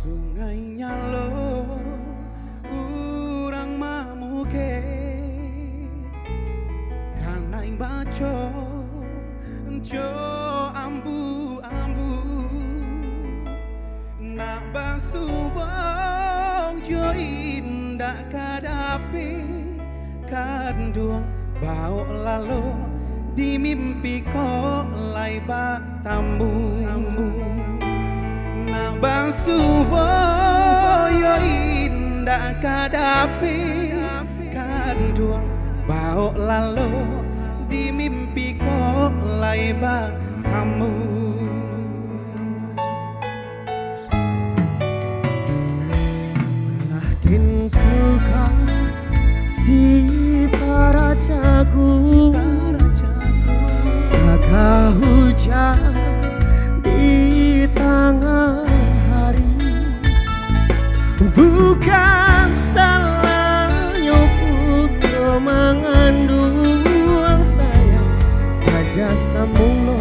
Sungainya lo urang mamuke kanai baco jo ambu-ambu nak basubong jo indah kadapi kanduang bau lalu di mimpi ko lai batamu nak basuboyo indah kadapi kanduang bau lalu di mimpi ko lai batamu. Latinku kau si para jago agak hujan di tengah hari, bukan salahnya pun mengandung sayang saja samulo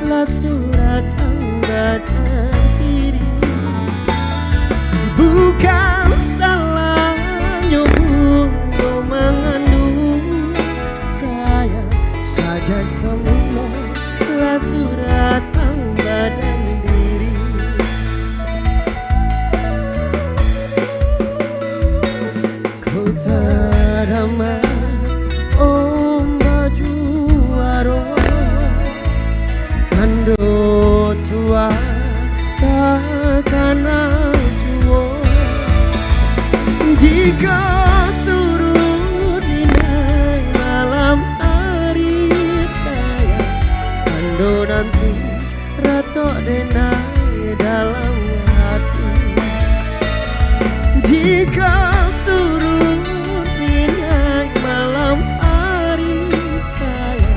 lah surat angga dan diri, bukan salahnya pun mengandung sayang saja samulo lah surat angga dan diri. Kau terama om baju aro kando tua takkan acuo jika turun di malam hari saya kando nanti rato denai dalam hati jika turun di malam hari saya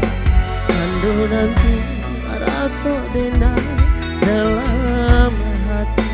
kando nanti rato denai dalam hati.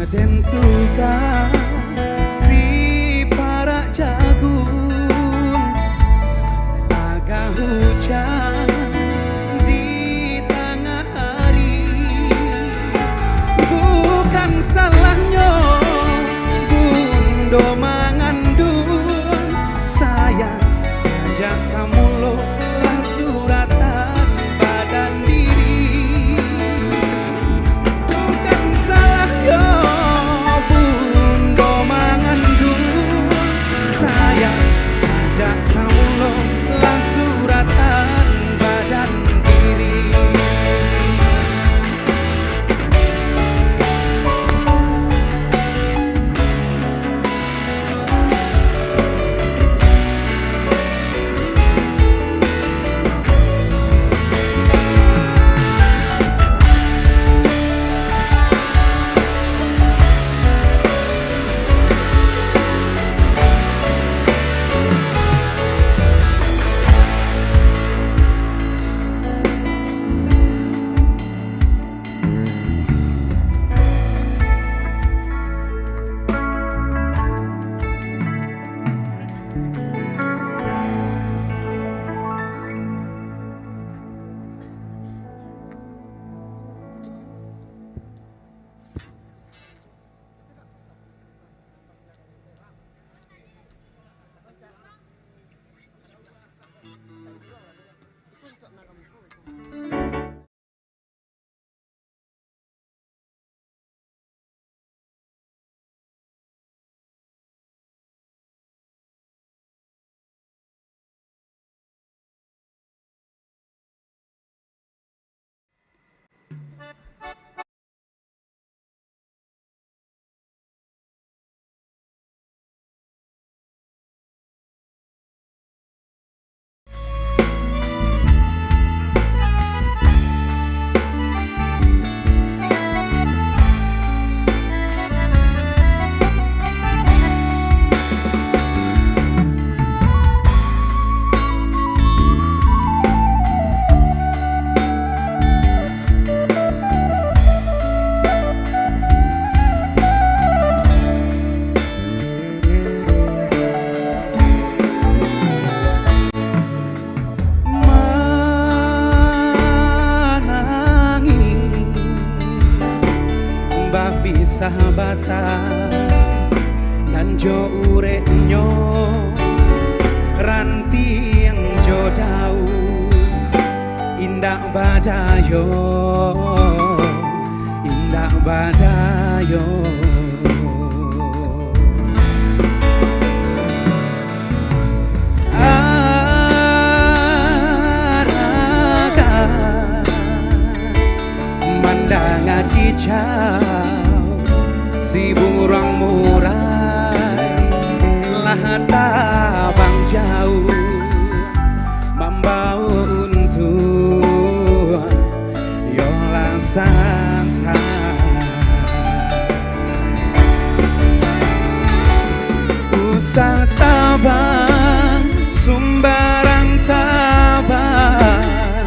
Den tuga si para jagung agak hujan di tengah hari, bukan salahnya bundo mengandung sayang saja samulo lang suratan badan diri, bukan salahnya Sahabatan nan jo urek nyo ranti yang jo dau indah badayo indah badayo araga mandanga kicau si burang murai lahata bang jauh membawa untuk yola sansa usah tabang sumbarang tabang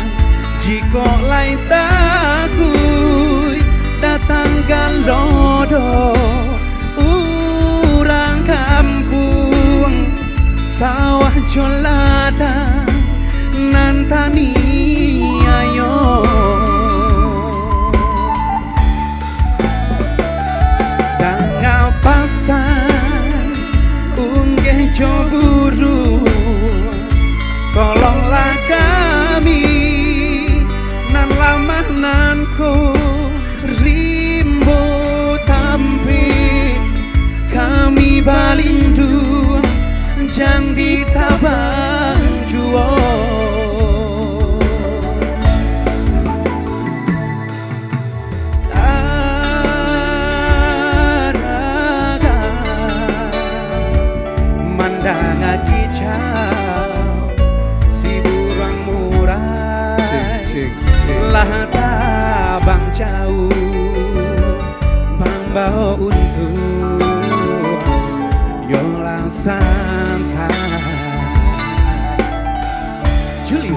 jiko lai takui datang galodo urang kampung sawah jolada nantani ayo danga pasan unggeh joburu tolonglah kami nan lamah nanko rimbo tampi kami balindu jang ditabang juo taraga mandanga kicau si burang murai lah tabang jauh bawa untuk yola sansa Juli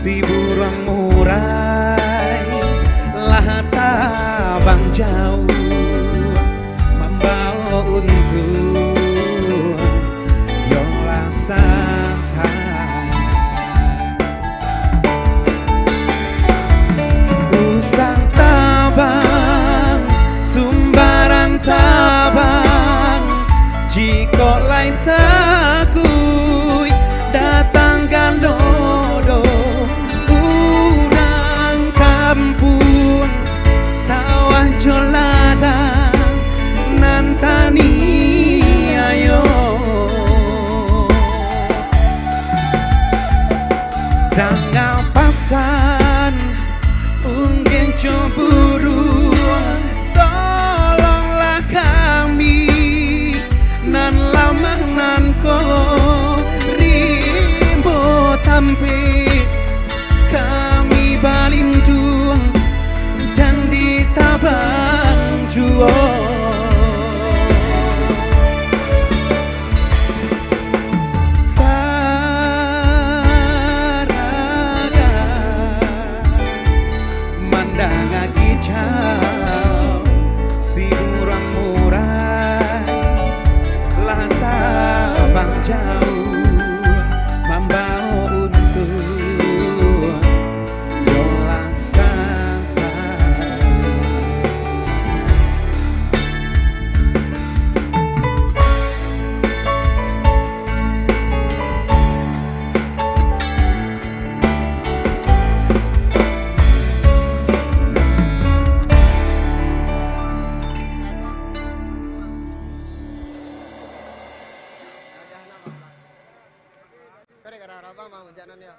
si burang murai lah tabang jauh membawa untuk yola sansa usang tabang sumbaran tabang jika lain takui datang galodo urang kampung sawah jolada nantani ayo jangan pasan unggen cemburu tolonglah kami nan lamah nan ko sampai kami balindung dan ditabang juo. Saraga mandang kicau si urang murai lantabang jauh membawa untuk yola sasa. Gara-gara apa mau hujanan ya?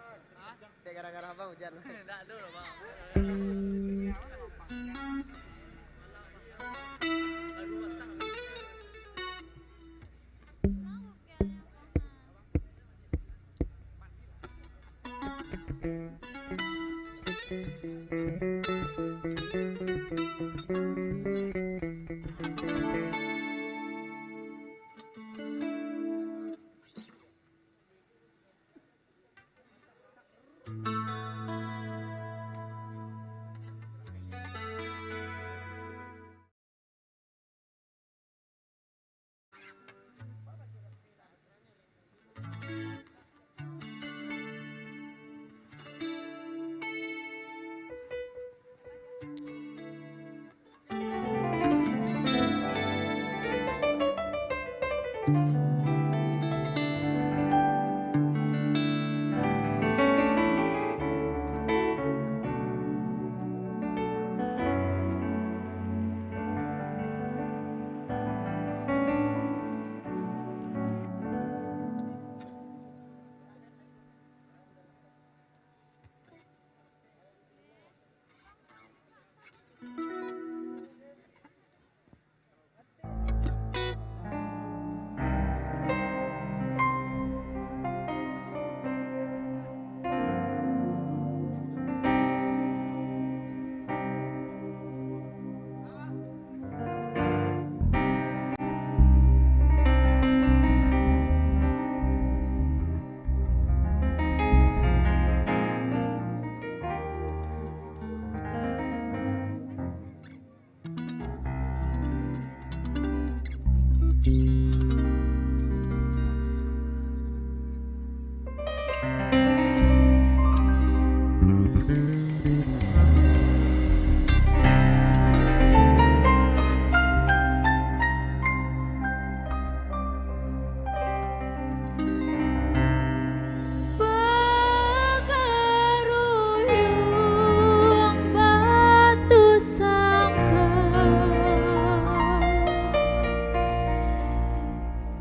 Gara-gara apa hujan? Enggak dulu, Bang.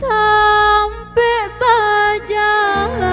Tampe bajalan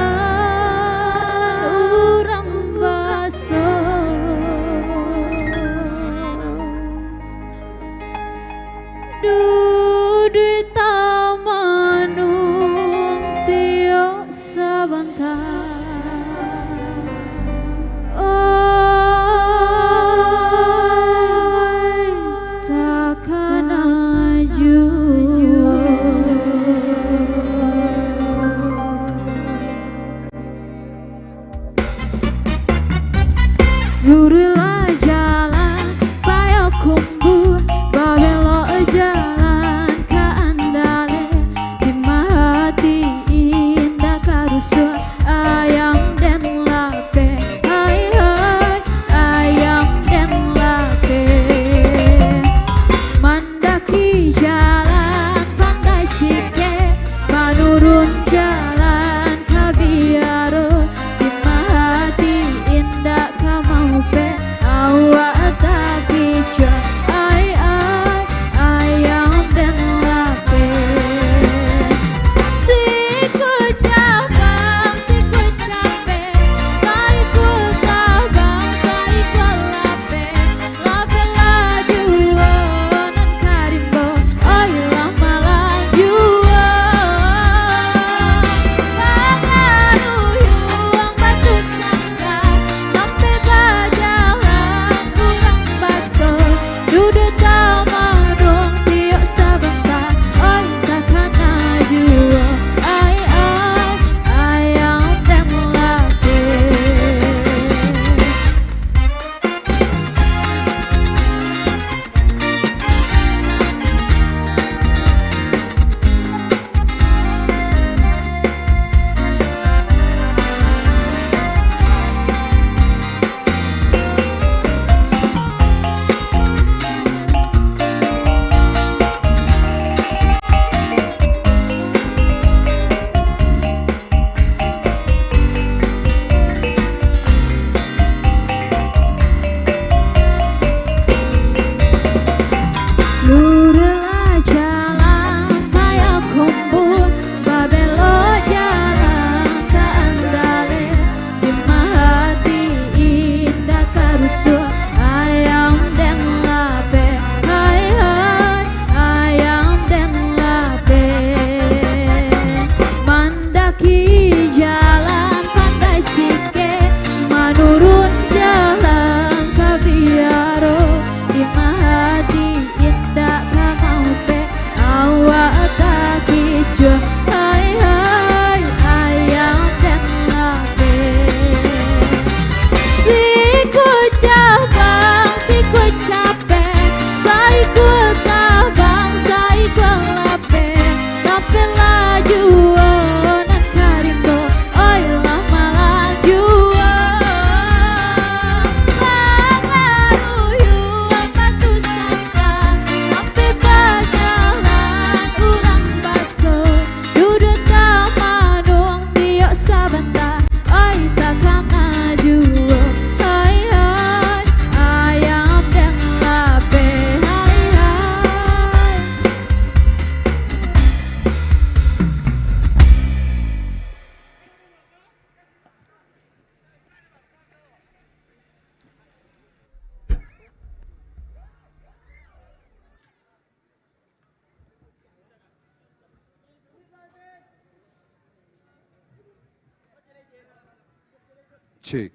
Cek.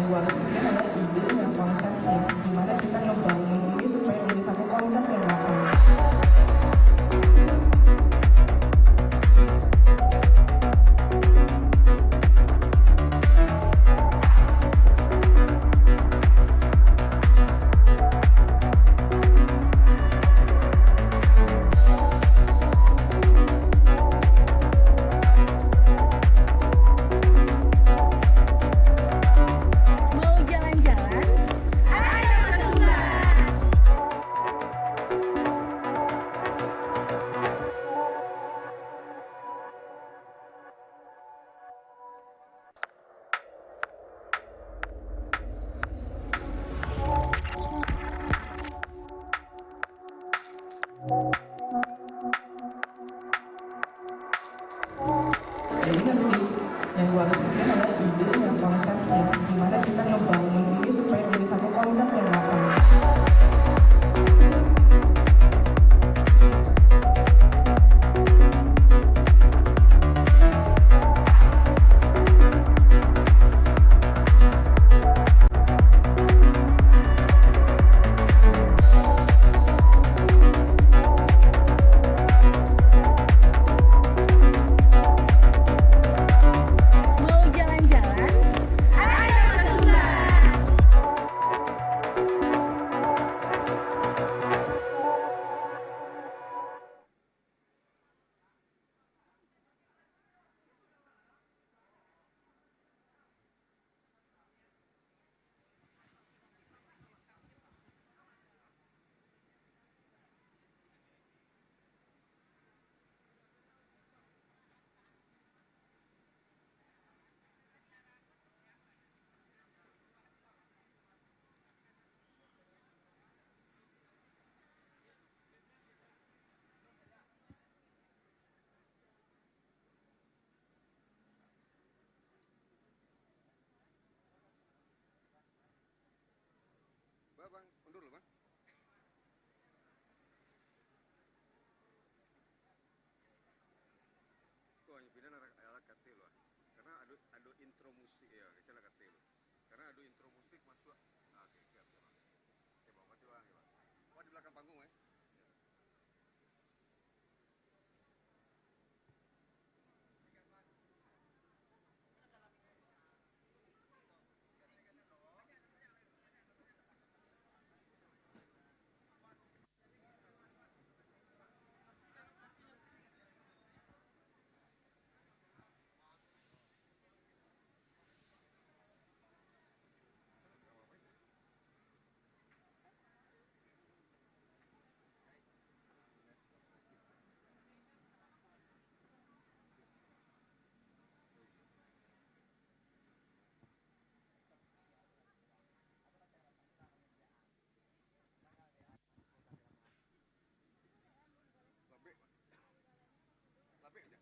gua rasain adalah idenya, konsepnya, gimana kita ngebangun ini supaya jadi satu konsep yang matang. Jadi kan sih yang gua rasain adalah idenya, konsepnya, gimana kita ngebangun ini supaya jadi satu konsep yang matang. Bang, mundur loh bang. Tuh hanya pindah ala kate loh. Karena ada intro musik ya, saya kate loh. Karena ada intro musik masuk. Ah, oke, siap. Oke, bang, mati bang, ya bang. Wah, di belakang panggung ya. Labik aja.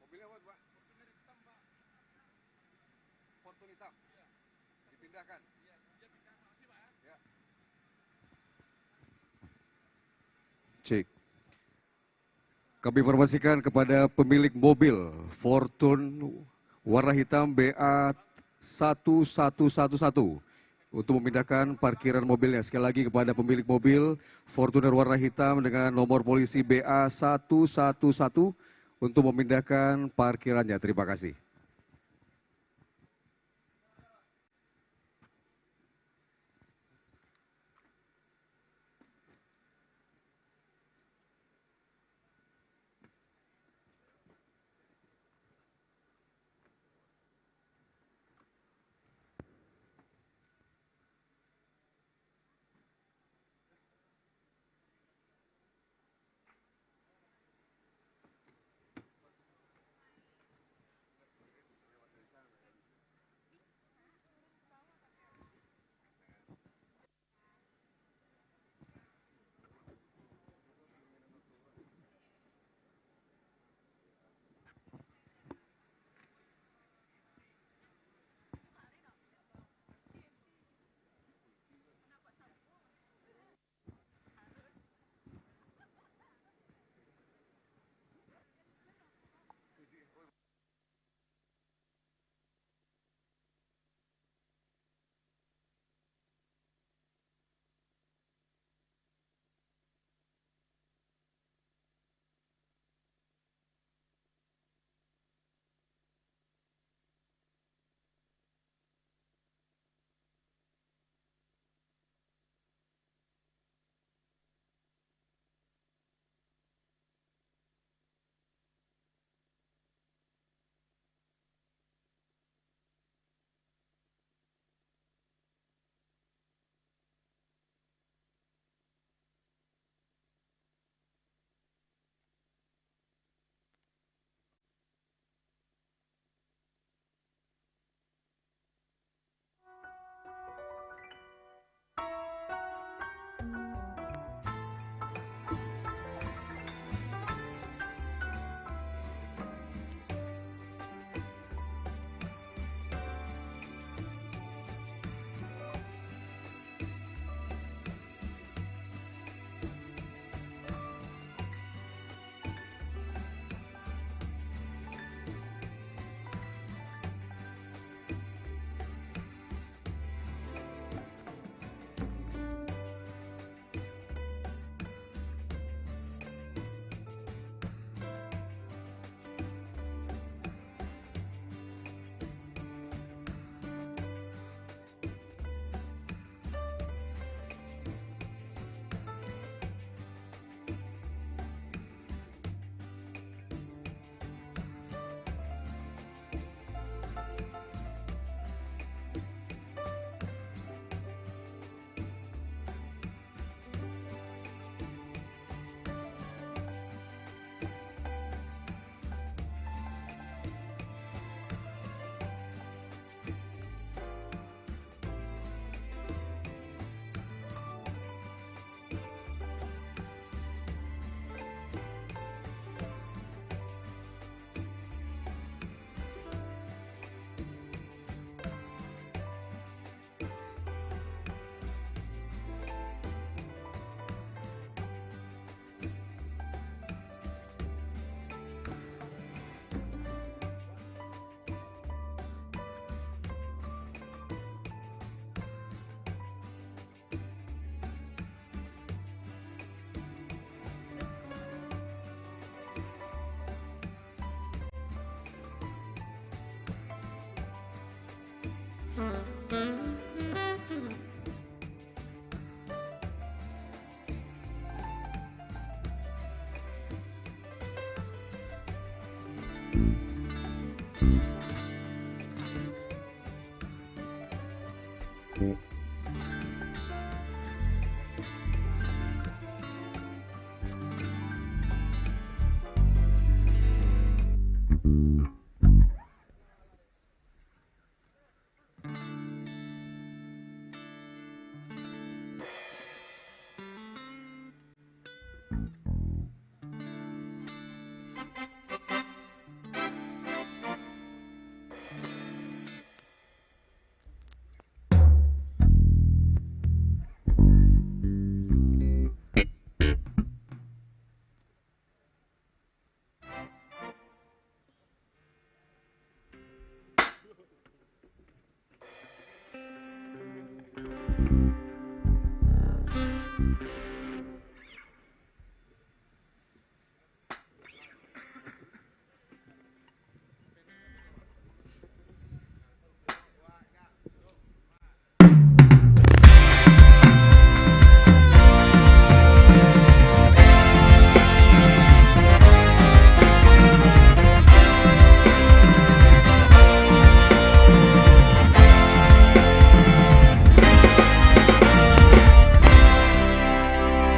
Mobilnya apa pak? Fortuner hitam pak. Fortuner hitam? Iya. Dipindahkan? Iya, dia pindah. Makasih pak ya. Cek. Kami informasikan kepada pemilik mobil Fortune warna hitam BA 1111 untuk memindahkan parkiran mobilnya. Sekali lagi kepada pemilik mobil Fortuner warna hitam dengan nomor polisi BA 111 untuk memindahkan parkirannya. Terima kasih.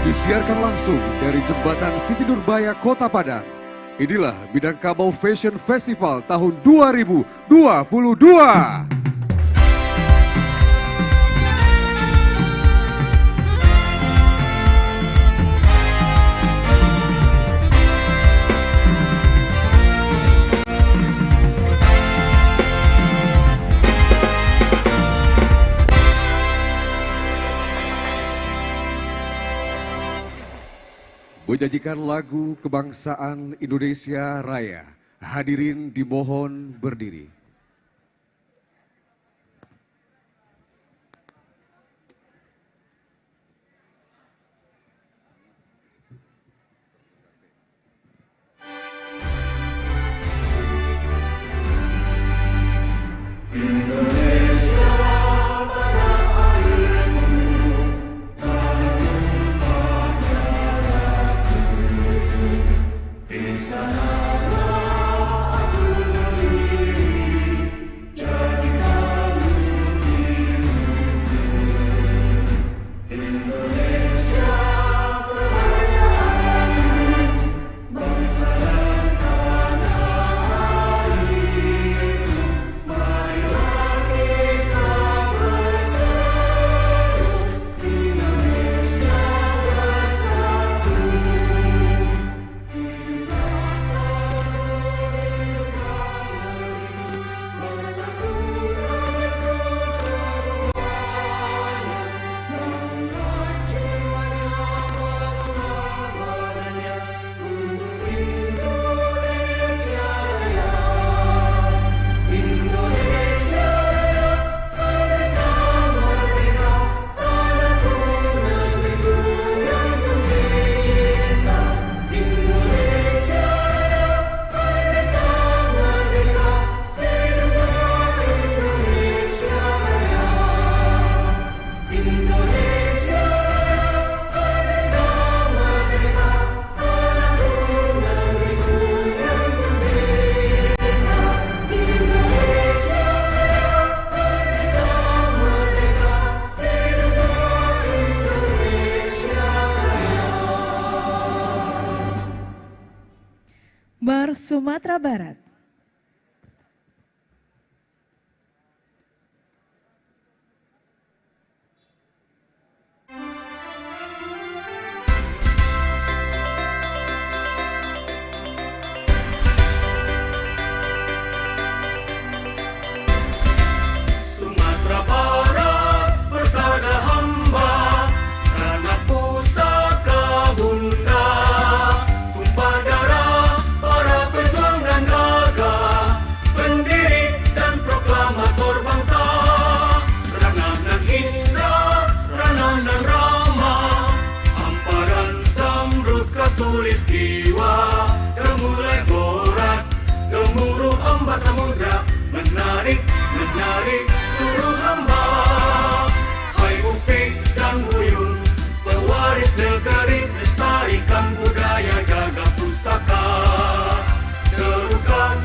Disiarkan langsung dari Jembatan Siti Nurbaya, Kota Padang. Inilah Minangkabau Fashion Festival tahun 2022. Menyajikan lagu kebangsaan Indonesia Raya. Hadirin dimohon berdiri. Bar Sumatera Barat. Sumatera Barat bersama hamba, tanah pusaka bunda, tumpah darah para pejuang dan gagah, pendiri dan proklamator bangsa, Rananan indah, Rananan ramah, hamparan zamrud katulistiwa, gemulai florat, gemuruh ombak samudra, menarik seluruh hamba. Hai Upik dan Buyun, pewaris negeri, lestarikan budaya, jaga pusaka, terukah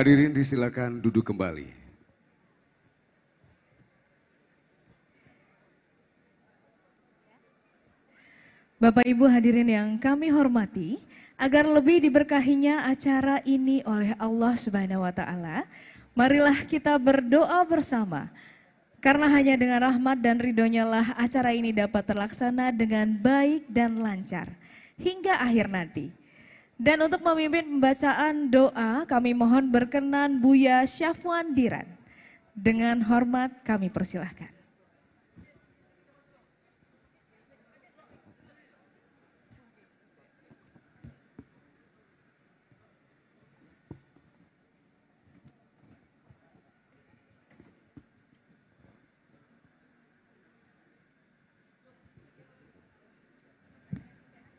Hadirin disilakan duduk kembali. Bapak Ibu hadirin yang kami hormati, agar lebih diberkahinya acara ini oleh Allah Subhanahu wa taala, marilah kita berdoa bersama. Karena hanya dengan rahmat dan ridhonya lah acara ini dapat terlaksana dengan baik dan lancar hingga akhir nanti. Dan untuk memimpin pembacaan doa, kami mohon berkenan Buya Syafwan Diran. Dengan hormat kami persilahkan.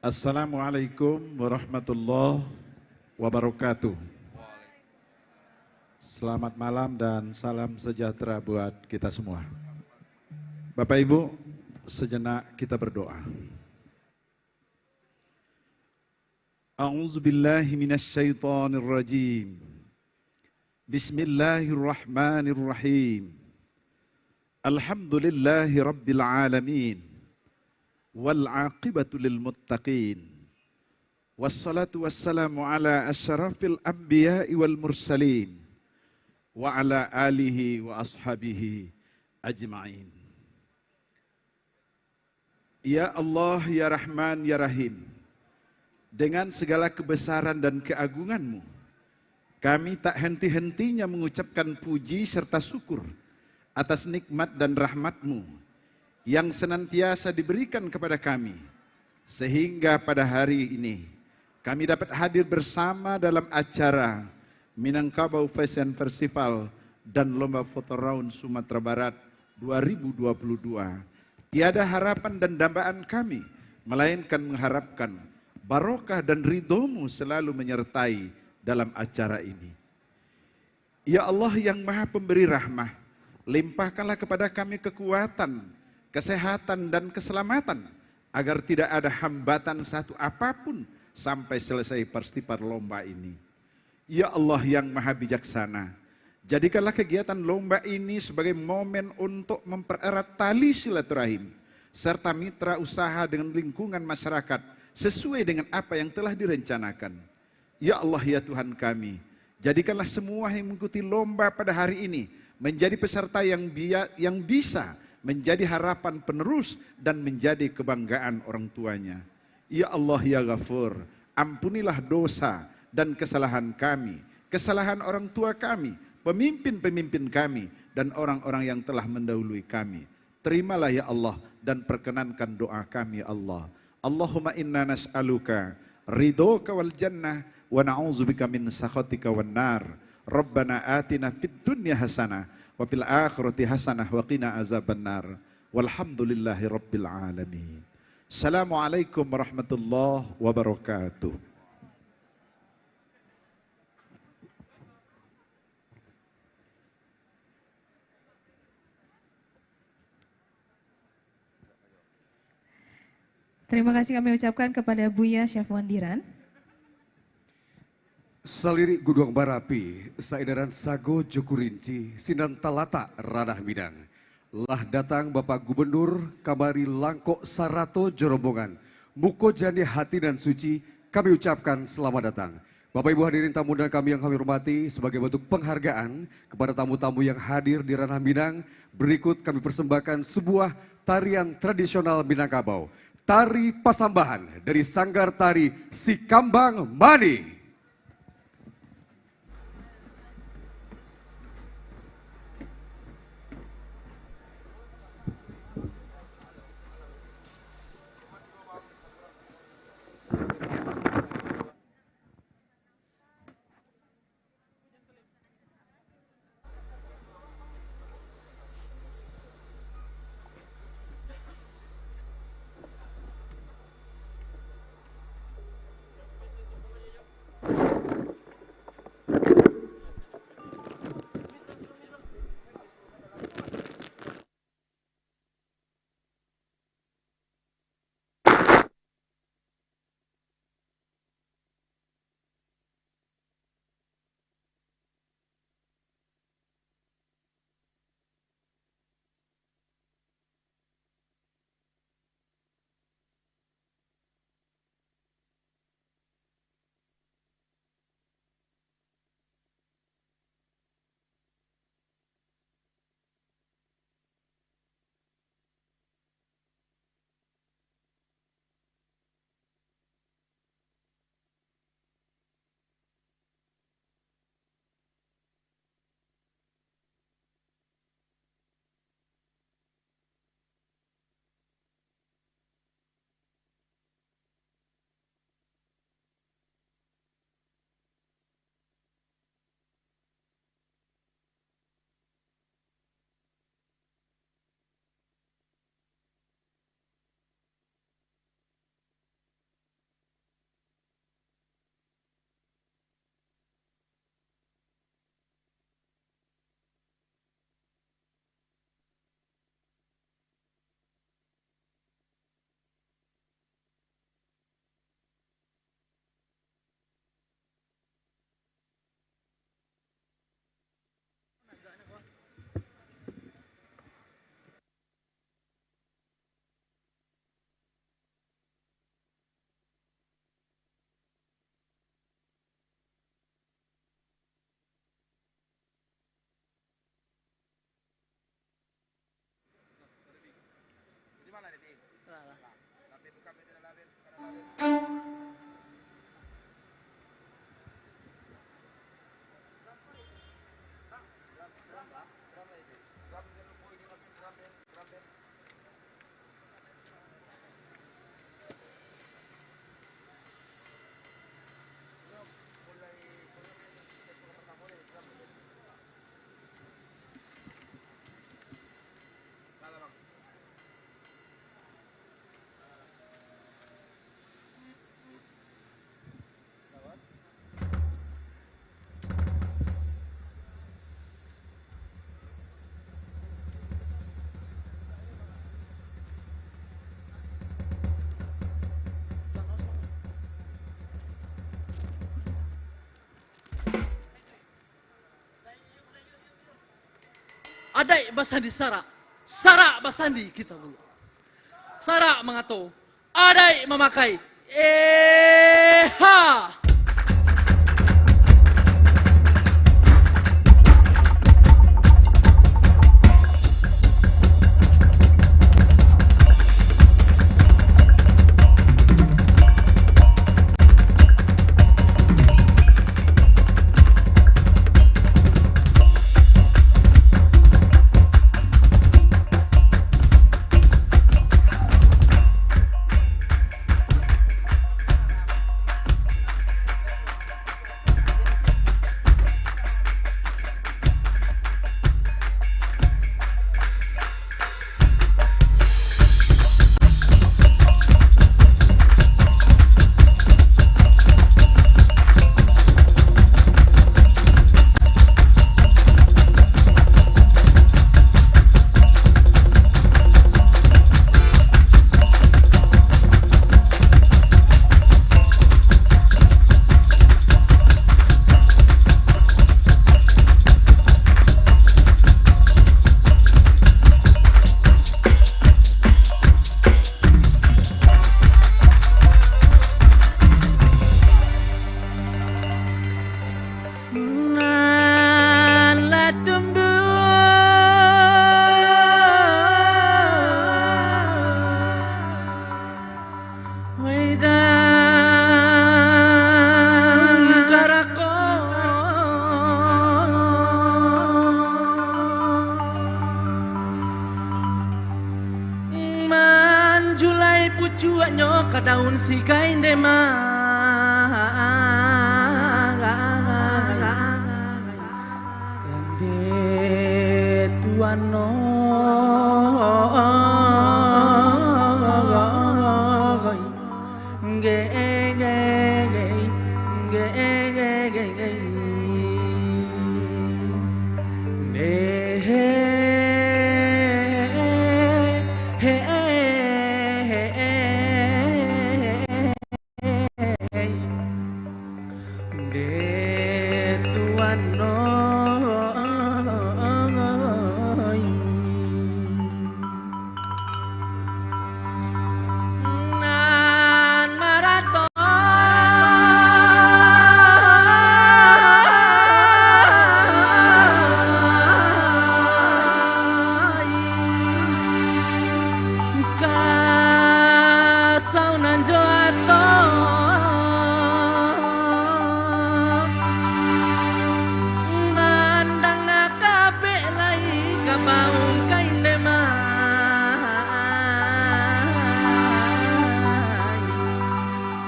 Assalamualaikum warahmatullahi wabarakatuh. Selamat malam dan salam sejahtera buat kita semua. Bapak Ibu, sejenak kita berdoa. A'udzubillahi minasyaitonirrajim. Bismillahirrahmanirrahim. Alhamdulillahi rabbil alamin. والعاقبة للمتقين والصلاة والسلام على أشرف الأنبياء والمرسلين وعلى آله وأصحابه أجمعين. Ya Allah, ya Rahman, ya Rahim, dengan segala kebesaran dan keagungan-Mu, kami tak henti-hentinya mengucapkan puji serta syukur atas nikmat dan rahmat-Mu yang senantiasa diberikan kepada kami, sehingga pada hari ini kami dapat hadir bersama dalam acara Minangkabau Fashion Festival dan Lomba Foto Round Sumatera Barat 2022. Tiada harapan dan dambaan kami, melainkan mengharapkan barokah dan ridho-Mu selalu menyertai dalam acara ini. Ya Allah yang Maha Pemberi Rahmah, limpahkanlah kepada kami kekuatan, kesehatan dan keselamatan, agar tidak ada hambatan satu apapun sampai selesai festival lomba ini. Ya Allah yang Maha Bijaksana, jadikanlah kegiatan lomba ini sebagai momen untuk mempererat tali silaturahim serta mitra usaha dengan lingkungan masyarakat sesuai dengan apa yang telah direncanakan. Ya Allah ya Tuhan kami, jadikanlah semua yang mengikuti lomba pada hari ini menjadi peserta yang bisa menjadi harapan penerus dan menjadi kebanggaan orang tuanya. Ya Allah ya Ghafur, ampunilah dosa dan kesalahan kami, kesalahan orang tua kami, pemimpin-pemimpin kami, dan orang-orang yang telah mendahului kami. Terimalah ya Allah dan perkenankan doa kami ya Allah. Allahumma inna nas'aluka ridhoka wal jannah wa na'udzubika min sakhatika wan nar. Rabbana atina fid dunya hasanah wa fil akhirati hasanah wa qina azabannar. Walhamdulillahi rabbil alamin. Assalamualaikum warahmatullahi wabarakatuh. Terima kasih kami ucapkan kepada Buya Syafwan Diran. Saliri Guduang Barapi, Saedaran Sago Jokurinci, Sinan Talata Ranah Minang. Lah datang Bapak Gubernur Kamari Langkok Sarato Jorombongan. Muko Jani Hati dan Suci, kami ucapkan selamat datang. Bapak Ibu hadirin tamu dan kami yang kami hormati, sebagai bentuk penghargaan kepada tamu-tamu yang hadir di Ranah Minang, berikut kami persembahkan sebuah tarian tradisional Minangkabau. Tari Pasambahan dari Sanggar Tari Sikambang Mani. Adai basandi sara, sara basandi kita dulu. Sara mengato, adai memakai, ha. Daun si kain dema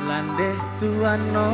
Lende tuano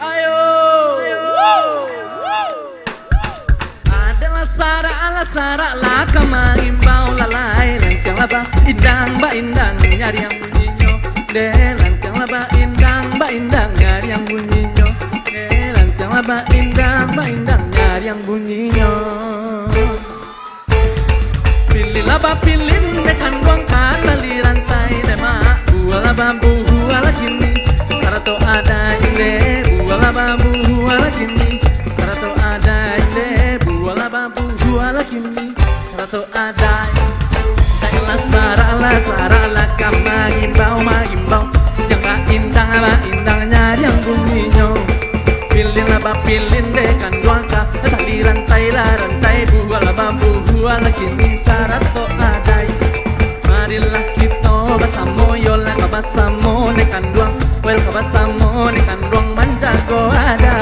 Ayo. Adalah sara lah kemaimbau lalai lancang laba indang ba indang nyari yang bunyinya de lancang laba indang ba indang nyari yang bunyinya de lancang laba indang ba indang nyari yang bunyinya pilih laba pilih dekan buang tali rantai dema buah laba buah kini sarato ada inde buah laba buah kini sarato ada inde buah laba buah kini sarato ada Dailah sara la kamagimbau magimbau jangan indang nyari yang bunyinya pilih laba pilih dekan duangka tali rantai buah laba buah kini sarato ada marilah kita bersama yola kabasamo dekan duang well kabasamo dekan duang manjago ada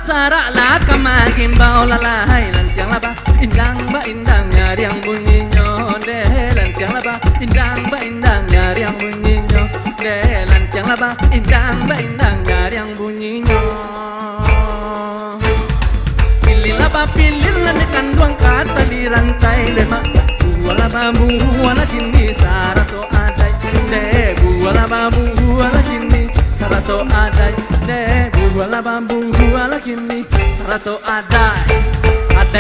sara lah kamagimbau lalai lancang laba indang ba indang nyari yang bunyinya deh lancang laba indang ba indang nyari yang bunyinya deh lancang laba indang ba indang nyari yang bunyinya pilih laba pilih landekan duang tali rantai lema buah laba buah kini sarato ada deh buah laba buah kini sarato ada deh buah laba buah kini sarato ada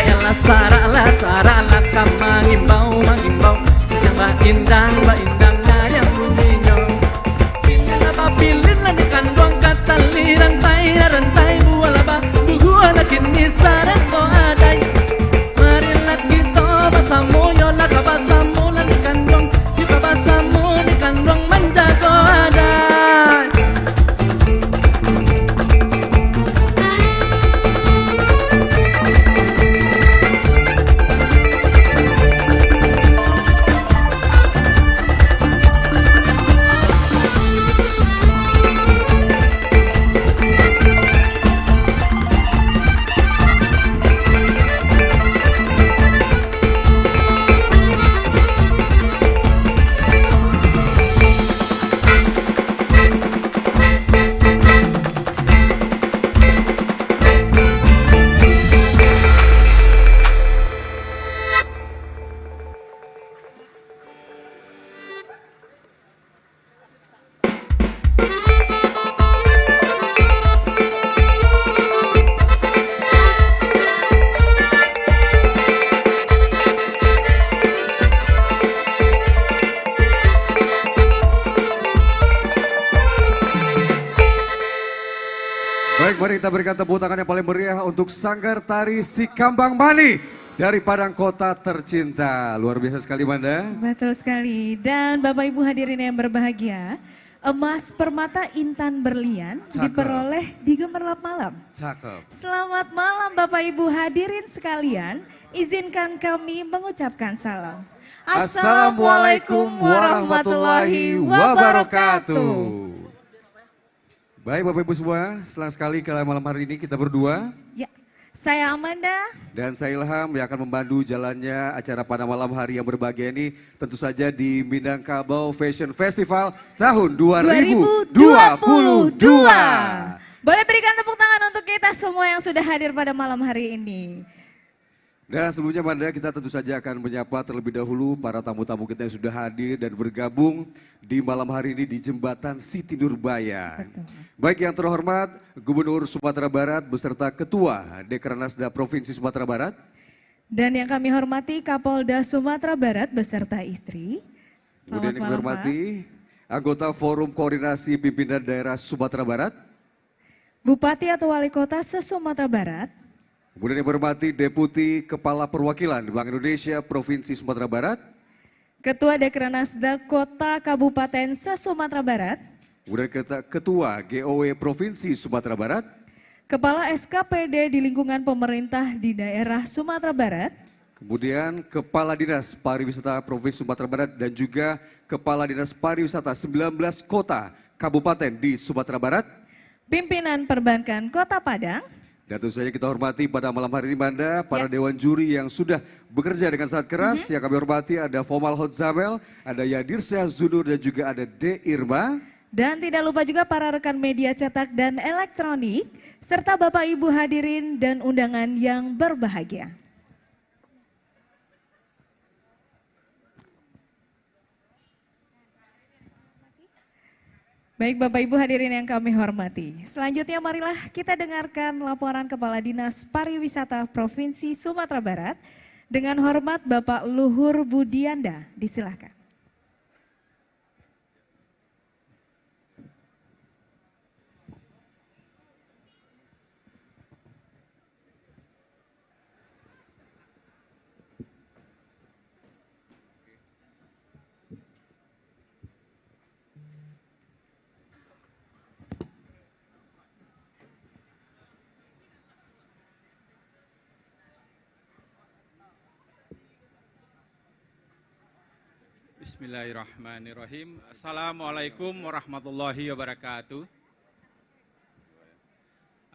yang la sara la kamagimbau magimbau yang ba indang nyari yang bunyinya pilih laba pilih landekan duang tali rantai buah laba buah kini sarato ada marilah kita bersama yola kabasamo landekan duang kita bersama dekan duang manjago ada Baik, mari kita berikan tepuk tangan yang paling meriah untuk Sanggar Tari Sikambang Mani dari Padang Kota tercinta. Luar biasa sekali, Manda. Betul sekali. Dan Bapak Ibu hadirin yang berbahagia, emas permata intan berlian Cakep. diperoleh di Gemerlap Malam. Cakep. Selamat malam Bapak Ibu hadirin sekalian, izinkan kami mengucapkan salam. Assalamualaikum warahmatullahi wabarakatuh. Baik Bapak Ibu semua, senang sekali kalau malam hari ini kita berdua. Ya, saya Amanda. Dan saya Ilham yang akan membantu jalannya acara pada malam hari yang berbahagia ini. Tentu saja di Minangkabau Fashion Festival tahun 2022. Boleh berikan tepuk tangan untuk kita semua yang sudah hadir pada malam hari ini. Dan sebelumnya Manda, kita tentu saja akan menyapa terlebih dahulu para tamu-tamu kita yang sudah hadir dan bergabung di malam hari ini di Jembatan Siti Nurbaya. Betul. Baik yang terhormat Gubernur Sumatera Barat beserta Ketua Dekranasda Provinsi Sumatera Barat. Dan yang kami hormati Kapolda Sumatera Barat beserta istri. Kemudian yang Selamat malam, hormati anggota Forum Koordinasi Pimpinan Daerah Sumatera Barat. Bupati atau Wali Kota se-Sumatera Barat. Kemudian yang hormati Deputi Kepala Perwakilan Bank Indonesia Provinsi Sumatera Barat. Ketua Dekranasda Kota Kabupaten se-Sumatera Barat. Kemudian Ketua GOW Provinsi Sumatera Barat. Kepala SKPD di lingkungan pemerintah di daerah Sumatera Barat. Kemudian Kepala Dinas Pariwisata Provinsi Sumatera Barat dan juga Kepala Dinas Pariwisata 19 kota kabupaten di Sumatera Barat. Pimpinan Perbankan Kota Padang. Dan tentu saja kita hormati pada malam hari ini Manda, para dewan juri yang sudah bekerja dengan sangat keras. Yang kami hormati ada Fomal Hodzamel, ada Yadir Syah Zunur dan juga ada D. Irma. Dan tidak lupa juga para rekan media cetak dan elektronik, serta Bapak Ibu hadirin dan undangan yang berbahagia. Baik Bapak Ibu hadirin yang kami hormati. Selanjutnya marilah kita dengarkan laporan Kepala Dinas Pariwisata Provinsi Sumatera Barat. Dengan hormat Bapak Luhur Budianda, disilahkan. Bismillahirrahmanirrahim. Assalamualaikum warahmatullahi wabarakatuh.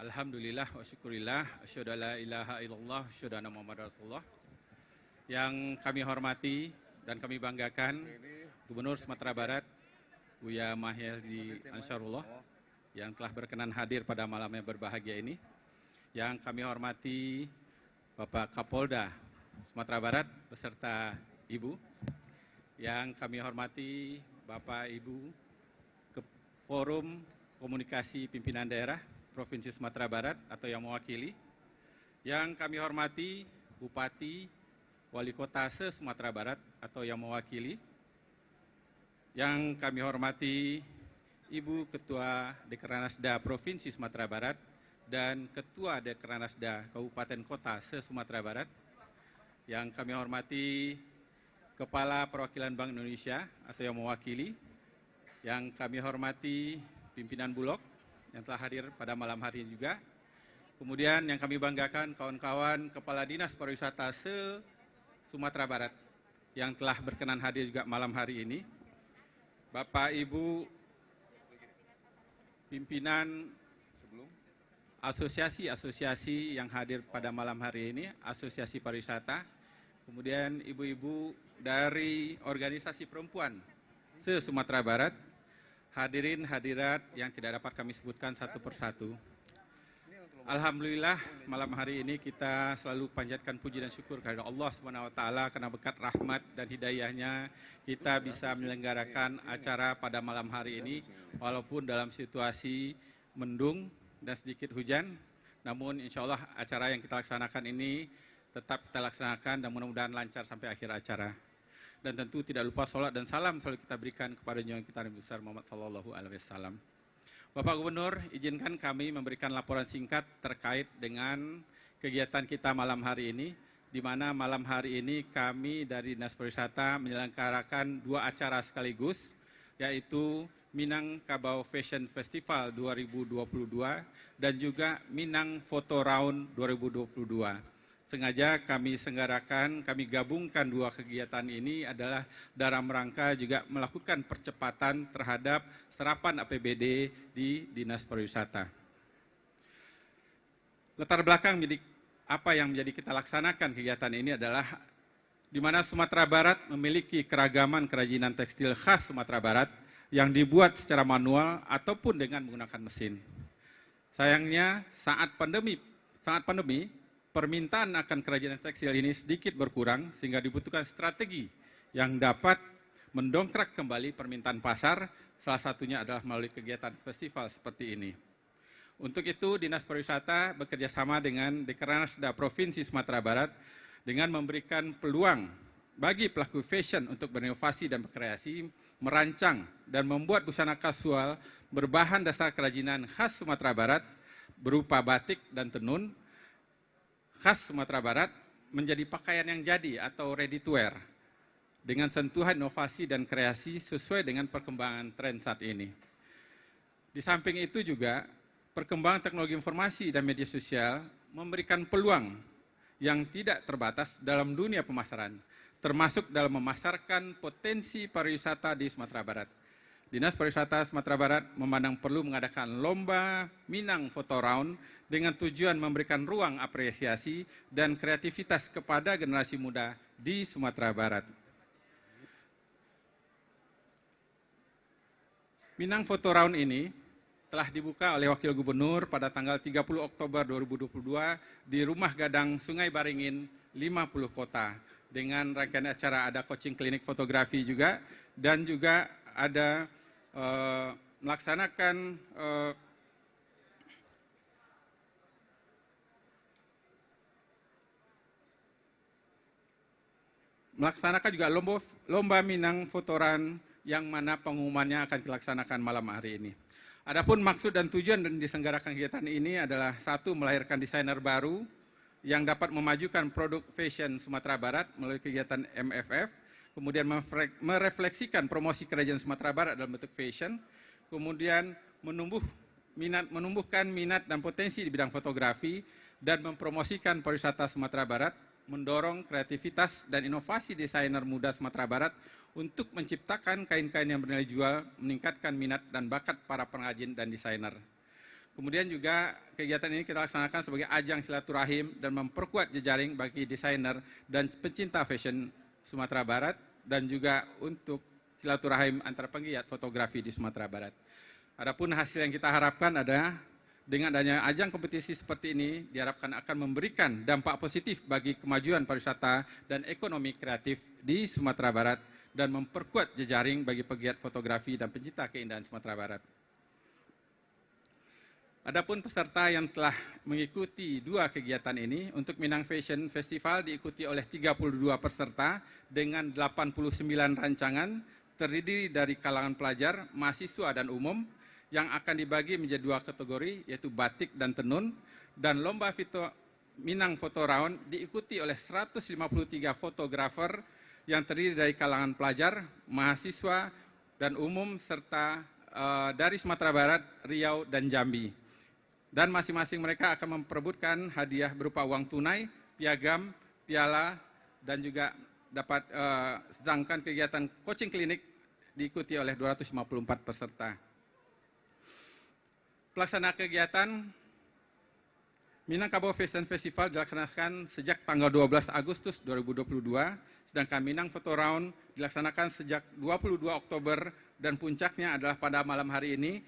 Alhamdulillah wa syukurillah, asyhadu an la ilaha illallah, asyhadu anna Muhammadar Rasulullah. Yang kami hormati dan kami banggakan Gubernur Sumatera Barat, Buya Mahyildi Ansarullah, yang telah berkenan hadir pada malam yang berbahagia ini. Yang kami hormati Bapak Kapolda Sumatera Barat beserta Ibu. Yang kami hormati Bapak Ibu Forum Komunikasi Pimpinan Daerah Provinsi Sumatera Barat atau yang mewakili. Yang kami hormati Bupati Wali Kota se-Sumatera Barat atau yang mewakili. Yang kami hormati Ibu Ketua Dekranasda Provinsi Sumatera Barat dan Ketua Dekranasda Kabupaten Kota se-Sumatera Barat. Yang kami hormati Kepala Perwakilan Bank Indonesia atau yang mewakili, yang kami hormati pimpinan Bulog yang telah hadir pada malam hari ini juga. Kemudian yang kami banggakan kawan-kawan Kepala Dinas Pariwisata se-Sumatera Barat yang telah berkenan hadir juga malam hari ini. Bapak Ibu pimpinan asosiasi-asosiasi yang hadir pada malam hari ini, Asosiasi Pariwisata, kemudian ibu-ibu dari organisasi perempuan se-Sumatera Barat, hadirin hadirat yang tidak dapat kami sebutkan satu persatu. Alhamdulillah malam hari ini kita selalu panjatkan puji dan syukur kepada Allah Subhanahu wa taala karena berkat rahmat dan hidayahnya kita bisa menyelenggarakan acara pada malam hari ini walaupun dalam situasi mendung dan sedikit hujan, namun insya Allah acara yang kita laksanakan ini tetap kita laksanakan dan mudah-mudahan lancar sampai akhir acara. Dan tentu tidak lupa sholat dan salam selalu kita berikan kepada junjungan kita Nabi besar Muhammad sallallahu alaihi wasallam. Bapak Gubernur, izinkan kami memberikan laporan singkat terkait dengan kegiatan kita malam hari ini, di mana malam hari ini kami dari Dinas Pariwisata menyelenggarakan dua acara sekaligus, yaitu Minangkabau Fashion Festival 2022 dan juga Minang Photo Round 2022. Sengaja kami senggarakan, kami gabungkan dua kegiatan ini adalah dalam rangka juga melakukan percepatan terhadap serapan APBD di Dinas Pariwisata. Latar belakang apa yang menjadi kita laksanakan kegiatan ini adalah di mana Sumatera Barat memiliki keragaman kerajinan tekstil khas Sumatera Barat yang dibuat secara manual ataupun dengan menggunakan mesin. Sayangnya saat pandemi, permintaan akan kerajinan tekstil ini sedikit berkurang sehingga dibutuhkan strategi yang dapat mendongkrak kembali permintaan pasar, salah satunya adalah melalui kegiatan festival seperti ini. Untuk itu Dinas Pariwisata bekerjasama dengan Dekranasda Provinsi Sumatera Barat dengan memberikan peluang bagi pelaku fashion untuk berinovasi dan berkreasi, merancang dan membuat busana kasual berbahan dasar kerajinan khas Sumatera Barat berupa batik dan tenun khas Sumatera Barat menjadi pakaian yang jadi atau ready to wear dengan sentuhan inovasi dan kreasi sesuai dengan perkembangan tren saat ini. Di samping itu juga perkembangan teknologi informasi dan media sosial memberikan peluang yang tidak terbatas dalam dunia pemasaran, termasuk dalam memasarkan potensi pariwisata di Sumatera Barat. Dinas Pariwisata Sumatera Barat memandang perlu mengadakan lomba Minang Photo Round dengan tujuan memberikan ruang apresiasi dan kreativitas kepada generasi muda di Sumatera Barat. Minang Photo Round ini telah dibuka oleh Wakil Gubernur pada tanggal 30 Oktober 2022 di Rumah Gadang Sungai Baringin, 50 kota. Dengan rangkaian acara ada coaching klinik fotografi juga, dan juga ada melaksanakan juga lomba Minang Photo Round yang mana pengumumannya akan dilaksanakan malam hari ini. Adapun maksud dan tujuan dan diselenggarakan kegiatan ini adalah satu, melahirkan desainer baru yang dapat memajukan produk fashion Sumatera Barat melalui kegiatan MFF, kemudian merefleksikan promosi kerajaan Sumatera Barat dalam bentuk fashion, kemudian menumbuhkan minat dan potensi di bidang fotografi, dan mempromosikan pariwisata Sumatera Barat, mendorong kreativitas dan inovasi desainer muda Sumatera Barat untuk menciptakan kain-kain yang bernilai jual, meningkatkan minat dan bakat para pengrajin dan desainer. Kemudian juga kegiatan ini kita laksanakan sebagai ajang silaturahim dan memperkuat jejaring bagi desainer dan pencinta fashion Sumatera Barat, dan juga untuk silaturahim antar penggiat fotografi di Sumatera Barat. Adapun hasil yang kita harapkan adalah dengan adanya ajang kompetisi seperti ini diharapkan akan memberikan dampak positif bagi kemajuan pariwisata dan ekonomi kreatif di Sumatera Barat dan memperkuat jejaring bagi pegiat fotografi dan pencinta keindahan Sumatera Barat. Adapun peserta yang telah mengikuti dua kegiatan ini, untuk Minang Fashion Festival diikuti oleh 32 peserta dengan 89 rancangan, terdiri dari kalangan pelajar, mahasiswa dan umum, yang akan dibagi menjadi dua kategori, yaitu batik dan tenun, dan lomba Minang Photo Round diikuti oleh 153 fotografer yang terdiri dari kalangan pelajar, mahasiswa dan umum, serta dari Sumatera Barat, Riau, dan Jambi. Dan masing-masing mereka akan memperebutkan hadiah berupa uang tunai, piagam, piala, dan juga dapat sedangkan kegiatan coaching klinik diikuti oleh 254 peserta. Pelaksana kegiatan Minangkabau Fashion Festival dilaksanakan sejak tanggal 12 Agustus 2022, sedangkan Minang Photo Round dilaksanakan sejak 22 Oktober dan puncaknya adalah pada malam hari ini,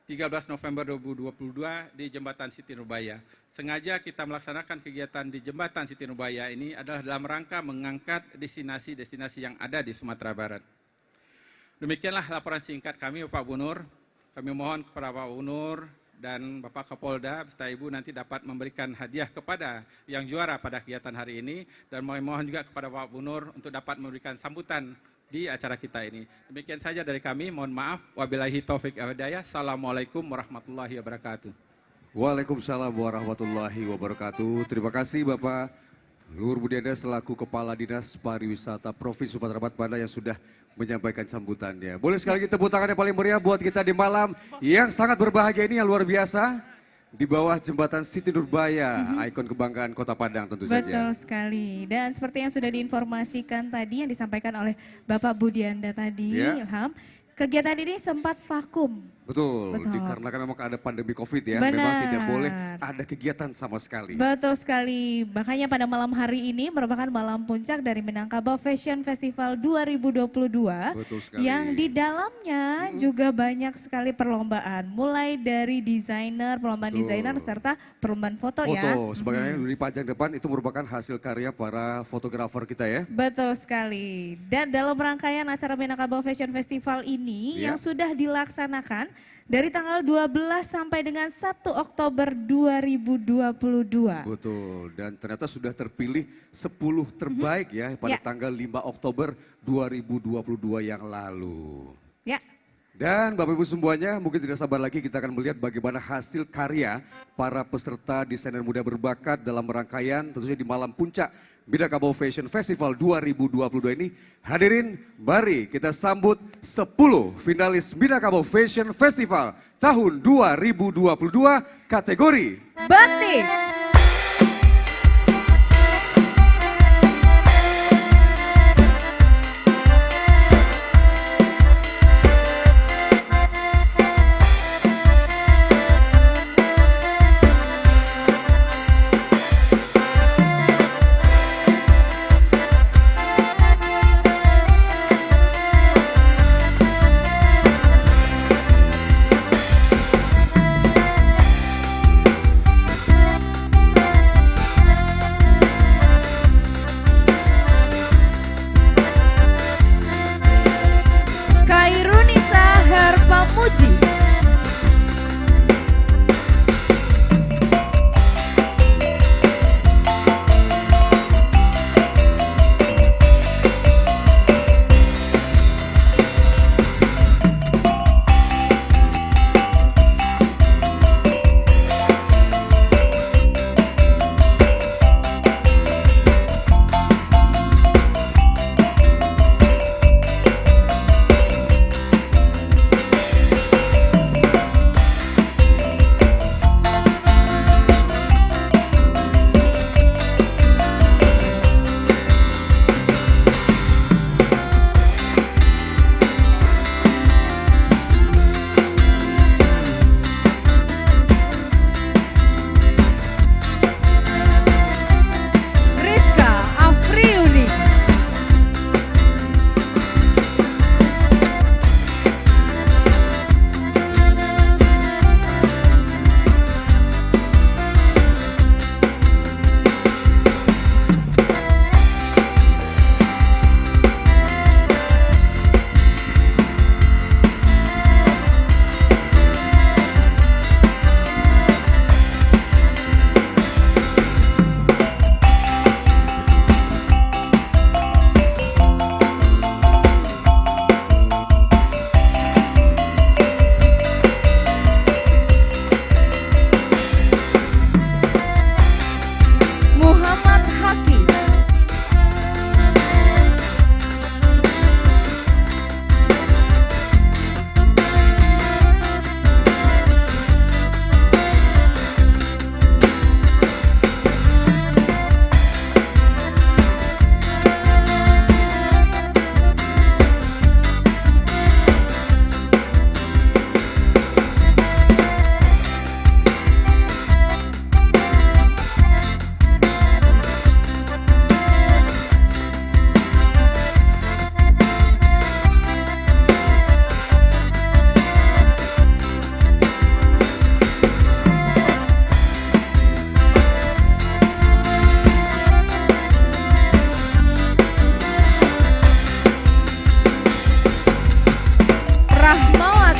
13 November 2022 di Jembatan Siti Nurbaya. Sengaja kita melaksanakan kegiatan di Jembatan Siti Nurbaya ini adalah dalam rangka mengangkat destinasi-destinasi yang ada di Sumatera Barat. Demikianlah laporan singkat kami, Bapak Gubernur. Kami mohon kepada Bapak Gubernur dan Bapak Kapolda beserta Ibu nanti dapat memberikan hadiah kepada yang juara pada kegiatan hari ini, dan mohon juga kepada Bapak Gubernur untuk dapat memberikan sambutan di acara kita ini. Demikian saja dari kami, mohon maaf. Wabillahi taufik wal hidayah. Assalamualaikum warahmatullahi wabarakatuh. Waalaikumsalam warahmatullahi wabarakatuh. Terima kasih Bapak Luhur Budianda selaku Kepala Dinas Pariwisata Provinsi Sumatera Barat Banda yang sudah menyampaikan sambutannya. Boleh sekali lagi tepuk tangan yang paling meriah buat kita di malam yang sangat berbahagia ini, yang luar biasa. Di bawah Jembatan Siti Nurbaya, ikon kebanggaan Kota Padang tentu saja. Betul sekali. Dan seperti yang sudah diinformasikan tadi, yang disampaikan oleh Bapak Budianda tadi, Ilham, kegiatan ini sempat vakum. Betul, dikarenakan memang ada pandemi COVID ya, Benar. memang tidak boleh ada kegiatan sama sekali. Betul sekali, makanya pada malam hari ini merupakan malam puncak dari Minangkabau Fashion Festival 2022. Betul sekali. Yang di dalamnya juga banyak sekali perlombaan, mulai dari desainer, perlombaan desainer serta perlombaan foto ya. Foto, sebagainya di pajang depan itu merupakan hasil karya para fotografer kita ya. Betul sekali, dan dalam rangkaian acara Minangkabau Fashion Festival ini yang sudah dilaksanakan dari tanggal 12 sampai dengan 1 Oktober 2022. Betul, dan ternyata sudah terpilih 10 terbaik ya pada tanggal 5 Oktober 2022 yang lalu. Ya. Dan Bapak Ibu semuanya, mungkin tidak sabar lagi kita akan melihat bagaimana hasil karya para peserta desainer muda berbakat dalam rangkaian tentunya di malam puncak Minangkabau Fashion Festival 2022 ini. Hadirin, mari kita sambut 10 finalis Minangkabau Fashion Festival tahun 2022 kategori batik.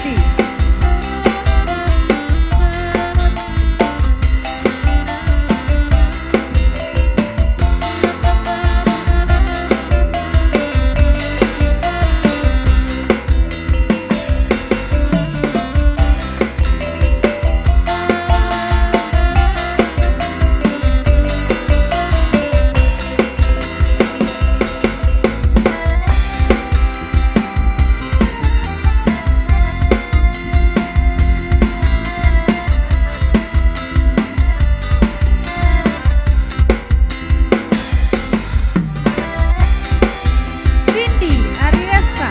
Cindy. Cindy Ariesta.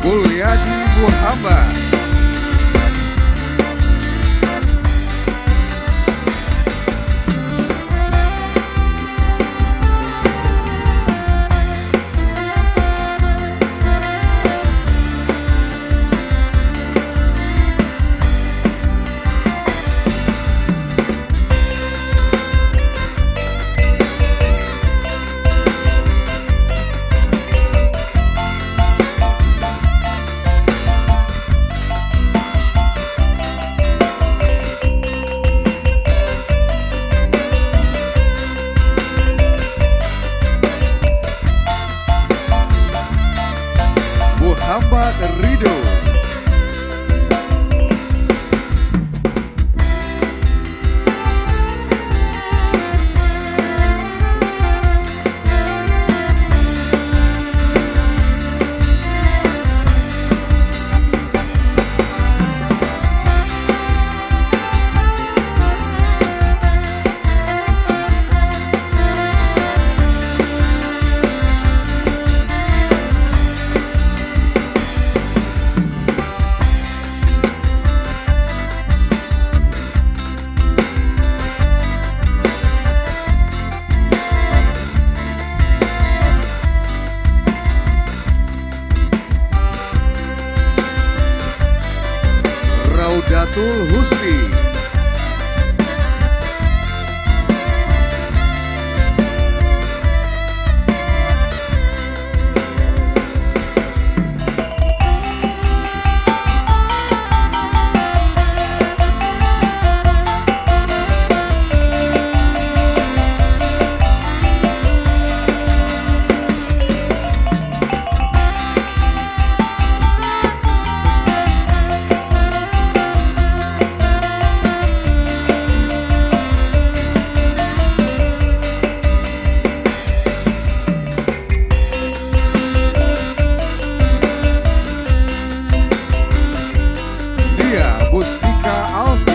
Mulyadi Muhammad. Muhammad Rido. Raudatul Husni. Dia Mustika Alfi.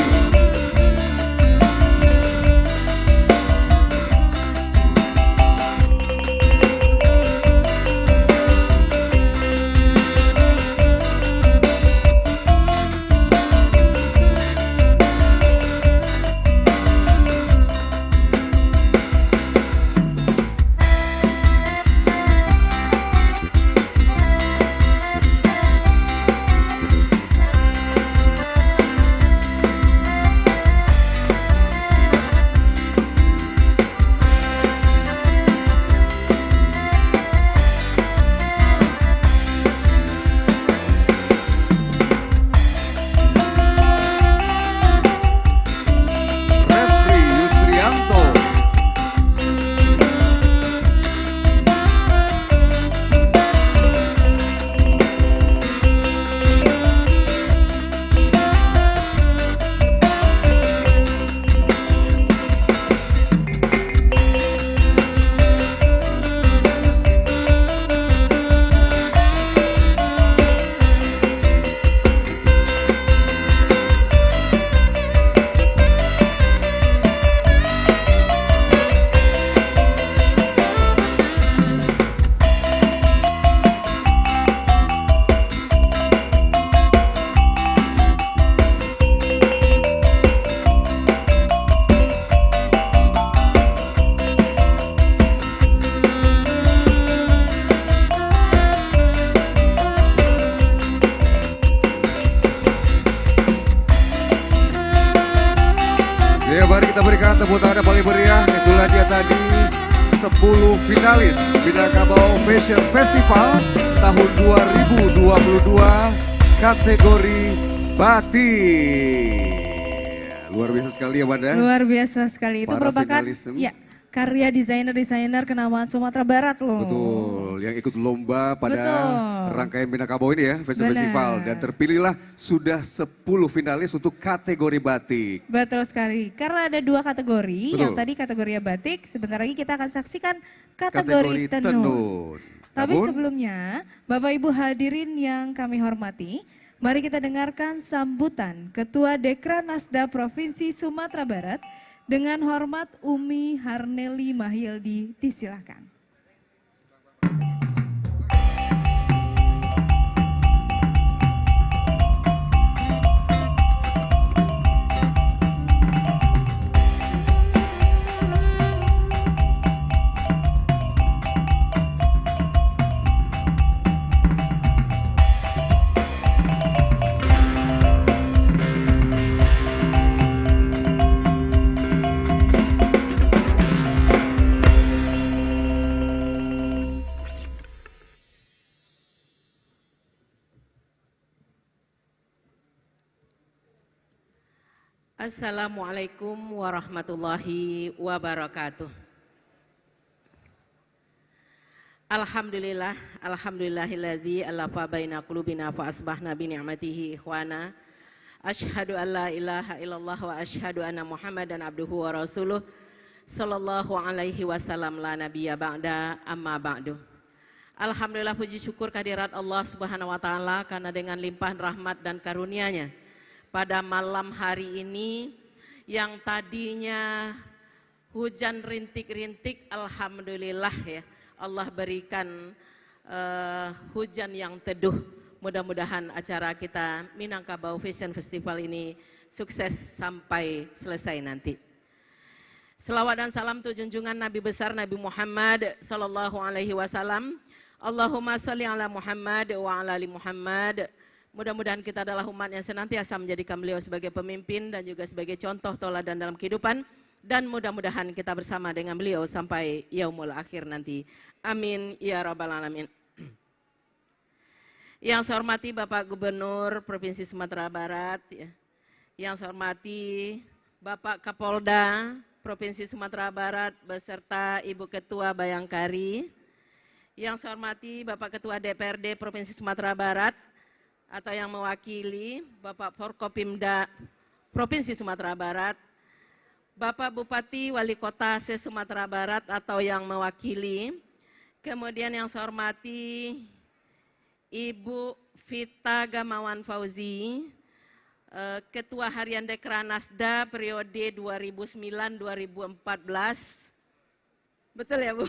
Ya, mari kita berikan tepuk tangan paling meriah. Itulah dia tadi 10 finalis Minangkabau Fashion Festival tahun 2022 kategori batik. Luar biasa sekali ya, Banda. Luar biasa sekali. Itu Para merupakan finalism. ya, karya desainer-desainer kenamaan Sumatera Barat loh. Betul, yang ikut lomba pada Betul. rangkaian Minangkabau ini ya, Fashion Benar. Festival. Dan terpilihlah sudah 10 finalis untuk kategori batik. Betul sekali. Karena ada 2 kategori. Betul. Yang tadi kategori batik, sebentar lagi kita akan saksikan kategori tenun. Tapi Namun, sebelumnya, Bapak Ibu hadirin yang kami hormati, mari kita dengarkan sambutan Ketua Dekranasda Provinsi Sumatera Barat dengan hormat Umi Harneli Mahyildi. Disilakan. Assalamualaikum warahmatullahi wabarakatuh. Alhamdulillah, alhamdulillahilladzi alafa baina qulubina fa asbahna bi ni'matihi ikhwana. Asyhadu an la ilaha illallah wa asyhadu anna Muhammadan abduhu wa rasuluh sallallahu alaihi wasallam la nabiyya ba'da amma ba'du. Alhamdulillah, puji syukur kehadirat Allah Subhanahu wa taala karena dengan limpahan rahmat dan karunia-Nya pada malam hari ini yang tadinya hujan rintik-rintik, alhamdulillah ya Allah berikan hujan yang teduh. Mudah-mudahan acara kita Minangkabau Fashion Festival ini sukses sampai selesai nanti. Selawat dan salam untuk junjungan Nabi besar Nabi Muhammad sallallahu alaihi wasallam. Allahumma shalli ala Muhammad wa ala ali Muhammad. Mudah-mudahan kita adalah umat yang senantiasa menjadikan beliau sebagai pemimpin dan juga sebagai contoh teladan dalam kehidupan. Dan mudah-mudahan kita bersama dengan beliau sampai yaumul akhir nanti. Amin ya rabbal alamin. Yang saya hormati Bapak Gubernur Provinsi Sumatera Barat, yang saya hormati Bapak Kapolda Provinsi Sumatera Barat beserta Ibu Ketua Bayangkari, yang saya hormati Bapak Ketua DPRD Provinsi Sumatera Barat, atau yang mewakili Bapak Forkopimda Provinsi Sumatera Barat, Bapak Bupati Wali Kota se-Sumatera Barat atau yang mewakili, kemudian yang saya hormati Ibu Vita Gamawan Fauzi, Ketua Harian Dekranasda periode 2009-2014, betul ya Bu?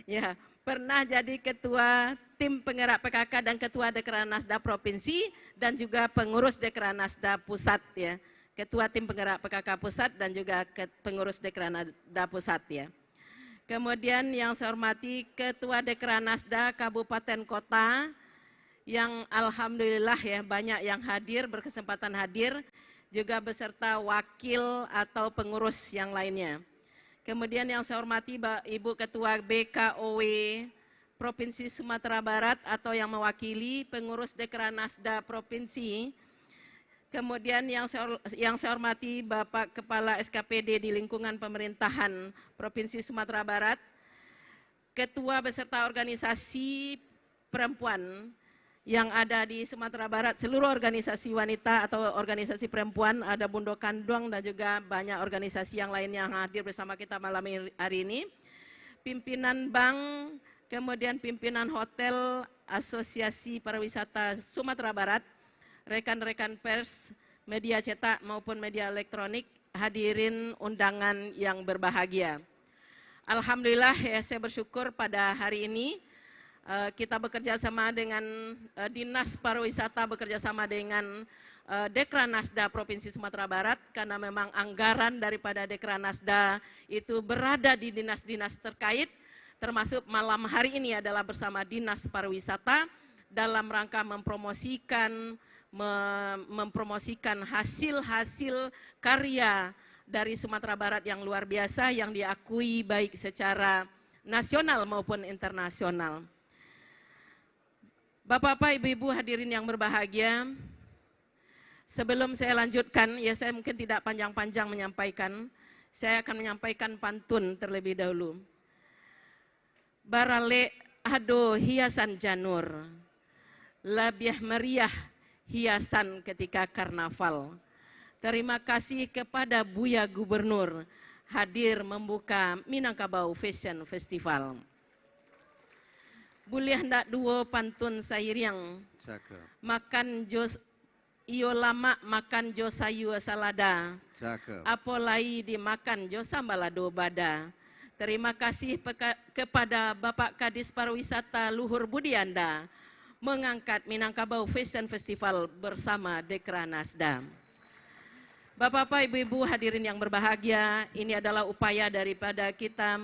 Ya, pernah jadi ketua tim penggerak PKK dan ketua Dekranasda Provinsi dan juga pengurus Dekranasda Pusat ya. Ketua tim penggerak PKK Pusat dan juga pengurus Dekranasda Pusat ya. Kemudian yang saya hormati Ketua Dekranasda Kabupaten Kota yang alhamdulillah ya banyak yang hadir, berkesempatan hadir, juga beserta wakil atau pengurus yang lainnya. Kemudian yang saya hormati Ibu Ketua BKOW Provinsi Sumatera Barat atau yang mewakili pengurus Dekranasda Provinsi. Kemudian yang saya hormati Bapak Kepala SKPD di lingkungan pemerintahan Provinsi Sumatera Barat, Ketua beserta organisasi perempuan yang ada di Sumatera Barat, seluruh organisasi wanita atau organisasi perempuan, ada Bundo Kanduang dan juga banyak organisasi yang lain yang hadir bersama kita malam hari ini. Pimpinan bank, kemudian pimpinan hotel, Asosiasi Pariwisata Sumatera Barat, rekan-rekan pers, media cetak maupun media elektronik, hadirin undangan yang berbahagia. Alhamdulillah ya, saya bersyukur pada hari ini kita bekerja sama dengan Dinas Pariwisata, bekerja sama dengan Dekranasda Provinsi Sumatera Barat, karena memang anggaran daripada Dekranasda itu berada di dinas-dinas terkait, termasuk malam hari ini adalah bersama Dinas Pariwisata dalam rangka mempromosikan, mempromosikan hasil-hasil karya dari Sumatera Barat yang luar biasa yang diakui baik secara nasional maupun internasional. Bapak-bapak, ibu-ibu hadirin yang berbahagia, sebelum saya lanjutkan, ya saya mungkin tidak panjang-panjang menyampaikan, saya akan menyampaikan pantun terlebih dahulu. Barale ado hiasan janur, lebih meriah hiasan ketika karnaval. Terima kasih kepada Buya Gubernur hadir membuka Minangkabau Fashion Festival. Boleh hendak dua pantun sairiang. Makan jos iyo lama makan jo sayu salada. Apolai dimakan jo sambalado bada. Terima kasih kepada Bapak Kadis Pariwisata Luhur Budianda mengangkat Minangkabau Fashion Festival bersama Dekranasda. Bapak-bapak, ibu-ibu hadirin yang berbahagia, ini adalah upaya daripada kita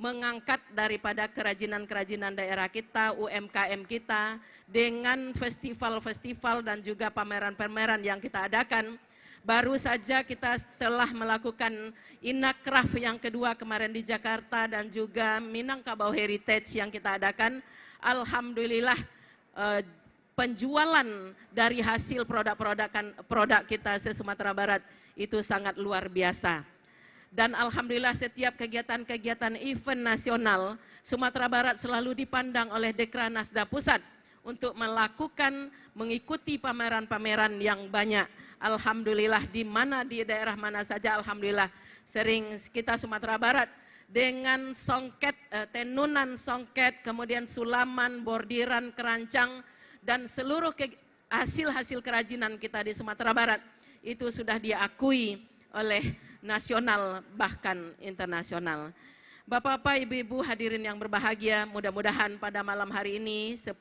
mengangkat daripada kerajinan-kerajinan daerah kita, UMKM kita, dengan festival-festival dan juga pameran-pameran yang kita adakan. Baru saja kita telah melakukan Inakraf yang kedua kemarin di Jakarta dan juga Minangkabau Heritage yang kita adakan. Alhamdulillah penjualan dari hasil produk kita se-Sumatera Barat itu sangat luar biasa. Dan alhamdulillah setiap kegiatan-kegiatan event nasional Sumatera Barat selalu dipandang oleh Dekranasda Pusat untuk mengikuti pameran-pameran yang banyak. Alhamdulillah di daerah mana saja alhamdulillah sering kita Sumatera Barat dengan songket, tenunan songket, kemudian sulaman, bordiran, kerancang, dan seluruh hasil-hasil kerajinan kita di Sumatera Barat itu sudah diakui oleh nasional bahkan internasional. Bapak-bapak, ibu-ibu hadirin yang berbahagia, mudah-mudahan pada malam hari ini 10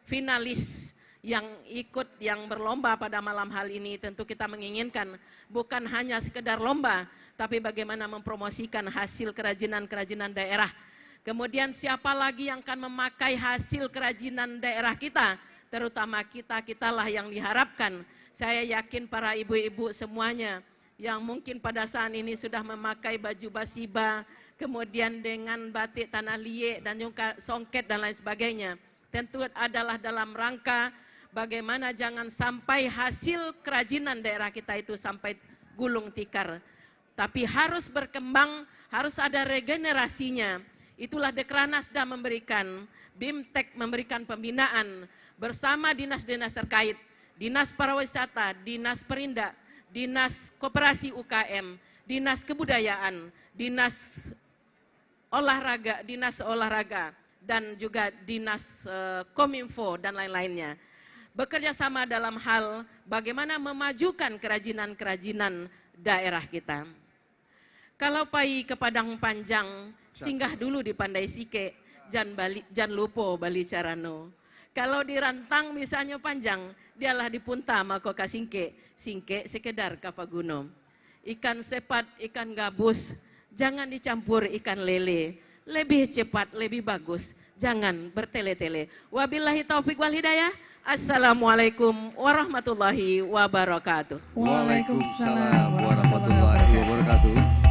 finalis yang berlomba pada malam hari ini tentu kita menginginkan bukan hanya sekedar lomba, tapi bagaimana mempromosikan hasil kerajinan-kerajinan daerah. Kemudian siapa lagi yang akan memakai hasil kerajinan daerah kita, terutama kita-kitalah yang diharapkan. Saya yakin para ibu-ibu semuanya yang mungkin pada saat ini sudah memakai baju basiba, kemudian dengan batik tanah liek dan juga songket dan lain sebagainya. Tentu adalah dalam rangka bagaimana jangan sampai hasil kerajinan daerah kita itu sampai gulung tikar. Tapi harus berkembang, harus ada regenerasinya. Itulah Dekranasda memberikan, BIMTEK memberikan pembinaan bersama dinas-dinas terkait, Dinas Pariwisata, Dinas Perindak, Dinas Koperasi UKM, Dinas Kebudayaan, Dinas Olahraga, dan juga Dinas Kominfo dan lain-lainnya. Bekerja sama dalam hal bagaimana memajukan kerajinan-kerajinan daerah kita. Kalau pai ke Padang Panjang, singgah dulu di Pandai Sike, jangan lupa Bali Carano. Kalau di Rantang misalnya panjang, dialah di Punta mako ka singke sekedar kapal gunung. Ikan sepat, ikan gabus, jangan dicampur ikan lele. Lebih cepat, lebih bagus, jangan bertele-tele. Wabillahi taufik wal hidayah. Assalamualaikum warahmatullahi wabarakatuh. Waalaikumsalam warahmatullahi wabarakatuh.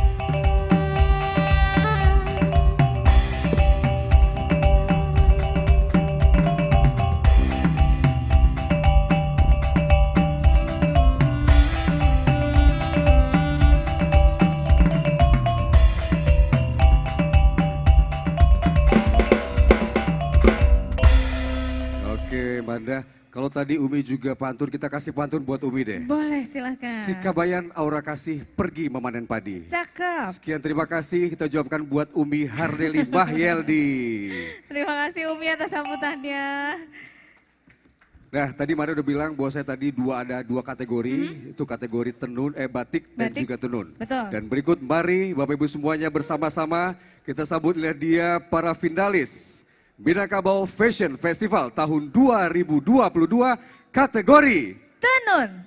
Manda, kalau tadi Umi juga pantun, kita kasih pantun buat Umi deh. Boleh, silakan. Sikabayan aura kasih pergi memanen padi. Cakep. Sekian terima kasih kita jawabkan buat Umi Hardeli Mahyeldi. Terima kasih Umi atas sambutannya. Nah, tadi Manda udah bilang bahwa saya tadi ada dua kategori, itu kategori tenun, batik dan juga tenun. Betul. Dan berikut mari Bapak Ibu semuanya bersama-sama kita sambut dia para finalis Minangkabau Fashion Festival tahun 2022 kategori tenun.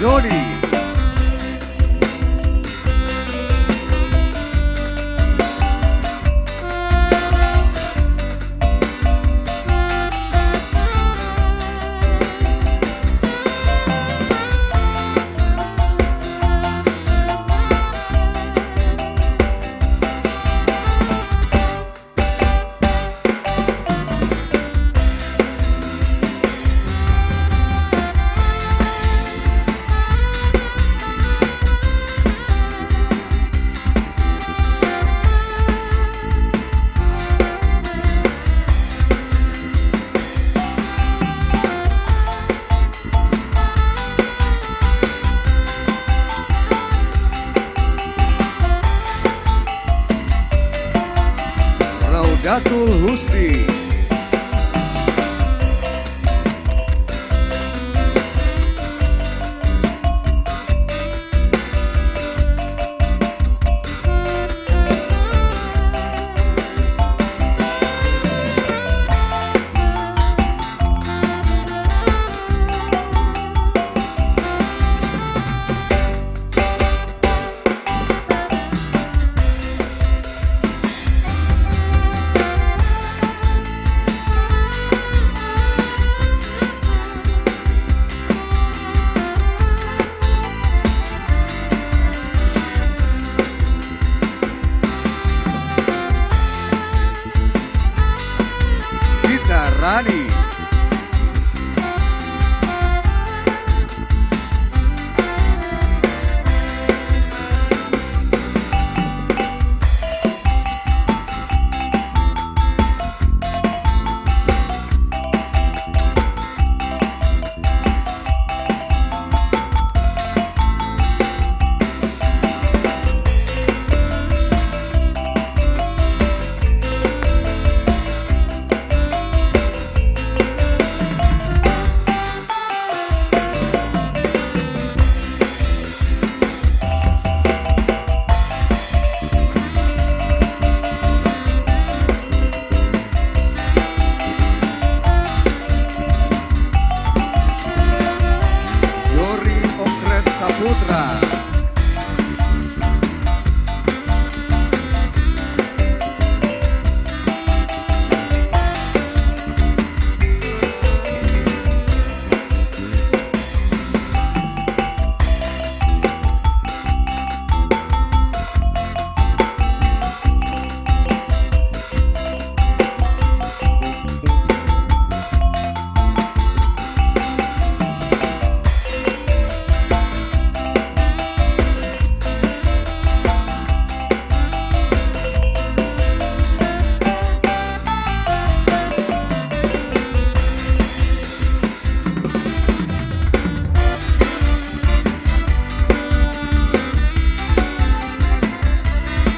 Dodi. Raudatul Husni. Gita Rani. Yori Okres Saputra.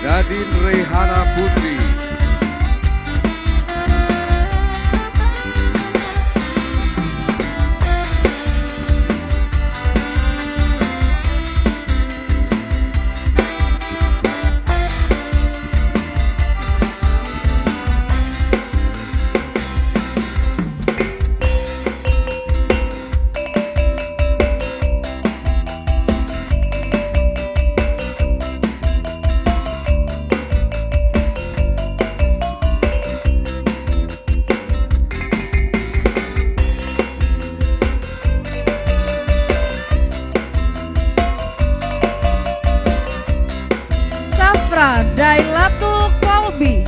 Nadine Rehana Putri. Safra Dailatul Kolbi.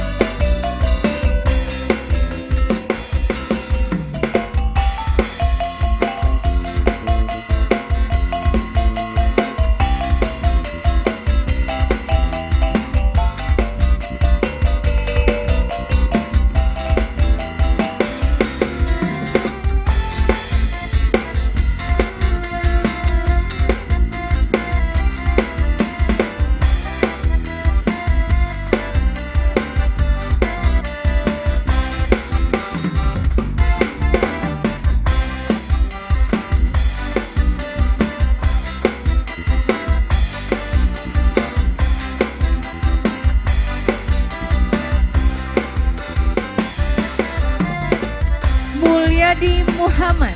Mulyadi Muhammad.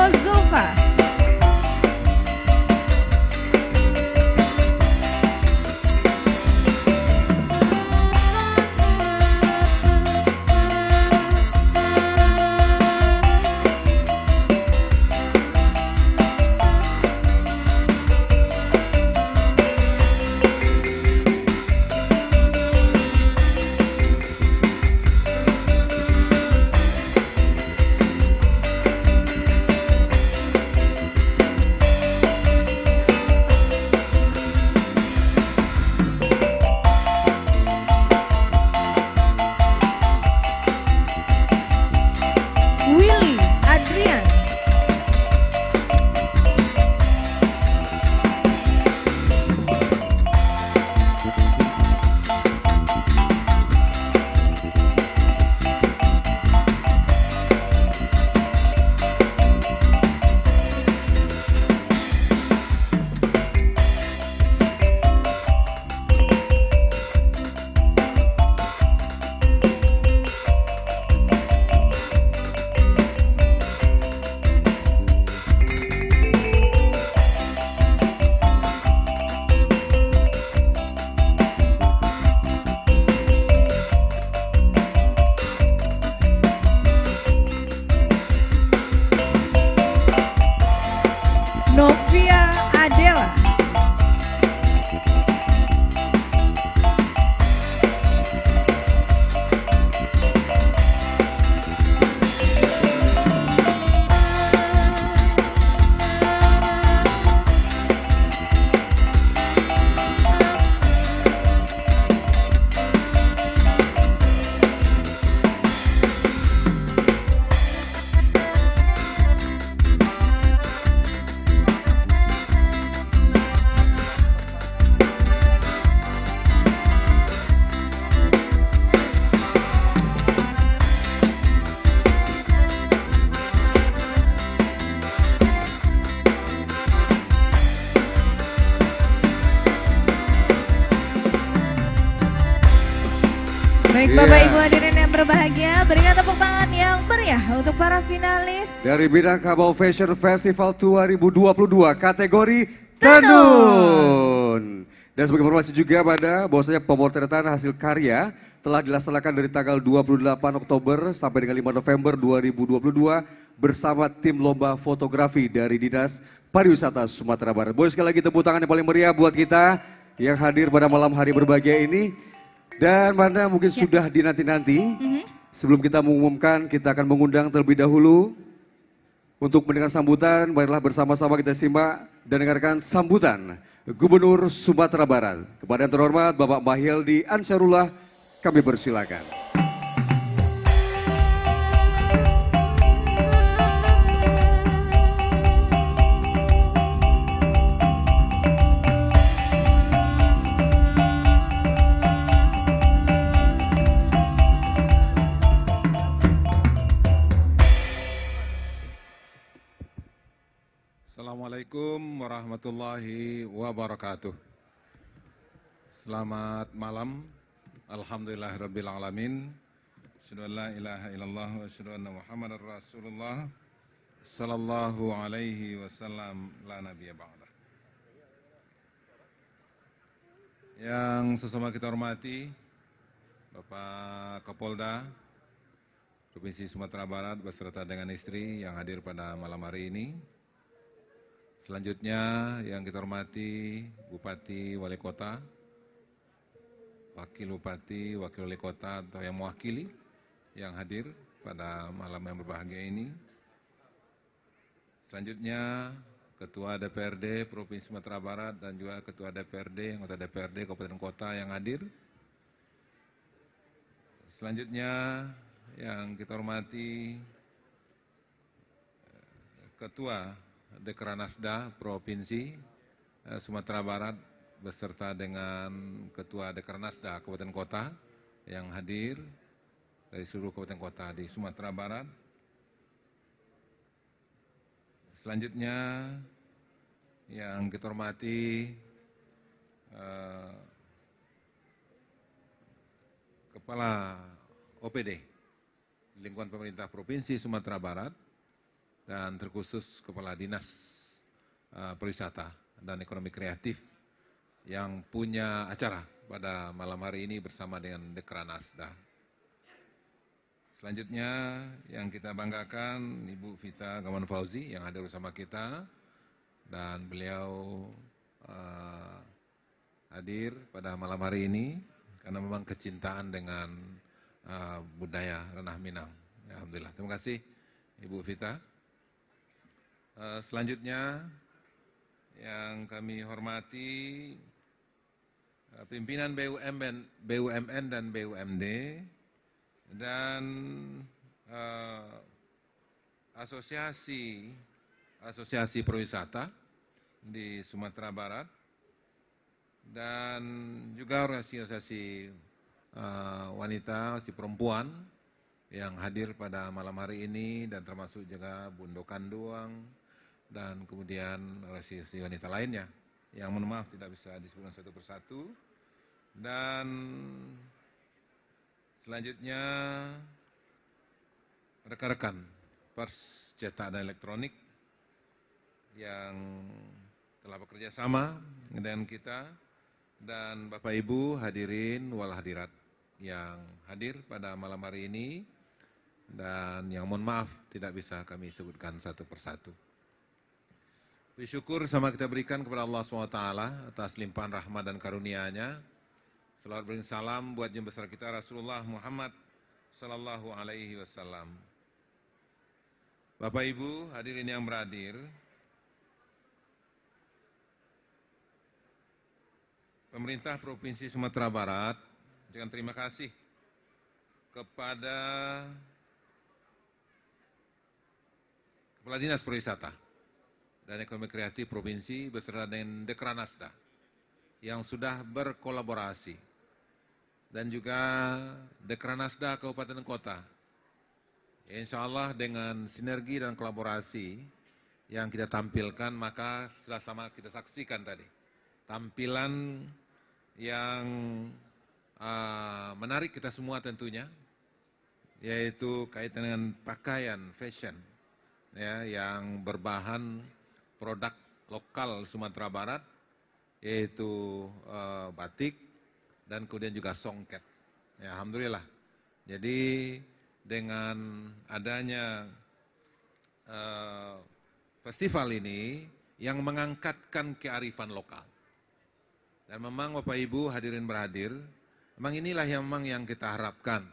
Zulfa. Willy Adrian. Novia Adela. Baik Bapak Ibu hadirin yang berbahagia, berikan tepuk tangan yang meriah untuk para finalis. Dari bidang Kabau Fashion Festival 2022 kategori Tenun. Dan sebagai informasi juga pada bahwasanya pemotretan hasil karya telah dilaksanakan dari tanggal 28 Oktober sampai dengan 5 November 2022 bersama tim lomba fotografi dari Dinas Pariwisata Sumatera Barat. Boleh sekali lagi tepuk tangan yang paling meriah buat kita yang hadir pada malam hari berbahagia ini. Dan mana mungkin sudah dinanti-nanti, sebelum kita mengumumkan, kita akan mengundang terlebih dahulu untuk mendengar sambutan. Marilah bersama-sama kita simak dan dengarkan sambutan Gubernur Sumatera Barat. Kepada yang terhormat Bapak Mahyildi Ansarullah, kami persilakan. Assalamualaikum warahmatullahi wabarakatuh. Selamat malam. Alhamdulillahirabbil alamin. Asyhadu an la ilaha illallah wa asyhadu anna Muhammadar Rasulullah sallallahu alaihi wasallam la nabiyya ba'da. Yang sesama kita hormati Bapak Kapolda Provinsi Sumatera Barat beserta dengan istri yang hadir pada malam hari ini. Selanjutnya yang kita hormati Bupati, Wali Kota, Wakil Bupati, Wakil Wali Kota atau yang mewakili yang hadir pada malam yang berbahagia ini. Selanjutnya Ketua DPRD Provinsi Sumatera Barat dan juga Ketua DPRD, anggota DPRD Kabupaten Kota yang hadir. Selanjutnya yang kita hormati Ketua Dekranasda Provinsi Sumatera Barat beserta dengan Ketua Dekranasda Kabupaten Kota yang hadir dari seluruh kabupaten kota di Sumatera Barat. Selanjutnya yang kita hormati Kepala OPD lingkungan pemerintah Provinsi Sumatera Barat dan terkhusus Kepala Dinas Pariwisata dan Ekonomi Kreatif yang punya acara pada malam hari ini bersama dengan Dekranasda. Selanjutnya yang kita banggakan Ibu Vita Gaman Fauzi yang hadir bersama kita, dan beliau hadir pada malam hari ini karena memang kecintaan dengan budaya Ranah Minang. Alhamdulillah, terima kasih Ibu Vita. Selanjutnya yang kami hormati pimpinan BUMN dan BUMD dan asosiasi perwisata di Sumatera Barat dan juga organisasi wanita, si perempuan yang hadir pada malam hari ini, dan termasuk juga Bundo Kanduang dan kemudian organisasi wanita lainnya yang mohon maaf tidak bisa disebutkan satu persatu. Dan selanjutnya rekan-rekan pers cetak dan elektronik yang telah bekerja sama dengan kita, dan Bapak Ibu hadirin wal hadirat yang hadir pada malam hari ini dan yang mohon maaf tidak bisa kami sebutkan satu persatu. Bersyukur sama kita berikan kepada Allah SWT atas limpahan rahmat dan karunia-Nya. Salawat beri salam buat jemaah besar kita Rasulullah Muhammad sallallahu alaihi wasallam. Bapak Ibu hadirin yang berhadir, pemerintah Provinsi Sumatera Barat dengan terima kasih kepada Kepala Dinas Pariwisata dan Ekonomi Kreatif Provinsi beserta dengan Dekranasda yang sudah berkolaborasi, dan juga Dekranasda Kabupaten Kota. Insya Allah dengan sinergi dan kolaborasi yang kita tampilkan, maka sudah sama kita saksikan tadi tampilan yang menarik kita semua tentunya, yaitu kaitan dengan pakaian fashion ya, yang berbahan produk lokal Sumatera Barat, yaitu batik dan kemudian juga songket. Ya, alhamdulillah. Jadi dengan adanya festival ini yang mengangkatkan kearifan lokal. Dan memang Bapak Ibu hadirin berhadir, memang inilah yang kita harapkan.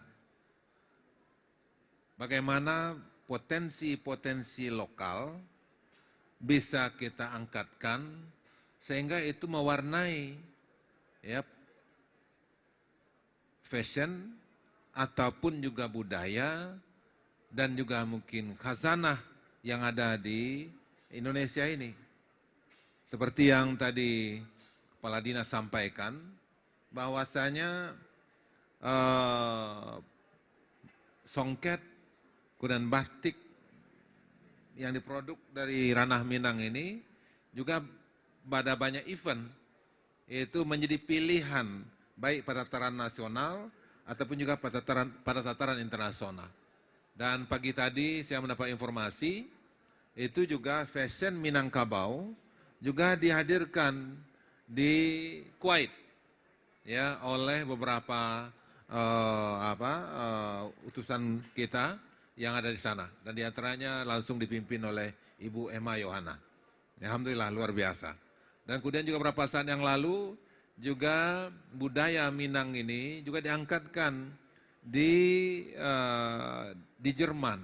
Bagaimana potensi-potensi lokal bisa kita angkatkan sehingga itu mewarnai ya, fashion ataupun juga budaya dan juga mungkin khazanah yang ada di Indonesia ini. Seperti yang tadi Kepala Dinas sampaikan, bahwasanya songket kemudian batik yang diproduk dari Ranah Minang ini juga pada banyak event, yaitu menjadi pilihan baik pada tataran nasional ataupun juga pada tataran internasional. Dan pagi tadi saya mendapat informasi itu juga fashion Minangkabau juga dihadirkan di Kuwait ya oleh beberapa utusan kita yang ada di sana, dan diantaranya langsung dipimpin oleh Ibu Emma Yohana. Alhamdulillah luar biasa. Dan kemudian juga beberapa saat yang lalu juga budaya Minang ini juga diangkatkan di Jerman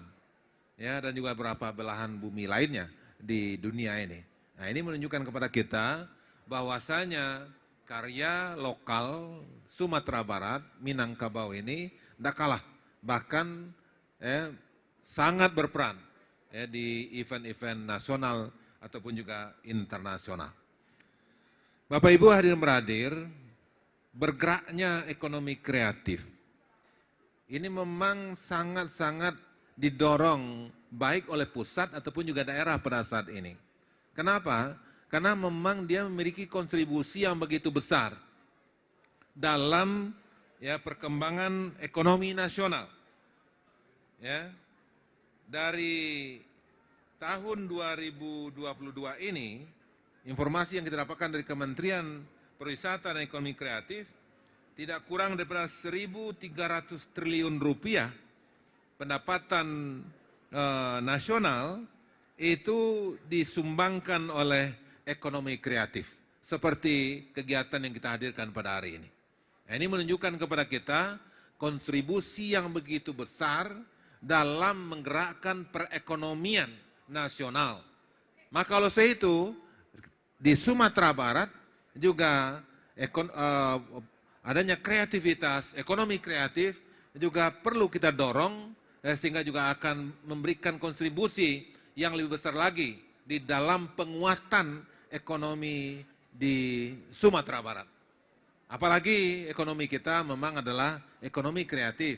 ya, dan juga beberapa belahan bumi lainnya di dunia ini. Nah, ini menunjukkan kepada kita bahwasanya karya lokal Sumatera Barat, Minangkabau ini tidak kalah, bahkan sangat berperan di event-event nasional ataupun juga internasional. Bapak Ibu hadirin berhadir, bergeraknya ekonomi kreatif ini memang sangat-sangat didorong baik oleh pusat ataupun juga daerah pada saat ini. Kenapa? Karena memang dia memiliki kontribusi yang begitu besar dalam ya perkembangan ekonomi nasional. Ya. Dari tahun 2022 ini, informasi yang kita dapatkan dari Kementerian Pariwisata dan Ekonomi Kreatif, tidak kurang daripada 1.300 triliun rupiah pendapatan nasional itu disumbangkan oleh ekonomi kreatif, seperti kegiatan yang kita hadirkan pada hari ini. Nah, ini menunjukkan kepada kita kontribusi yang begitu besar dalam menggerakkan perekonomian nasional. Maka oleh sebab itu, di Sumatera Barat juga adanya kreativitas, ekonomi kreatif juga perlu kita dorong, sehingga juga akan memberikan kontribusi yang lebih besar lagi di dalam penguatan ekonomi di Sumatera Barat. Apalagi ekonomi kita memang adalah ekonomi kreatif.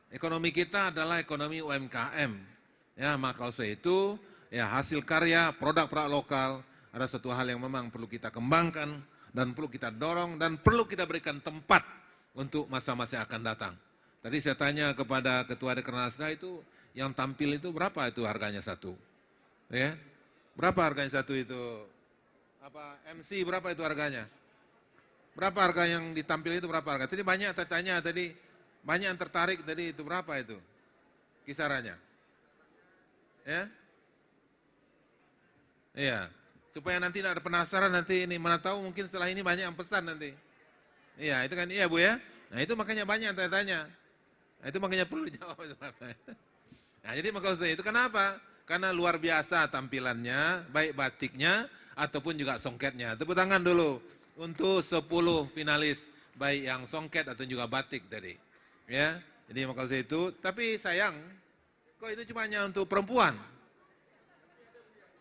Ekonomi kita adalah ekonomi UMKM. Ya, maka oleh itu ya hasil karya, produk-produk lokal ada suatu hal yang memang perlu kita kembangkan dan perlu kita dorong dan perlu kita berikan tempat untuk masa-masa yang akan datang. Tadi saya tanya kepada Ketua Dekranasda itu, yang tampil itu berapa itu harganya satu? Ya, berapa harganya satu itu? Apa MC berapa itu harganya? Berapa harga yang ditampil itu berapa harga? Tadi banyak tanya tadi, banyak yang tertarik tadi itu berapa itu kisarannya? Ya, iya. Supaya nanti tidak ada penasaran nanti ini, mana tahu mungkin setelah ini banyak yang pesan nanti. Iya, itu kan iya Bu ya. Nah itu makanya banyak yang tanya. Nah, itu makanya perlu dijawab. Nah jadi maka itu kenapa? Karena luar biasa tampilannya, baik batiknya ataupun juga songketnya. Tepuk tangan dulu untuk 10 finalis, baik yang songket atau juga batik tadi. Ya, jadi maka itu. Tapi sayang, kok itu cuma hanya untuk perempuan?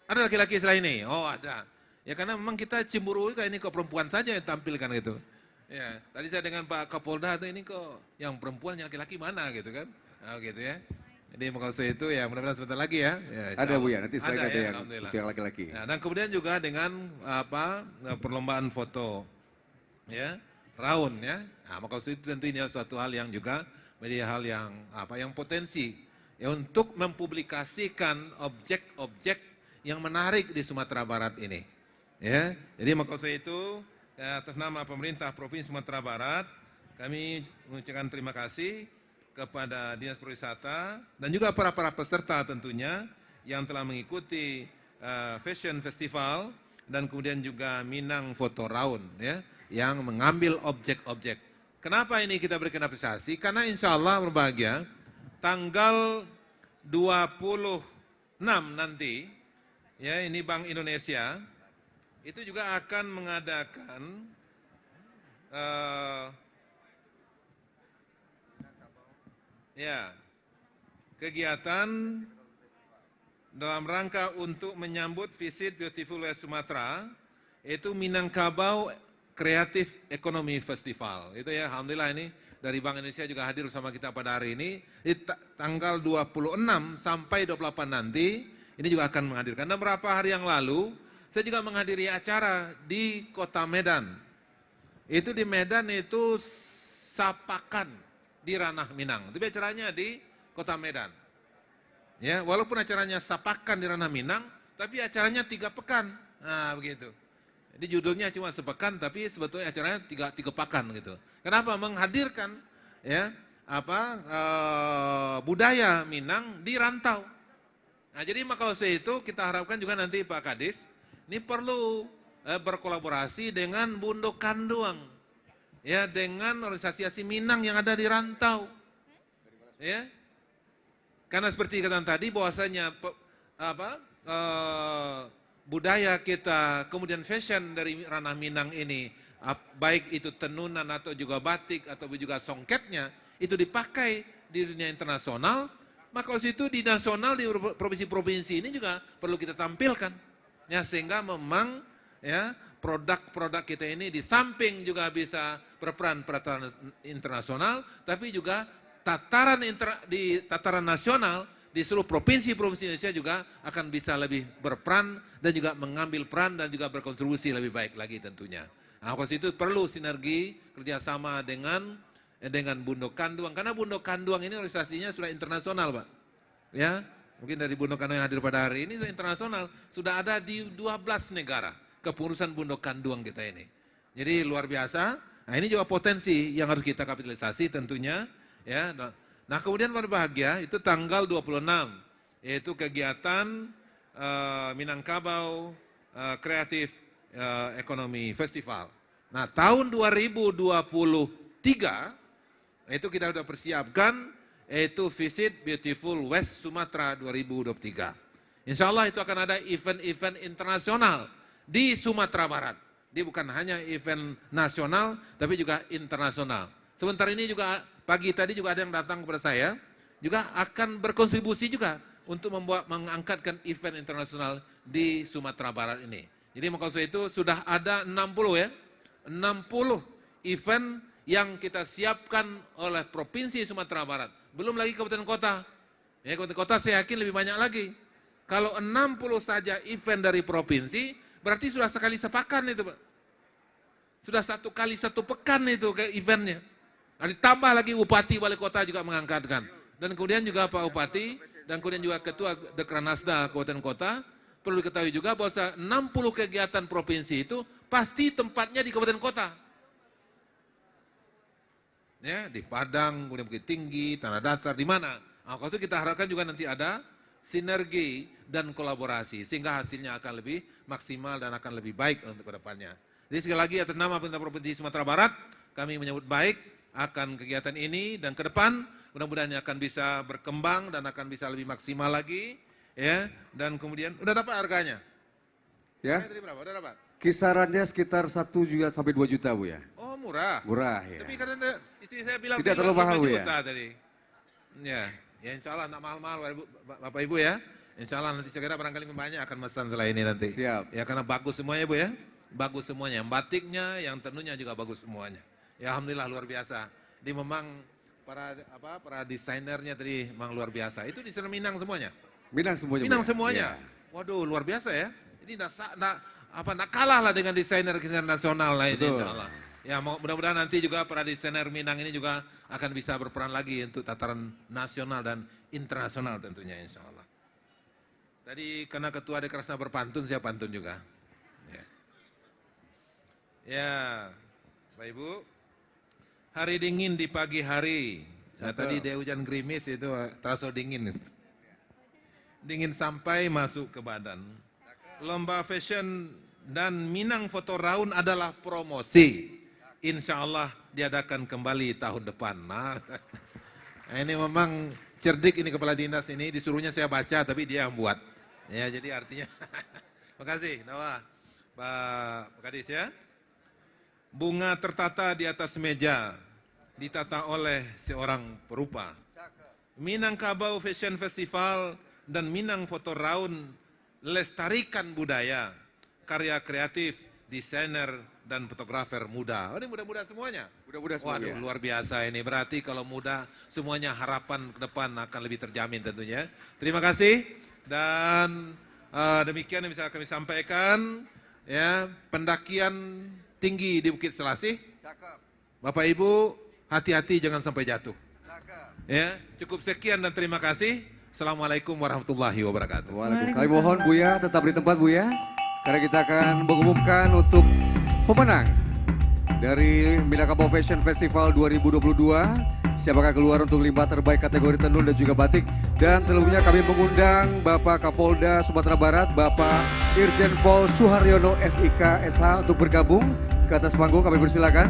Ada laki-laki selain ini? Oh ada. Ya karena memang kita cemburu kayak ini kok perempuan saja yang tampilkan gitu. Ya, tadi saya dengan Pak Kapolda tuh ini kok yang perempuan yang laki-laki mana gitu kan? Oh gitu ya. Jadi maka itu ya mudah-mudahan sebentar lagi ya. Ada Bu ya, nanti selain ada ya, yang laki-laki. Nah, dan kemudian juga dengan perlombaan foto ya, round ya. Nah, maka itu tentu ini suatu hal yang juga menjadi hal yang yang potensi ya untuk mempublikasikan objek-objek yang menarik di Sumatera Barat ini. Ya, jadi maka itu atas nama pemerintah Provinsi Sumatera Barat, kami mengucapkan terima kasih kepada Dinas Pariwisata dan juga para peserta tentunya yang telah mengikuti Fashion Festival dan kemudian juga Minang Photo Round ya, yang mengambil objek-objek. Kenapa ini kita berikan apresiasi? Karena insya Allah berbahagia tanggal 26 nanti ya ini Bank Indonesia itu juga akan mengadakan kegiatan dalam rangka untuk menyambut visit Beautiful West Sumatera, itu Minangkabau Creative Economy Festival. Itu ya, alhamdulillah ini dari Bank Indonesia juga hadir bersama kita pada hari ini. Di tanggal 26 sampai 28 nanti, ini juga akan menghadirkan. Dan beberapa hari yang lalu, saya juga menghadiri acara di Kota Medan. Itu di Medan itu Sapakan di Ranah Minang. Itu acaranya di Kota Medan. Ya, walaupun acaranya Sapakan di Ranah Minang, tapi acaranya 3 pekan. Nah, begitu. Jadi judulnya cuma sepekan, tapi sebetulnya acaranya 3 pekan gitu. Kenapa? Menghadirkan ya budaya Minang di rantau. Nah, jadi maka itu kita harapkan juga nanti Pak Kadis ini perlu berkolaborasi dengan Bundo Kanduang, ya dengan organisasi Minang yang ada di rantau, ya. Karena seperti kata tadi bahwasanya budaya kita, kemudian fashion dari ranah Minang ini, baik itu tenunan atau juga batik atau juga songketnya, itu dipakai di dunia internasional, maka itu di nasional, di provinsi-provinsi ini juga perlu kita tampilkan. Ya, sehingga memang ya produk-produk kita ini di samping juga bisa berperan tataran internasional, tapi juga di tataran nasional di seluruh provinsi-provinsi Indonesia juga akan bisa lebih berperan dan juga mengambil peran dan juga berkontribusi lebih baik lagi tentunya. Nah, itu perlu sinergi kerjasama dengan Bundo Kanduang, karena Bundo Kanduang ini organisasinya sudah internasional, Pak. Ya, Mungkin dari Bundo Kanduang yang hadir pada hari ini sudah internasional, sudah ada di 12 negara kepengurusan Bundo Kanduang kita ini. Jadi luar biasa. Nah, ini juga potensi yang harus kita kapitalisasi tentunya, ya. Nah, kemudian berbahagia itu tanggal 26, yaitu kegiatan Minangkabau Kreatif Ekonomi Festival. Nah, tahun 2023 itu kita sudah persiapkan, yaitu Visit Beautiful West Sumatera 2023. Insya Allah itu akan ada event-event internasional di Sumatera Barat. Dia bukan hanya event nasional, tapi juga internasional. Sebentar ini juga pagi tadi juga ada yang datang kepada saya, juga akan berkontribusi juga untuk mengangkatkan event internasional di Sumatera Barat ini. Jadi maksud itu sudah ada 60 ya, 60 event yang kita siapkan oleh Provinsi Sumatera Barat. Belum lagi kabupaten kota. Ya, kabupaten kota saya yakin lebih banyak lagi. Kalau 60 saja event dari provinsi, berarti sudah sekali sepekan itu, Pak. Sudah 1 kali 1 pekan itu ke eventnya. Nah, ditambah lagi Bupati Wali Kota juga mengangkatkan. Dan kemudian juga Pak Bupati, dan kemudian juga Ketua Dekranasda Kabupaten Kota, perlu diketahui juga bahwa 60 kegiatan provinsi itu pasti tempatnya di kabupaten kota. Ya, di Padang, kemudian Bukit Tinggi, Tanah Datar, di mana? Nah, kalau itu kita harapkan juga nanti ada sinergi dan kolaborasi, sehingga hasilnya akan lebih maksimal dan akan lebih baik untuk kedepannya. Jadi sekali lagi atas nama pemerintah Provinsi Sumatera Barat, kami menyambut baik akan kegiatan ini, dan ke depan mudah-mudahan akan bisa berkembang dan akan bisa lebih maksimal lagi, ya. Dan kemudian, udah dapat harganya? Ya. Tadi berapa? Udah dapat? Kisarannya sekitar 1 juta sampai 2 juta, Bu ya. Oh, murah. Murah ya. Tapi katanya istri saya bilang tidak terlalu mahal, Bu ya. Tadi. Ya, ya insya Allah enggak mahal-mahal Bapak Ibu ya. Insya Allah nanti segera barangkali banyak akan pesan setelah ini nanti. Siap. Ya karena bagus semuanya Bu ya. Bagus semuanya. Yang batiknya, yang tenunnya juga bagus semuanya. Ya alhamdulillah luar biasa. Di memang para desainernya tadi memang luar biasa. Itu desainer Minang semuanya. Minang semuanya. Minang Bu, ya? semuanya. Ya. Waduh luar biasa ya. Ini nak kalah lah dengan desainer nasional lain insya Allah. Ya mudah-mudahan nanti juga para desainer Minang ini juga akan bisa berperan lagi untuk tataran nasional dan internasional tentunya insya Allah. Tadi karena Ketua Dekranasda berpantun, saya pantun juga. Ya, Bapak Ibu, hari dingin di pagi hari. Nah, tadi dia hujan gerimis itu terasa dingin. Dingin sampai masuk ke badan. Lomba fashion dan Minang Foto Raun adalah promosi. Insya Allah diadakan kembali tahun depan. Nah, ini memang cerdik ini kepala dinas ini, disuruhnya saya baca tapi dia yang buat. Ya, jadi artinya, makasih Nawa, Pak Kadis ya. Bunga tertata di atas meja, ditata oleh seorang perupa. Minangkabau Fashion Festival dan Minang Foto Raun lestarikan budaya, karya kreatif, desainer, dan fotografer muda. Oh, ini muda-muda semuanya? Muda-muda semuanya. Waduh, luar biasa ini. Berarti kalau muda, semuanya harapan ke depan akan lebih terjamin tentunya. Terima kasih. Dan demikian yang bisa kami sampaikan. Ya, pendakian tinggi di Bukit Selasih. Bapak Ibu, hati-hati jangan sampai jatuh. Ya, cukup sekian dan terima kasih. Assalamualaikum warahmatullahi wabarakatuh. Waalaikumsalam. Kami mohon Bu ya, tetap di tempat Bu ya. Karena kita akan mengumumkan untuk pemenang dari Minangkabau Fashion Festival 2022. Siapakah keluar untuk 5 terbaik kategori tenun dan juga batik. Dan terlebihnya kami mengundang Bapak Kapolda Sumatera Barat, Bapak Irjen Pol Suharyono SIK SH untuk bergabung ke atas panggung. Kami persilakan.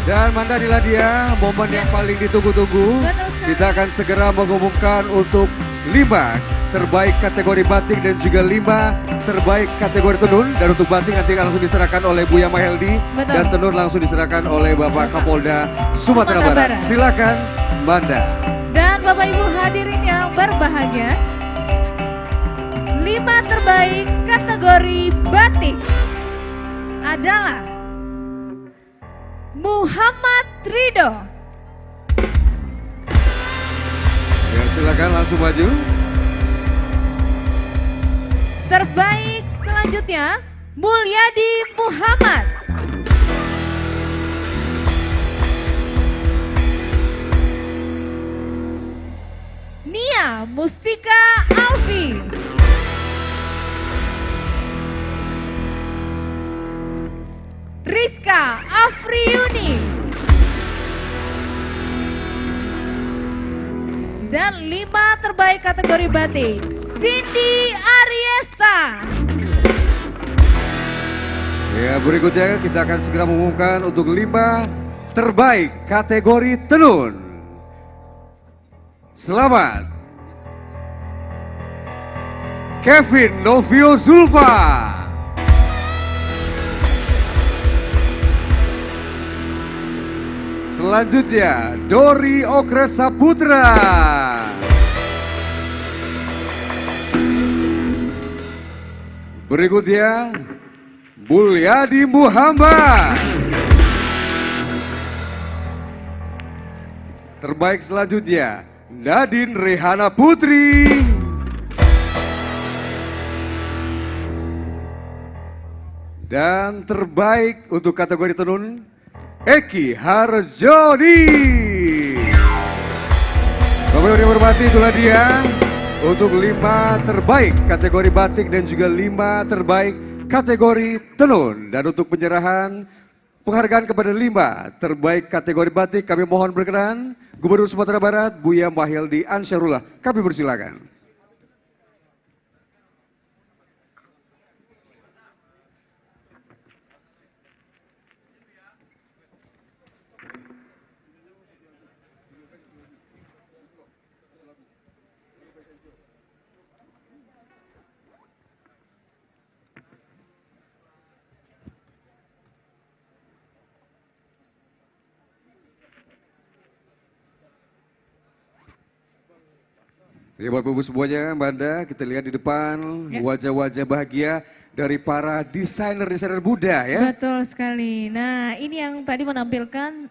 Dan Manda, inilah dia momen yang paling ditunggu-tunggu. Kita akan segera mengumumkan untuk 5 terbaik kategori batik dan juga 5 terbaik kategori tenun. Dan untuk batik nanti langsung diserahkan oleh Buya Maheldi. Dan tenun langsung diserahkan oleh Bapak Kapolda Sumatera Barat. Silakan Manda. Dan Bapak Ibu hadirin yang berbahagia, 5 terbaik kategori batik adalah Muhammad Ridho. Ya, silakan langsung maju. Terbaik selanjutnya Mulyadi Muhammad. Mustika Alfi. Rizka Afriyuni. Dan 5 terbaik kategori batik, Cindy Ariesta. Ya, berikutnya kita akan segera mengumumkan untuk 5 terbaik kategori tenun. Selamat Kevin Novio Zulfa. Selanjutnya Dori Okra Saputra. Berikutnya Mulyadi Muhammad. Terbaik selanjutnya Nadine Rehana Putri. Dan terbaik untuk kategori tenun Eki Harjoni. Bapak Ibu yang hormati, itulah dia untuk 5 terbaik kategori batik dan juga 5 terbaik kategori tenun. Dan untuk penyerahan penghargaan kepada 5 terbaik kategori batik, kami mohon berkenan Gubernur Sumatera Barat Buya Mahildi Ansyarullah. Kami persilakan. Ya, Bapak Ibu semuanya, Mbak Anda, kita lihat di depan wajah-wajah bahagia dari para desainer-desainer muda ya. Betul sekali. Nah, ini yang tadi menampilkan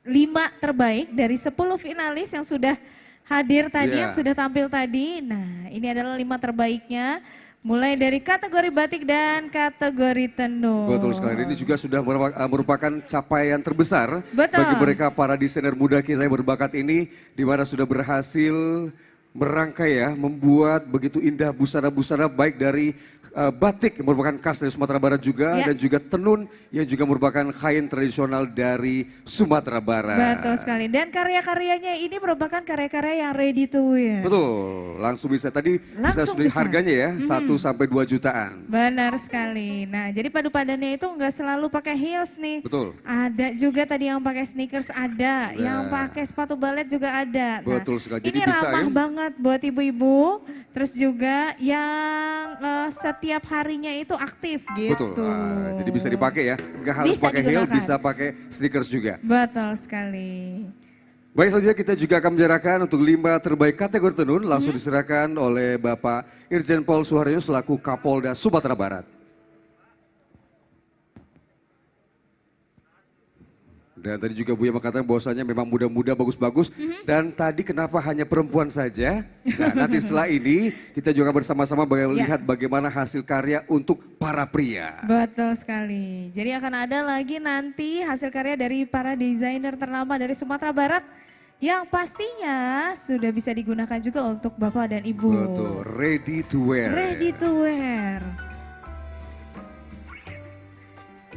5 terbaik dari 10 finalis yang sudah hadir tadi, yang sudah tampil tadi. Nah, ini adalah 5 terbaiknya. Mulai dari kategori batik dan kategori tenun. Betul sekali, ini juga sudah merupakan capaian terbesar bagi mereka para desainer muda kita yang berbakat ini, di mana sudah berhasil merangkai ya, membuat begitu indah busana-busana baik dari batik yang merupakan khas dari Sumatera Barat juga dan juga tenun yang juga merupakan kain tradisional dari Sumatera Barat. Betul sekali, dan karya-karyanya ini merupakan karya-karya yang ready to wear. Betul, langsung bisa tadi Langsung bisa bisa. harganya ya 1 sampai 2 jutaan. Benar sekali. Nah, jadi padu-padannya itu nggak selalu pakai heels nih. Betul. Ada juga tadi yang pakai sneakers ada, yang pakai sepatu balet juga ada. Betul sekali. Ini Jadi bisa ramah ya. banget buat ibu-ibu, terus juga yang setiap harinya itu aktif gitu. Betul. Jadi bisa dipakai ya. Nggak harus Bisa pakai heel, digunakan. bisa pakai sneakers juga. Betul sekali. Baik, selanjutnya kita juga akan menyerahkan untuk 5 terbaik kategori tenun langsung diserahkan oleh Bapak Irjen Pol Suharyo selaku Kapolda Sumatera Barat. Dan tadi juga Buya mengatakan bahwasanya memang muda-muda bagus-bagus dan tadi kenapa hanya perempuan saja? Nah, nanti setelah ini kita juga bersama-sama melihat bagaimana hasil karya untuk para pria. Betul sekali. Jadi akan ada lagi nanti hasil karya dari para desainer ternama dari Sumatera Barat yang pastinya sudah bisa digunakan juga untuk Bapak dan Ibu. Betul, ready to wear. Ready to wear.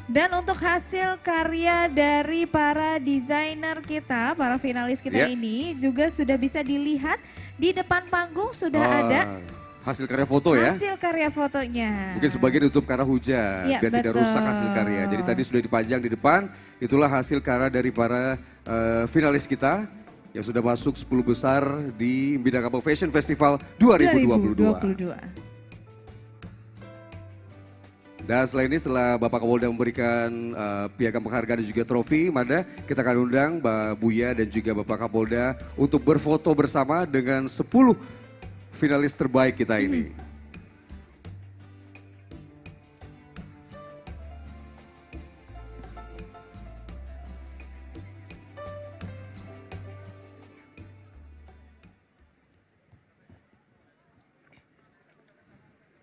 Dan untuk hasil karya dari para desainer kita, para finalis kita ini juga sudah bisa dilihat di depan panggung sudah ada hasil karya foto ya. hasil karya fotonya. Mungkin sebagian ditutup karena hujan, biar tidak rusak hasil karya. Jadi tadi sudah dipajang di depan, itulah hasil karya dari para finalis kita yang sudah masuk 10 besar di Minangkabau Fashion Festival 2022. Dan selain ini, setelah Bapak Kapolda memberikan piagam penghargaan dan juga trofi, Mada, kita akan undang Mbak Buya dan juga Bapak Kapolda untuk berfoto bersama dengan 10 finalis terbaik kita ini.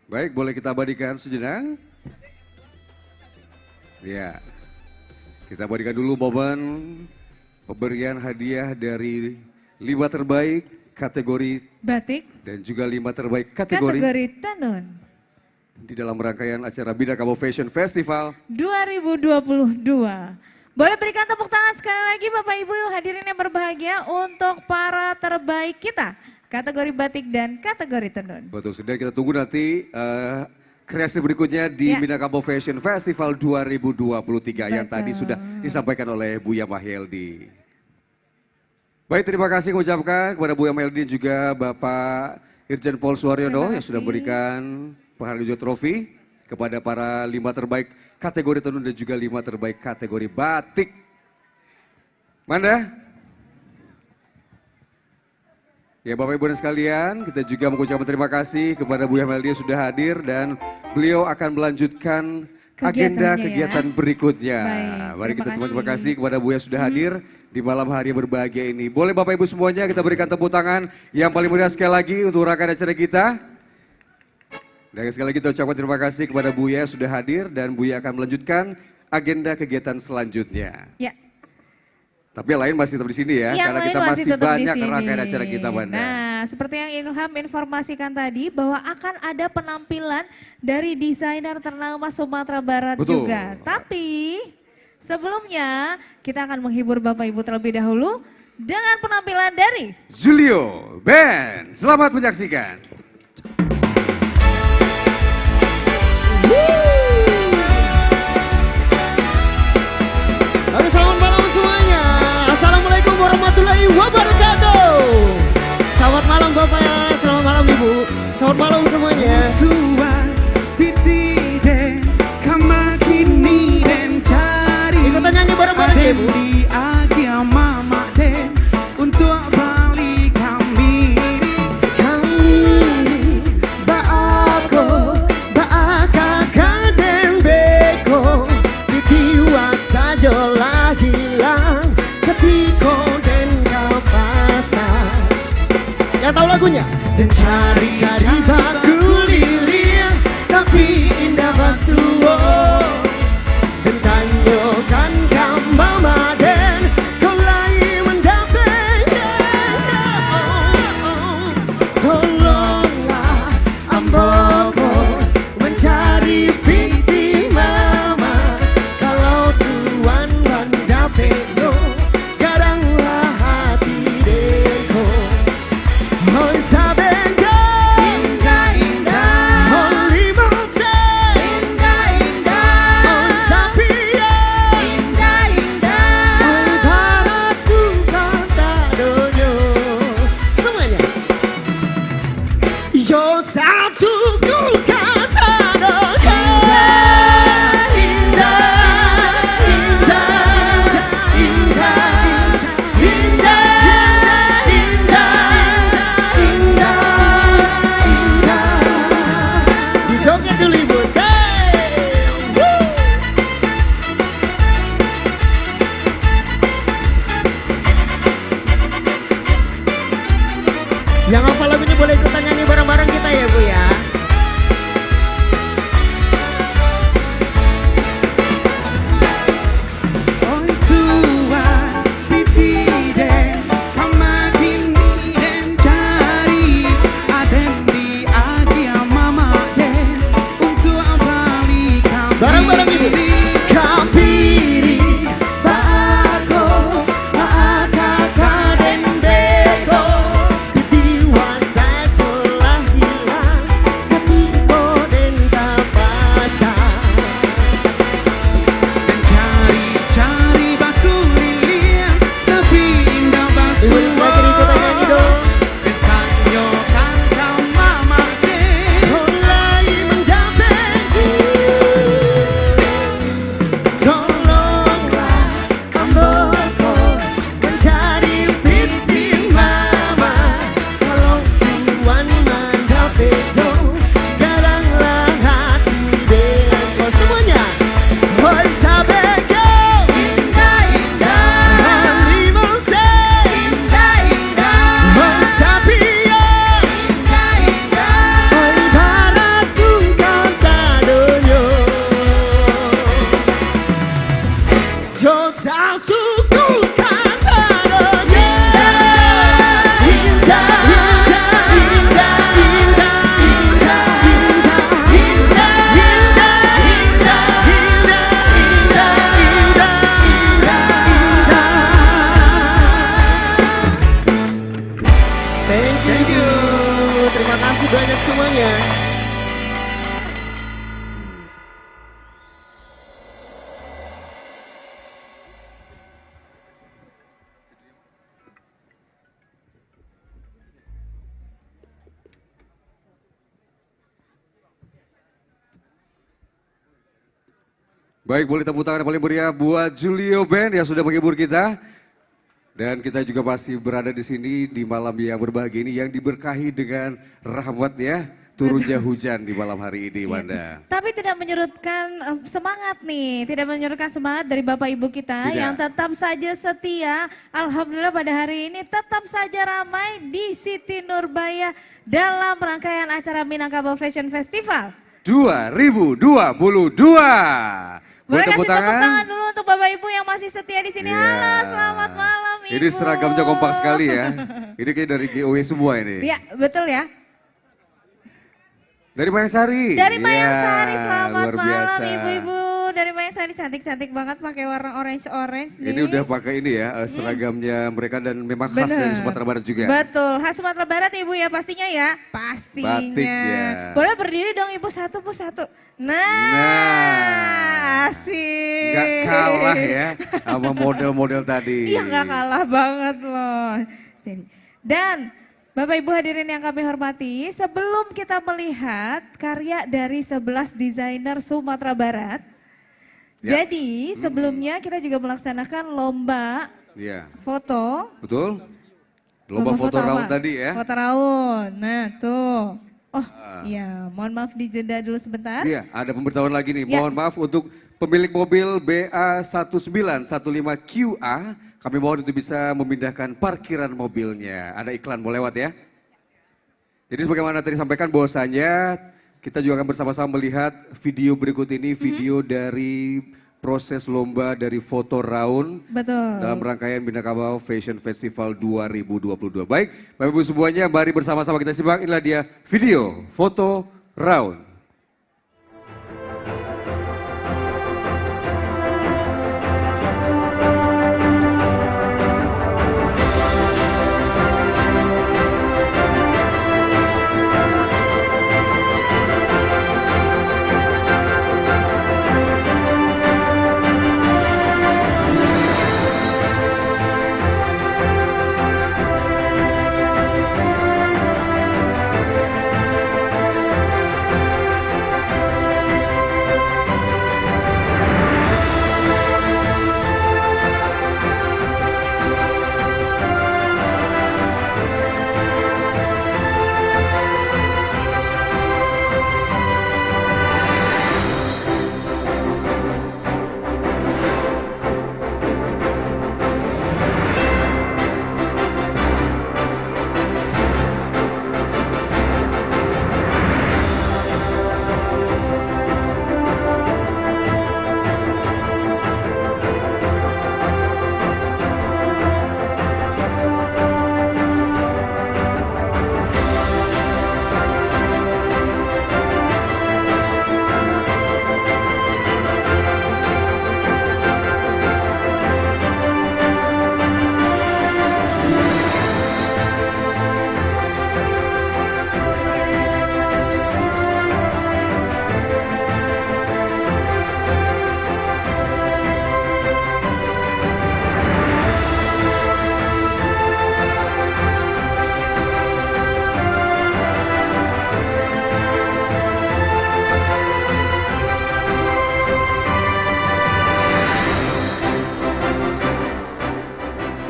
Baik, boleh kita abadikan sejenak? Ya, kita abadikan dulu momen pemberian hadiah dari 5 terbaik kategori batik dan juga 5 terbaik kategori tenun di dalam rangkaian acara Minangkabau Fashion Festival 2022. Boleh berikan tepuk tangan sekali lagi Bapak Ibu hadirin yang berbahagia untuk para terbaik kita kategori batik dan kategori tenun. Betul, sudah kita tunggu nanti kreasi berikutnya di Minangkabau Fashion Festival 2023 yang tadi sudah disampaikan oleh Buya Mahyeldi. Baik, terima kasih mengucapkan kepada Buya Mahyeldi juga Bapak Irjen Pol Suharyono yang sudah berikan penghargaan trofi kepada para 5 terbaik kategori tenun dan juga 5 terbaik kategori batik. Manda? Ya Bapak Ibu dan sekalian, kita juga mengucapkan terima kasih kepada Buya Mahyeldi yang sudah hadir dan beliau akan melanjutkan agenda kegiatan berikutnya. Mari kita terima kasih kepada Buya yang sudah hadir di malam hari yang berbahagia ini. Boleh Bapak Ibu semuanya kita berikan tepuk tangan yang paling meriah sekali lagi untuk rangkaian acara kita. Dan sekali lagi kita ucapkan terima kasih kepada Buya yang sudah hadir dan Buya akan melanjutkan agenda kegiatan selanjutnya. Ya. Tapi yang lain masih tetap di sini ya, karena kita masih banyak rangkaian acara kita, Banda. Nah, seperti yang Ilham informasikan tadi bahwa akan ada penampilan dari desainer ternama Sumatera Barat juga. Tapi sebelumnya kita akan menghibur Bapak Ibu terlebih dahulu dengan penampilan dari Julio Band. Selamat menyaksikan. Oke, selamat malam semuanya. Assalamualaikum warahmatullahi wabarakatuh. Selamat malam Bapak ya, selamat malam Ibu. Selamat malam semuanya. Ikutan nyanyi bareng-bareng ya Ibu. Untuk balik kami Baako, baaka dan beko ditiwa saja lah hilang ketiko dan kapasan. Yang tahu lagunya? Dan cari-cari baku lilin tapi indah basuo dan tanyakan mama dan kau lagi mendapatnya. Tolonglah amboko mencari binti mama. Kalau tuan mendapatnya garanglah hati deko. Hoi sabengo indah-indah, hoi mose indah-indah, hoi sapia indah-indah, hoi baratku kasadonyo. Semuanya. Yo satuku kasadonyo. Indah, indah, indah, indah, indah, indah, indah. Dijoget dulu Ibu. Yang hafal lagunya boleh ikutan nyanyi bareng-bareng kita ya Bu ya. Bareng-bareng Ibu. Kapiri, baako, baaka dan beko ditiwa saja lah hilang ketiko dan kapasan. cari baku lilin tapi indah basuh. Ibu sebagai ikutan nyanyi dong. Tanyakan kau mama deh. Mulai mendapatku. Tolonglah amboko mencari binti mama. Kalau tuan mendapatnya garanglah hati deko. Semuanya. Hoi sabeko indah-indah, hoi mose indah-indah, hoi sapia indah-indah, hoi baratku kasadonyo. Yo sasuku kasadonyo. Indah, indah, Baik, boleh tepuk tangan yang paling meriah buat Julio Band yang sudah menghibur kita. Dan kita juga masih berada di sini di malam yang berbahagia ini yang diberkahi dengan rahmat ya. Turunnya hujan di malam hari ini, Wanda. Tapi tidak menyurutkan semangat nih, tidak menyurutkan semangat dari Bapak Ibu kita yang tetap saja setia. Alhamdulillah pada hari ini tetap saja ramai di Siti Nurbaya dalam rangkaian acara Minangkabau Fashion Festival 2022. Boleh kasih tepuk tangan dulu untuk Bapak Ibu yang masih setia di sini. Halo, selamat malam Ibu. Ini seragamnya kompak sekali ya. Ini kayak dari GOW semua ini. Iya, betul ya. Dari Mayangsari. Dari Mayangsari, selamat luar malam biasa. Ibu-ibu. Dari Mayangsari cantik-cantik banget pakai warna orange-orange nih. Ini udah pakai ini ya, seragamnya mereka dan memang khas dari Sumatera Barat juga. Betul, khas Sumatera Barat Ibu ya pastinya ya. Pastinya. Batik ya. Boleh berdiri dong Ibu satu Bu satu. Nah, asik. Gak kalah ya sama model-model tadi. Iya gak kalah banget loh. Dan Bapak Ibu hadirin yang kami hormati, sebelum kita melihat karya dari 11 desainer Sumatera Barat, jadi sebelumnya kita juga melaksanakan lomba foto. Betul? Lomba foto raun tadi ya? Foto raun, nah tuh. Oh iya, mohon maaf dijeda dulu sebentar. Iya, ada pemberitahuan lagi nih, mohon maaf untuk pemilik mobil BA1991QA, kami mohon untuk bisa memindahkan parkiran mobilnya. Ada iklan mau lewat ya. Jadi sebagaimana tadi sampaikan bahwasanya kita juga akan bersama-sama melihat video berikut ini, video dari proses lomba dari foto raun. Betul. Dalam rangkaian Minangkabau Fashion Festival 2022. Baik, Bapak Ibu semuanya mari bersama-sama kita simak, inilah dia video foto raun.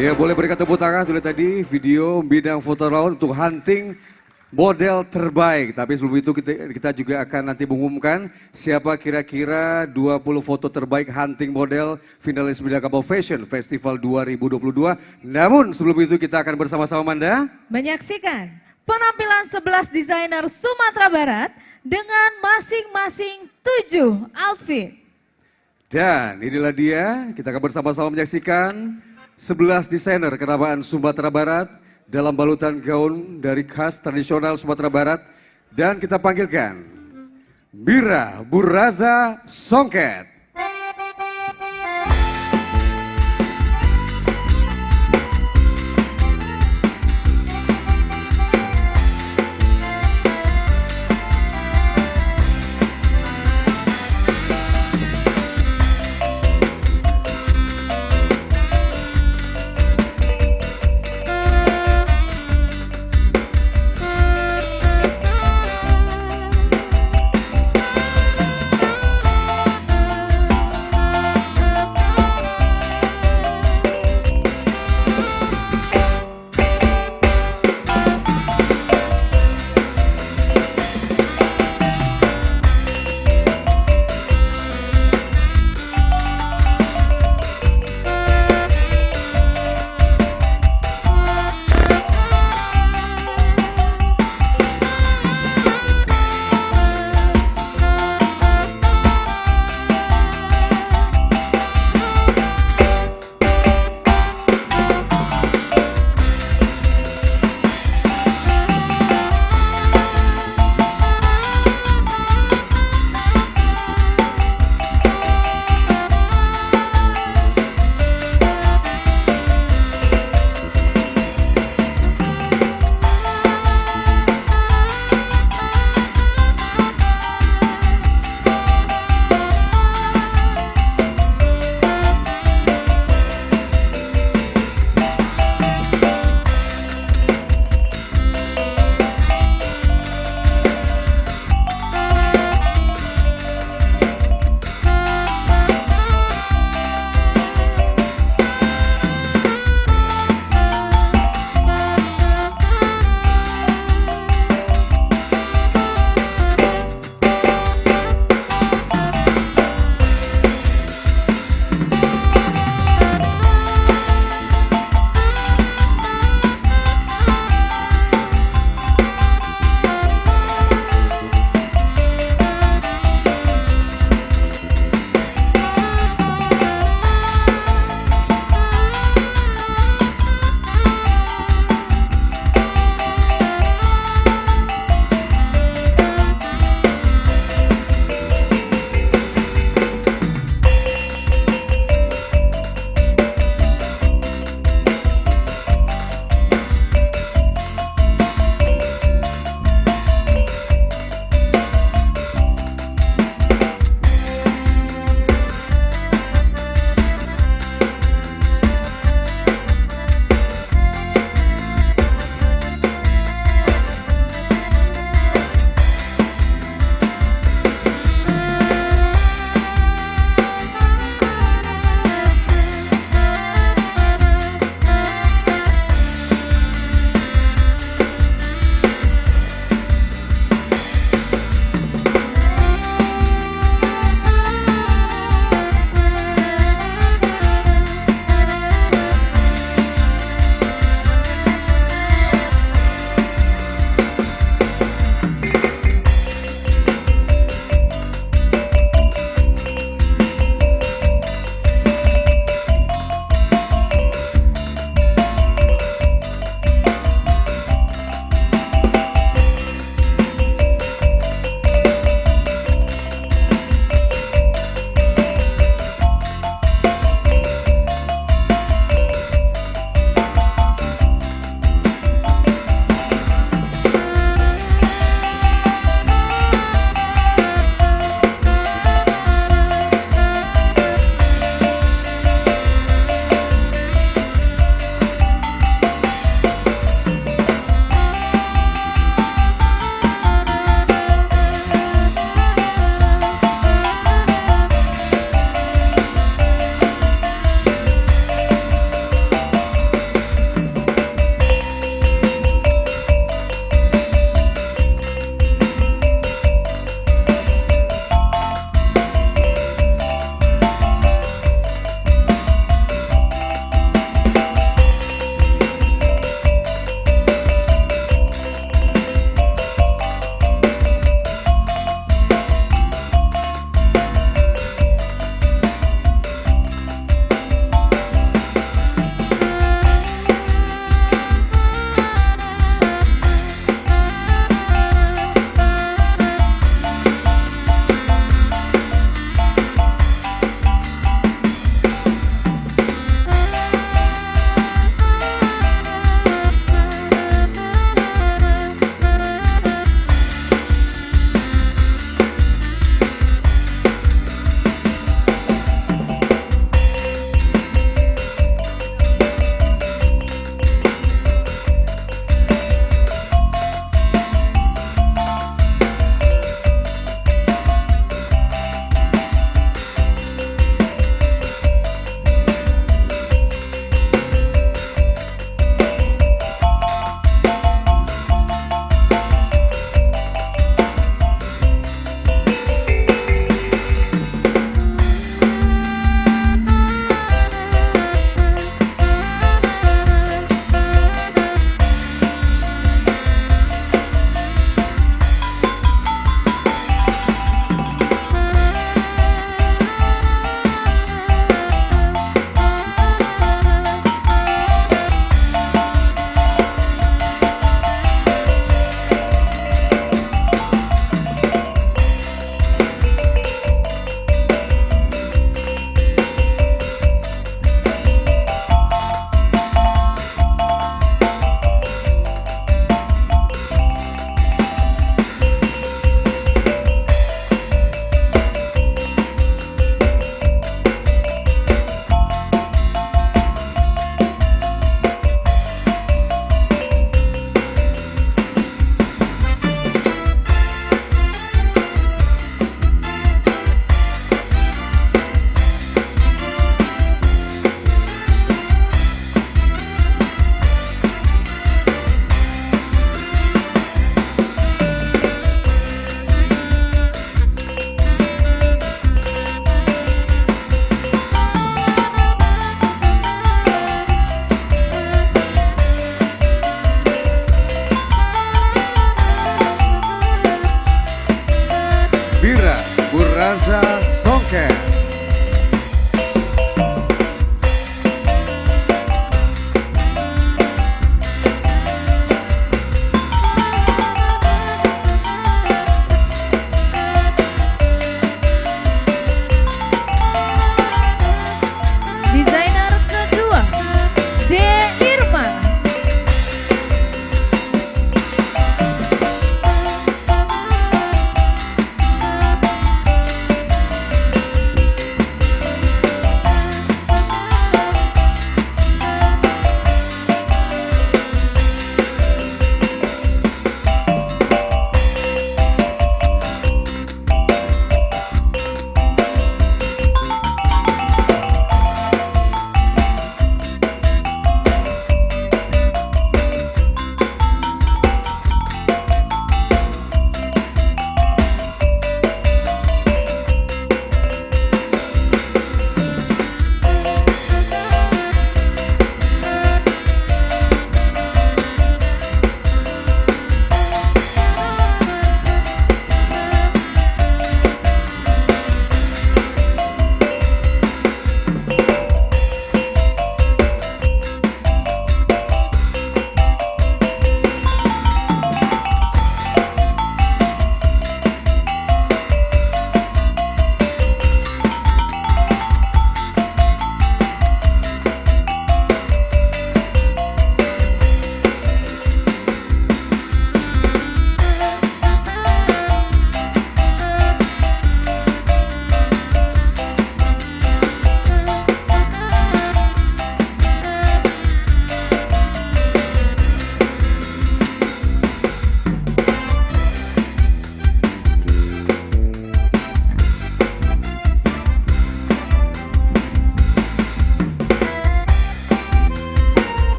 Ya boleh berikan tepuk tangan dulu tadi video bidang foto raun untuk hunting model terbaik. Tapi sebelum itu kita juga akan nanti mengumumkan siapa kira-kira 20 foto terbaik hunting model finalis Minangkabau Fashion Festival 2022. Namun sebelum itu kita akan bersama-sama Manda menyaksikan penampilan 11 desainer Sumatera Barat dengan masing-masing 7 outfit. Dan inilah dia, kita akan bersama-sama menyaksikan 11 desainer kenamaan Sumatera Barat dalam balutan gaun dari khas tradisional Sumatera Barat. Dan kita panggilkan Mira Buraza Songket.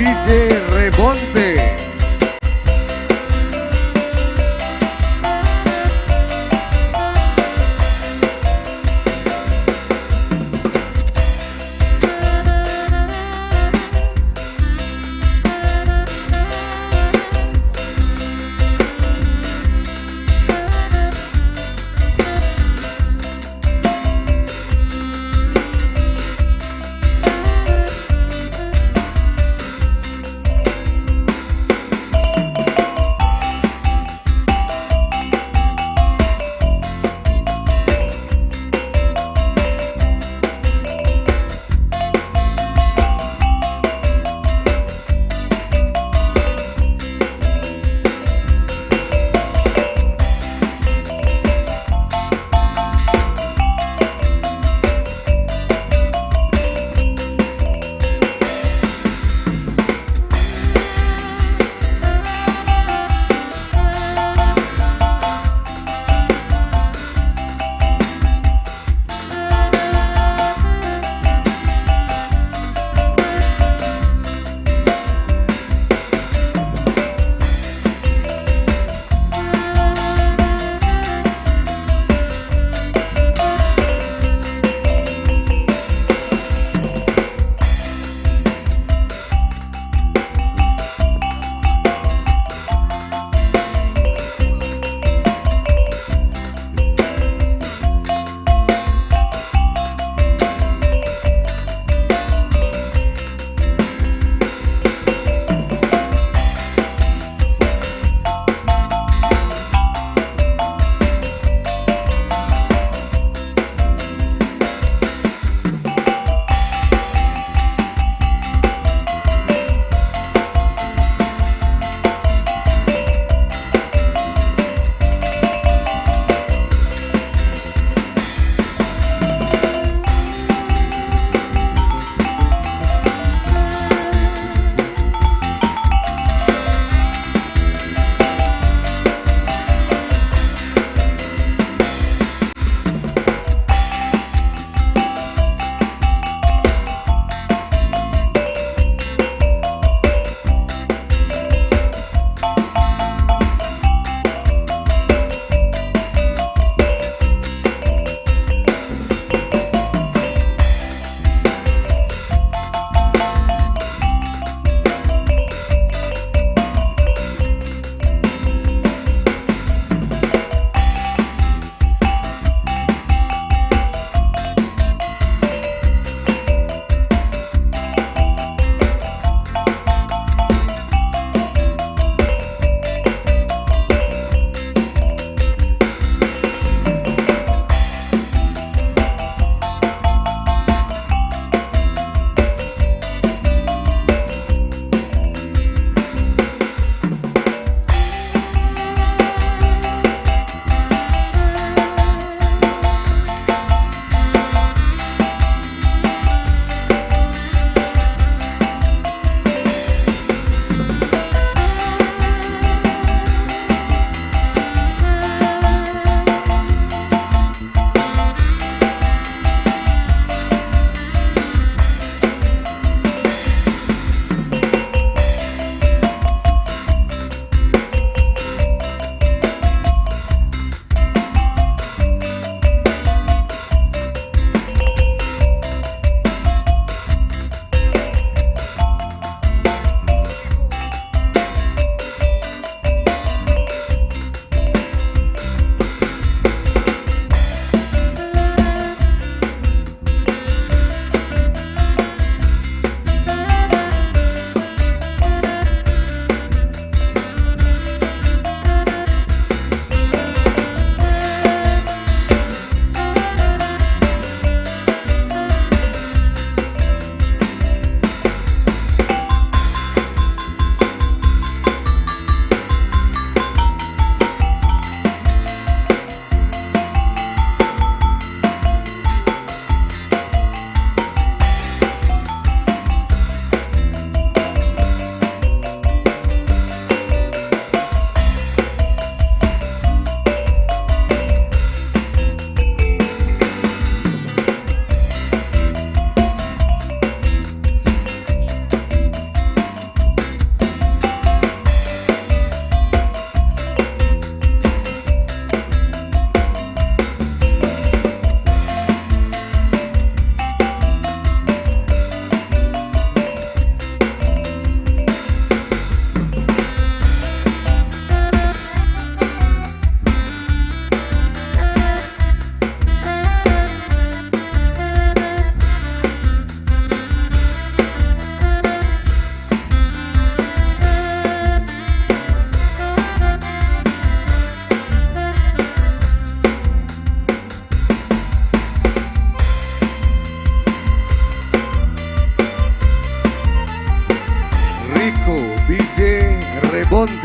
DJ Rebonte.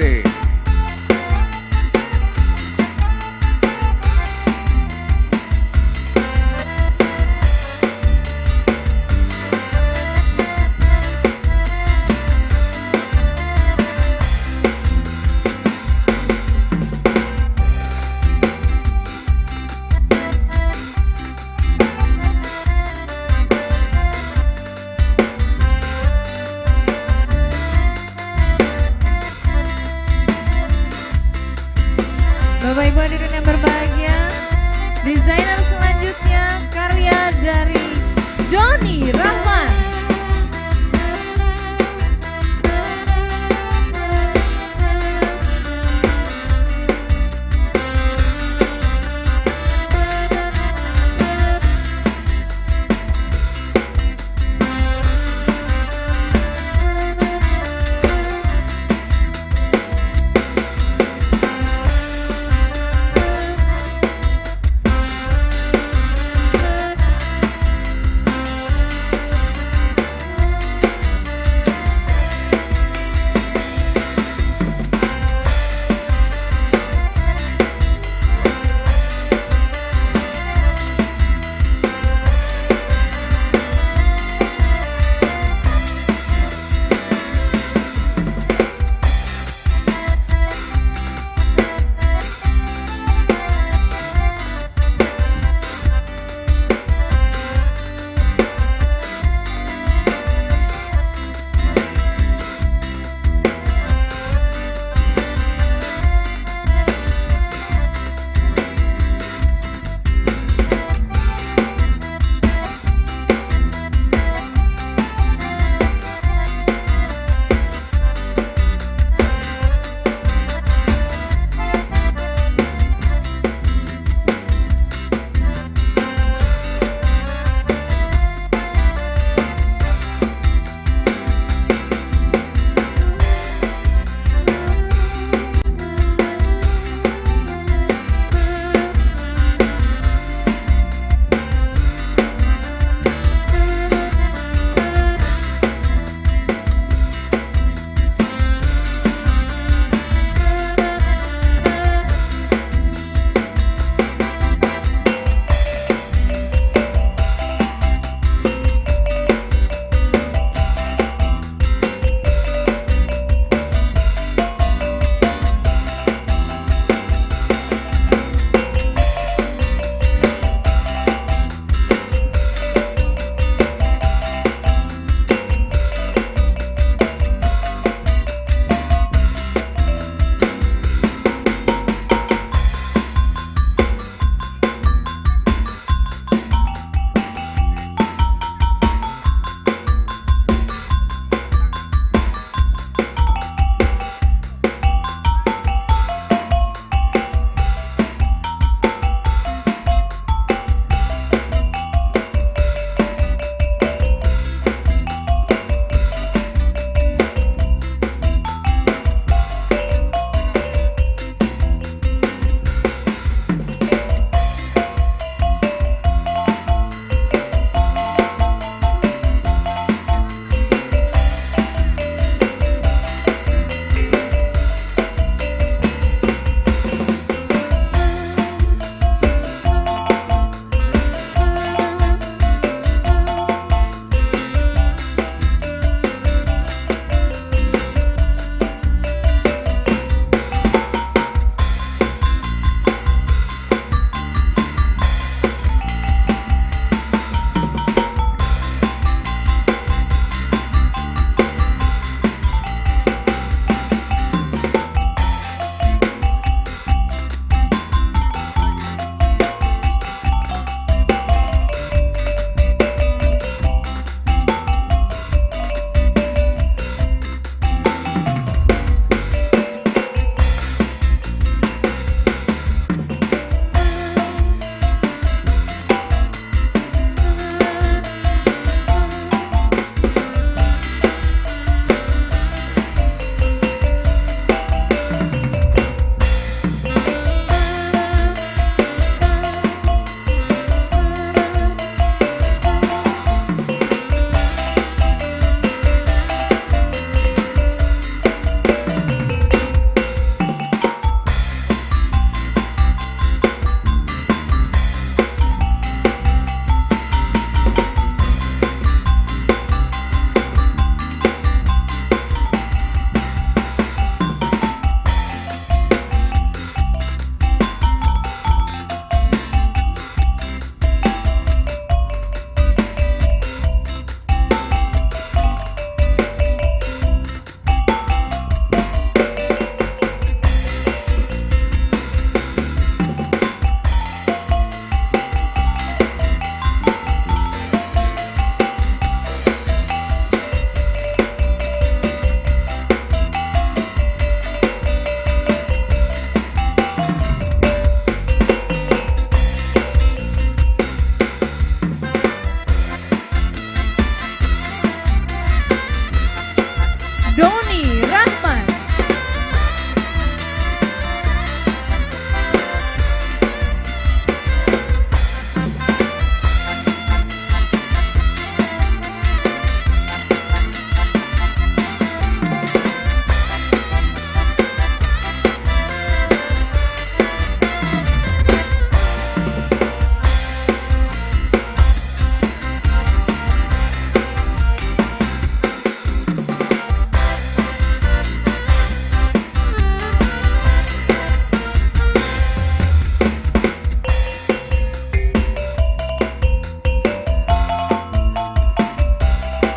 kasih. Bapak Ibu hadirin yang berbahagia, desainer selanjutnya karya dari Doni Rahman.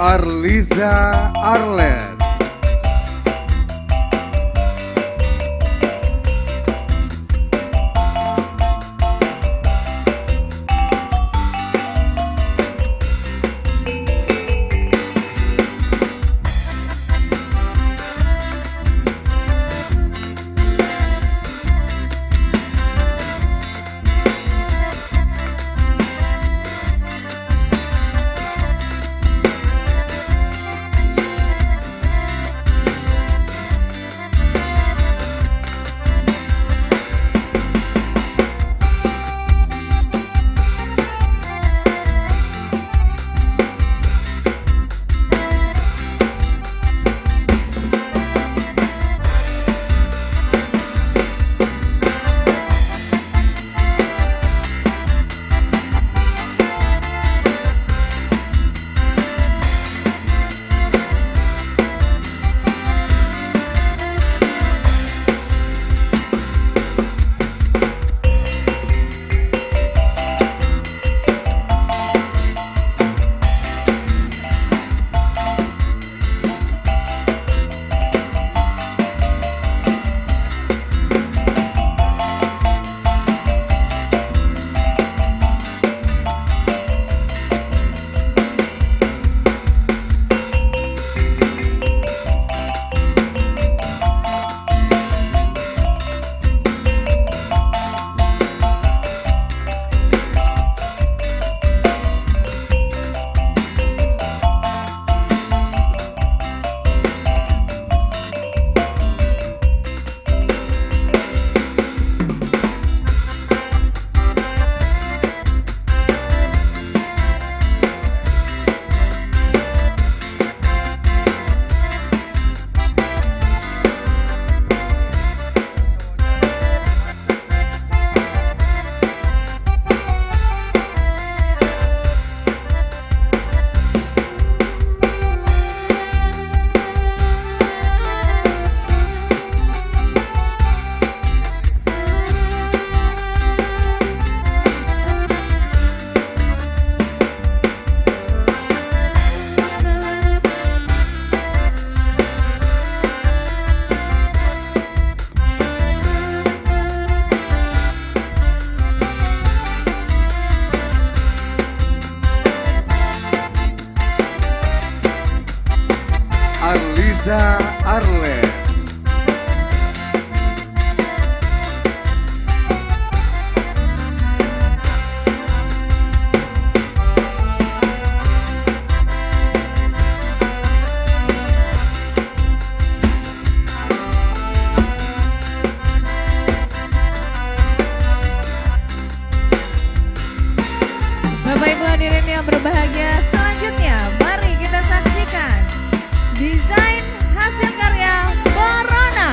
Arliza Arlen. Arliza Arlen. Bapak Ibu hadirin yang berbahagia, selanjutnya mari kita saksikan desain hasil karya Borona.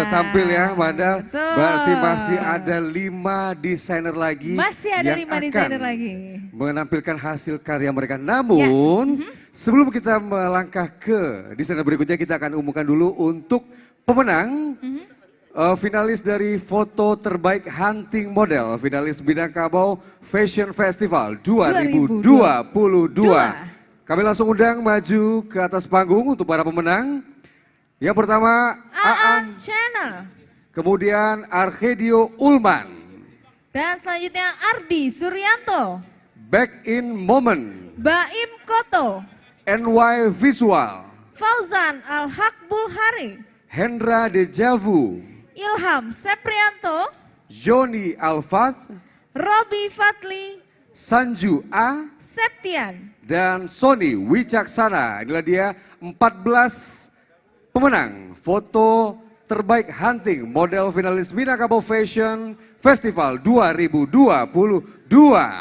tampil ya, Manda. Betul. Berarti masih ada 5 desainer lagi. Masih ada yang 5 desainer lagi. menampilkan hasil karya mereka. Namun, sebelum kita melangkah ke desainer berikutnya, kita akan umumkan dulu untuk pemenang. Finalis dari foto terbaik hunting model, finalis Minangkabau Fashion Festival 2022. Kami langsung undang maju ke atas panggung untuk para pemenang. Yang pertama Aan Channel. Kemudian Arkedio Ulman. Dan selanjutnya Ardi Suryanto. Back in Moment. Baim Koto. NY Visual. Fauzan Al-Haq Bulhari. Hendra Dejavu. Ilham Seprianto. Joni Alfat. Robi Fadli. Sanju A. Septian. Dan Sony Wicaksana. Inilah dia 14 pemenang foto terbaik hunting model finalis Minangkabau Fashion Festival 2022.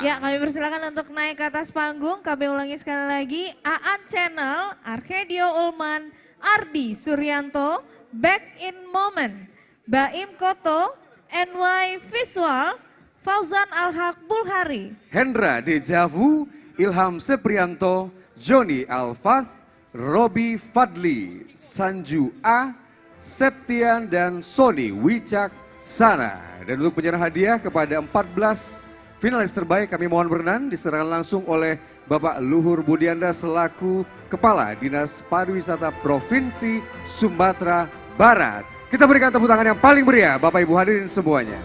Ya, kami persilakan untuk naik ke atas panggung. Kami ulangi sekali lagi. Aan Channel, Arkedio Ulman, Ardi Suryanto, Back in Moment, Baim Koto, NY Visual, Fauzan Al-Haq Bulhari, Hendra Dejavu, Ilham Seprianto, Joni Alfat, Robi Fadli, Sanju A, Septian, dan Sony Wicaksana. Dan untuk penyerahan hadiah kepada 14 finalis terbaik, kami mohon berkenan diserahkan langsung oleh Bapak Luhur Budianda selaku Kepala Dinas Pariwisata Provinsi Sumatera Barat. Kita berikan tepuk tangan yang paling meriah, Bapak Ibu hadirin semuanya.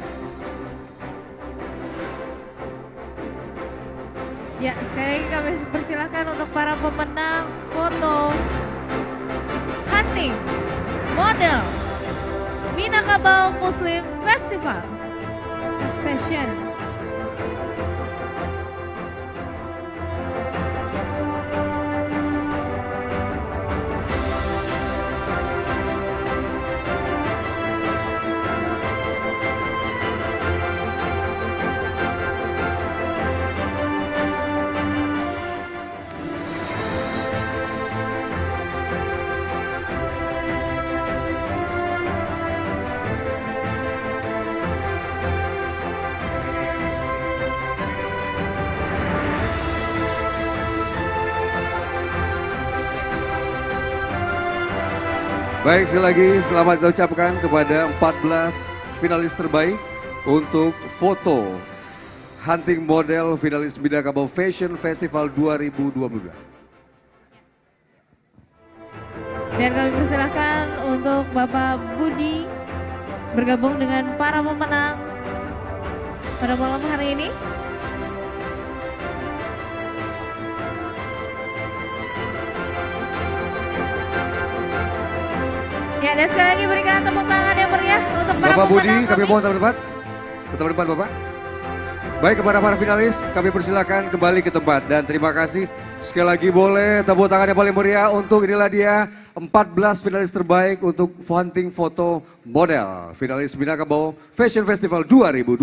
Ya, sekali lagi kami persilakan untuk para pemenang foto hunting model Minangkabau Muslim Festival Fashion. Baik, sekali lagi selamat kita ucapkan kepada 14 finalis terbaik untuk foto hunting model finalis Minangkabau Fashion Festival 2022. Dan kami persilahkan untuk Bapak Budi bergabung dengan para pemenang pada malam hari ini. Ya, dan sekali lagi berikan tepuk tangan yang meriah untuk para Bapak Budi, pemenang kami mohon tempat. Ke tempat Bapak. Baik, kepada para finalis, kami persilakan kembali ke tempat. Dan terima kasih sekali lagi, boleh tepuk tangan yang paling meriah untuk inilah dia 14 finalis terbaik untuk hunting foto model finalis Minangkabau Fashion Festival 2022.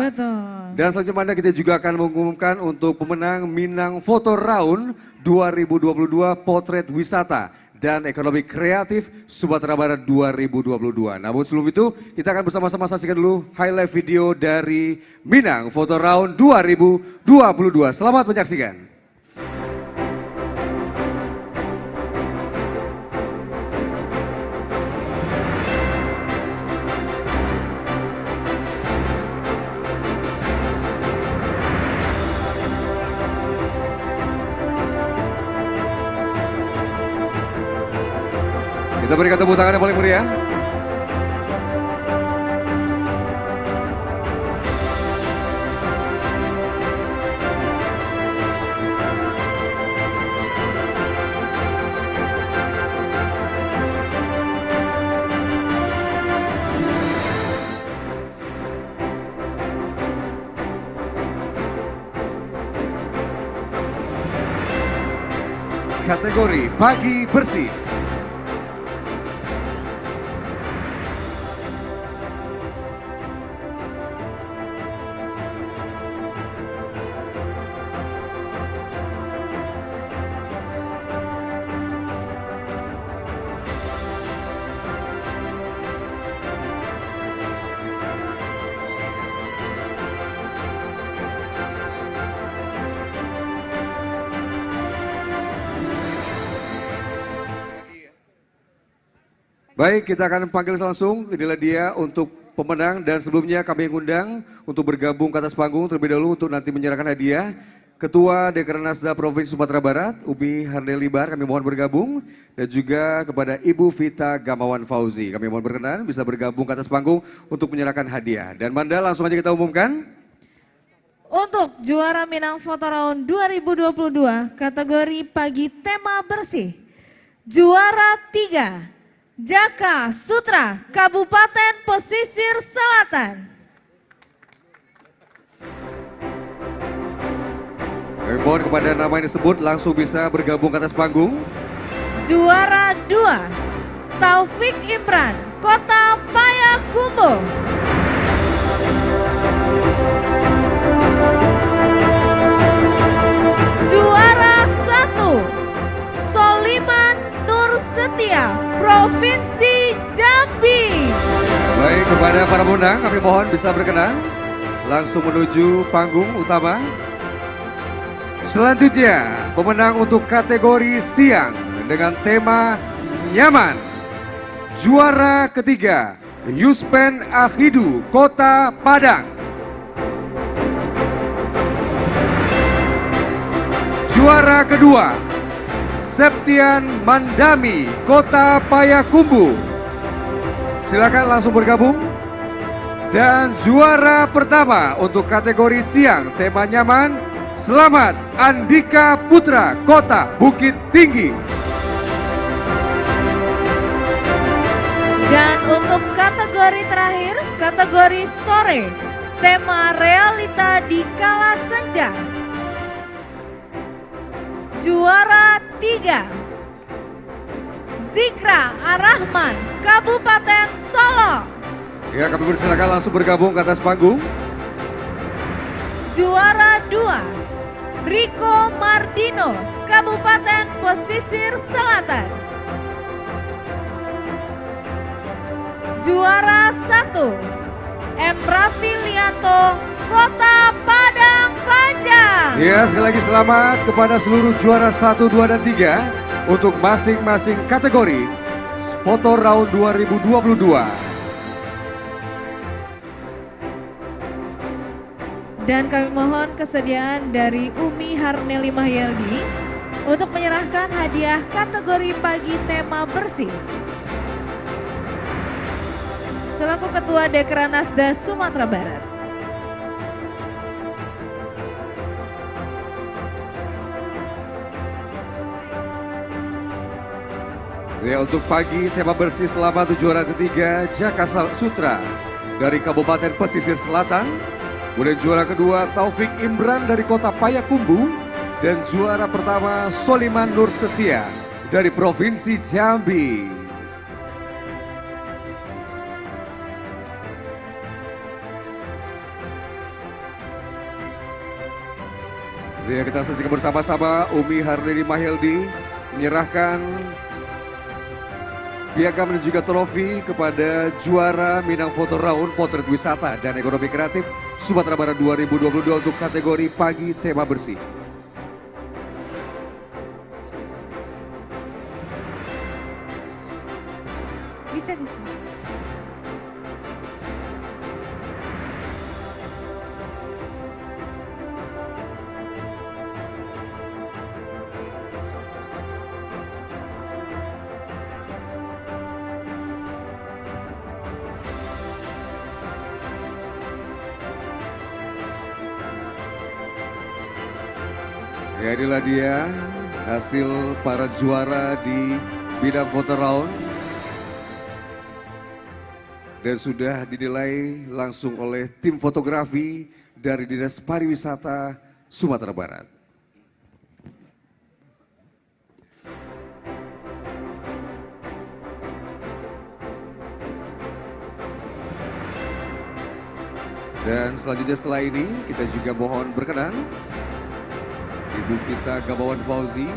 Betul. Dan selanjutnya kita juga akan mengumumkan untuk pemenang Minang Foto Round 2022 Potret Wisata dan Ekonomi Kreatif Sumatera Barat 2022. Namun sebelum itu, kita akan bersama-sama saksikan dulu highlight video dari Minang Foto Round 2022. Selamat menyaksikan. Kita berikan tepuk tangan yang paling meriah. Kategori Pagi Bersih. Baik, kita akan panggil langsung. Inilah dia untuk pemenang dan sebelumnya kami mengundang untuk bergabung ke atas panggung terlebih dahulu untuk nanti menyerahkan hadiah. Ketua Dekranasda Provinsi Sumatera Barat, Umi Harneli Bar, kami mohon bergabung. Dan juga kepada Ibu Vita Gamawan Fauzi, kami mohon berkenan bisa bergabung ke atas panggung untuk menyerahkan hadiah. Dan Manda langsung aja kita umumkan. Untuk juara Minang Foto Round 2022 kategori pagi tema bersih. Juara 3, Jaka Sutra, Kabupaten Pesisir Selatan. Kami mohon kepada nama yang disebut langsung bisa bergabung ke atas panggung. Juara 2, Taufik Imran, Kota Payakumbuh. Juara 1, Soliman Nur Setia, Provinsi Jambi. Baik, kepada para pemenang kami mohon bisa berkenan langsung menuju panggung utama. Selanjutnya, pemenang untuk kategori siang dengan tema nyaman. Juara ketiga, Yuspen Akhidu, Kota Padang. Juara kedua, Septian Mandami, Kota Payakumbuh. Silakan langsung bergabung. Dan juara pertama untuk kategori siang tema nyaman, selamat Andika Putra, Kota Bukit Tinggi. Dan untuk kategori terakhir, kategori sore, tema realita di kala senja. Juara 3, Zikra Arahman, Kabupaten Solo. Ya, kami persilakan langsung bergabung ke atas panggung. Juara 2, Riko Mardino, Kabupaten Pesisir Selatan. Juara 1, M. Rafilianto, Kota Padang Panjang. Ya, sekali lagi selamat kepada seluruh juara 1, 2, dan 3 untuk masing-masing kategori Foto Round 2022. Dan kami mohon kesediaan dari Umi Harneli Mahyaldi untuk menyerahkan hadiah kategori pagi tema bersih. Selaku Ketua Dekranasda Sumatera Barat. Ya, untuk pagi tema bersih selamat juara ketiga Jaka Sutra dari Kabupaten Pesisir Selatan. Kemudian juara kedua Taufik Imran dari Kota Payakumbuh. Dan juara pertama Soliman Nur Setia dari Provinsi Jambi. Ya, kita saksikan bersama-sama Umi Harneli Mahyaldi menyerahkan piagam dan juga trofi kepada juara Minang Foto Round Potret Wisata dan Ekonomi Kreatif Sumatera Barat 2022 untuk kategori pagi tema bersih. Bisa. Ya, inilah dia hasil para juara di bidang foto round. Dan sudah dinilai langsung oleh tim fotografi dari Dinas Pariwisata Sumatera Barat. Dan selanjutnya setelah ini kita juga mohon berkenan Ibu Vita Gamawan Fauzi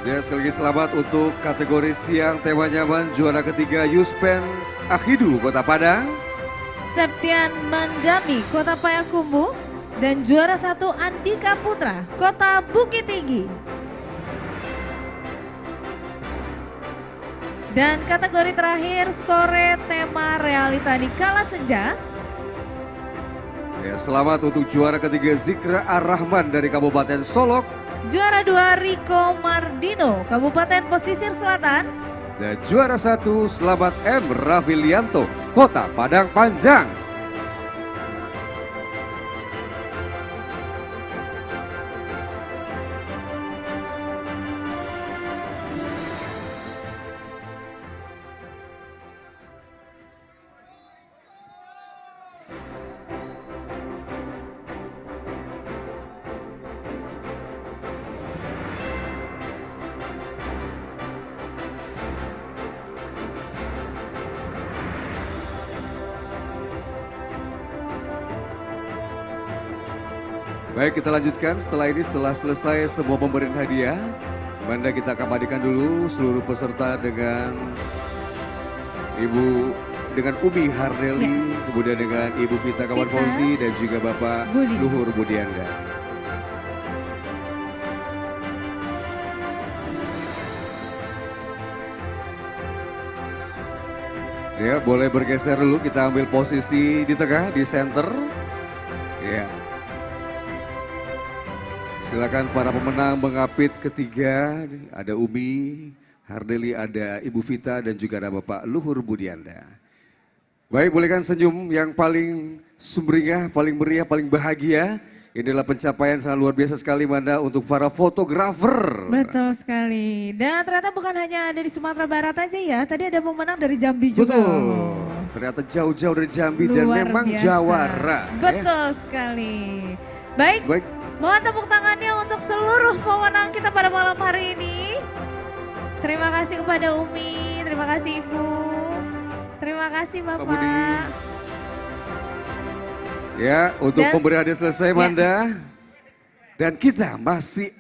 Ya, sekali lagi selamat untuk kategori siang tema nyaman juara ketiga Yuspen Akhidu Kota Padang, Septian Mandami Kota Payakumbuh, dan juara 1 Andika Putra Kota Bukit Tinggi. Dan kategori terakhir sore tema realita di Kala Senja. ya, selamat untuk juara ketiga Zikra Ar-Rahman dari Kabupaten Solok, Juara 2 Riko Mardino Kabupaten Pesisir Selatan. dan juara 1 Selamat M. Rafilianto Kota Padang Panjang. Baik, kita lanjutkan setelah ini, setelah selesai semua pemberian hadiah, Banda kita akan mandikan dulu seluruh peserta dengan Umi Hardeli, kemudian dengan Ibu Vita Kawan Fauzi, dan juga Bapak Luhur Budianda. Ya, boleh bergeser dulu, kita ambil posisi di tengah, di center. Ya. Silakan para pemenang mengapit ketiga, ada Umi Hardeli, ada Ibu Vita, dan juga ada Bapak Luhur Budianda. Baik, bolehkan senyum yang paling sumringah, paling meriah, paling bahagia. Inilah pencapaian sangat luar biasa sekali, Manda, untuk para fotografer. Betul sekali. Dan ternyata bukan hanya ada di Sumatera Barat aja ya, tadi ada pemenang dari Jambi juga. Betul, ternyata jauh-jauh dari Jambi dan memang biasa. jawara. Betul sekali. Baik. Mohon tepuk tangannya untuk seluruh pemenang kita pada malam hari ini. Terima kasih kepada Umi, terima kasih Ibu, terima kasih Bapak. Ya, untuk pemberian hadiah selesai, Manda. Dan kita masih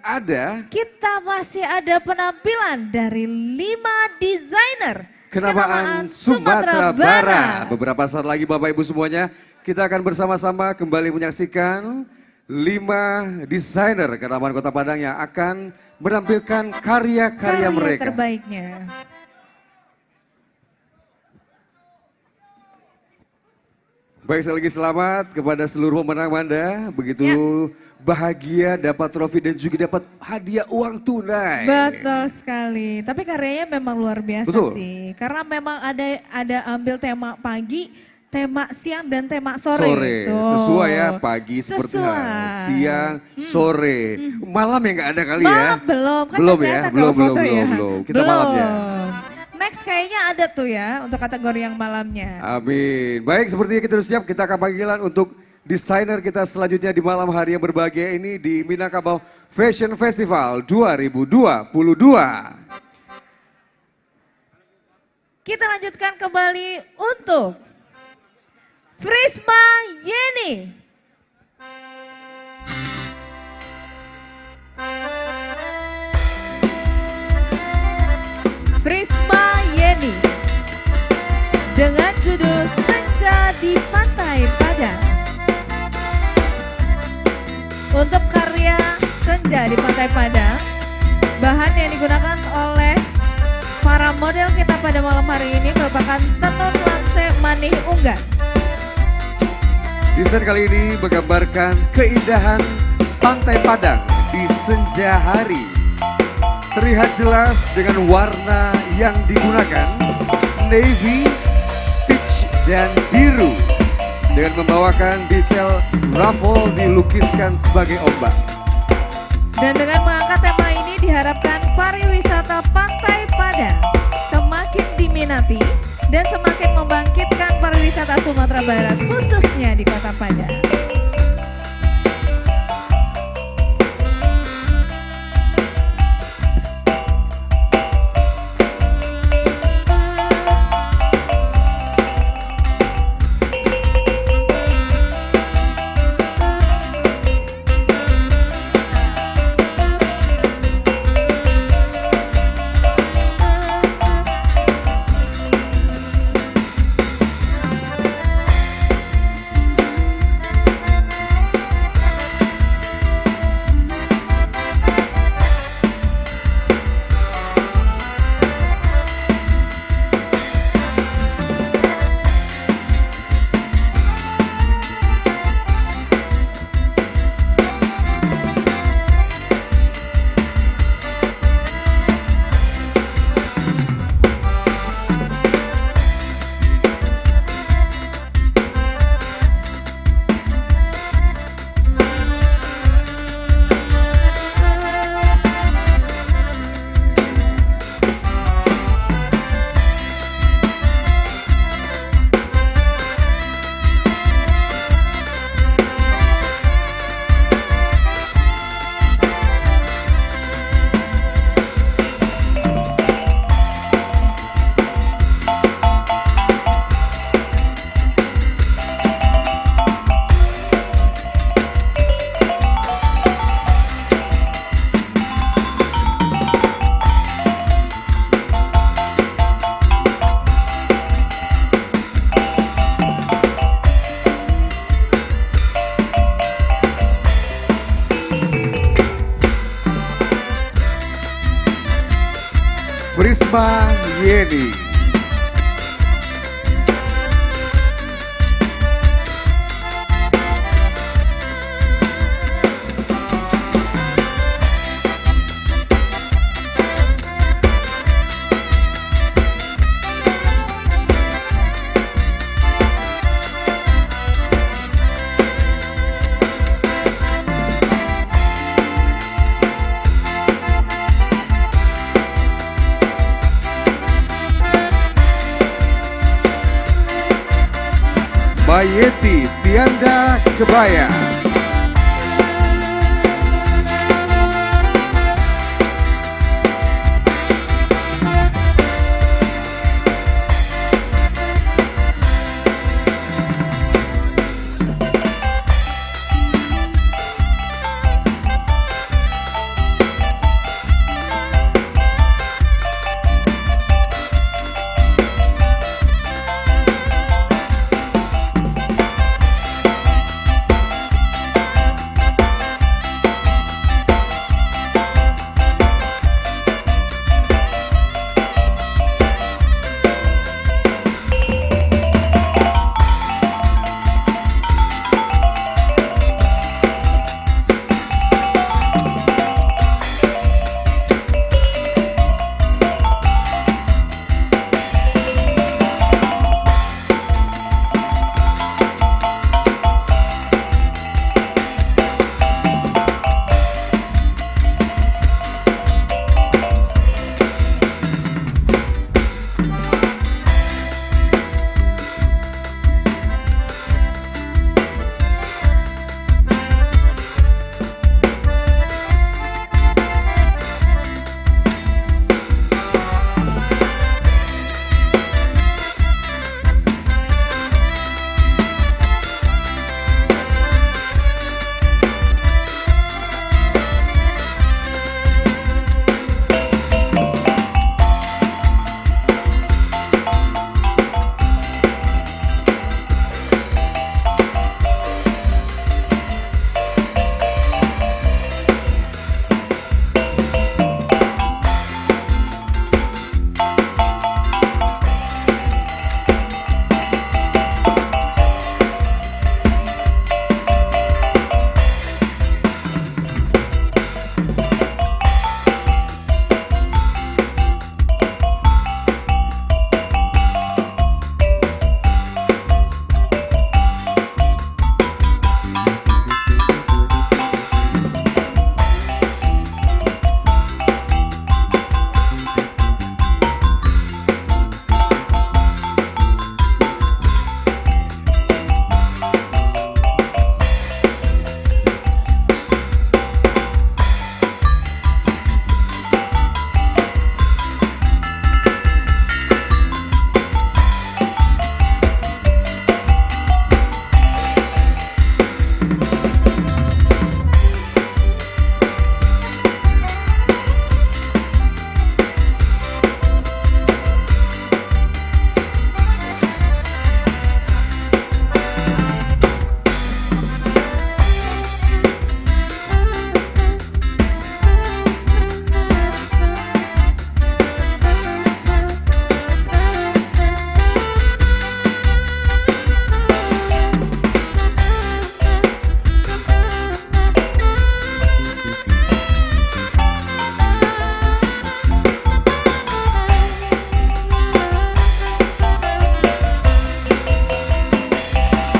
ada penampilan dari 5 desainer Kenamaan Sumatera Barat. Beberapa saat lagi Bapak Ibu semuanya, kita akan bersama-sama kembali menyaksikan 5 desainer Kenamaan Kota Padang yang akan menampilkan karya-karya mereka. Terbaiknya. Baik, sekali lagi selamat kepada seluruh pemenang, Manda. Begitu bahagia dapat trofi dan juga dapat hadiah uang tunai. Betul sekali. Tapi karyanya memang luar biasa sih. Karena memang ada ambil tema pagi, tema siang dan tema sore. Sesuai ya, pagi seperti siang, sore, malam yang nggak ada kali ya. Belum, kan belum ya, belum. Kita belum. malamnya. Next kayaknya ada tuh ya untuk kategori yang malamnya. Amin. Baik, sepertinya kita sudah siap, kita akan panggilan untuk desainer kita selanjutnya di malam hari yang berbahagia ini di Minangkabau Fashion Festival 2022. Kita lanjutkan kembali untuk Prisma Yeni. Prisma Yeni dengan judul Senja di Pantai Padang. Untuk karya Senja di Pantai Padang, bahan yang digunakan oleh para model kita pada malam hari ini merupakan tenun lanse manih unggan. Desain kali ini menggambarkan keindahan Pantai Padang di senja hari. Terlihat jelas dengan warna yang digunakan, navy, peach, dan biru. Dengan membawakan detail ruffle dilukiskan sebagai ombak. Dan dengan mengangkat tema ini diharapkan pariwisata Pantai Padang semakin diminati dan semakin membangkitkan pariwisata Sumatera Barat khususnya di Kota Padang. Prisma Yeni. Mayeti Tianda Kebaya.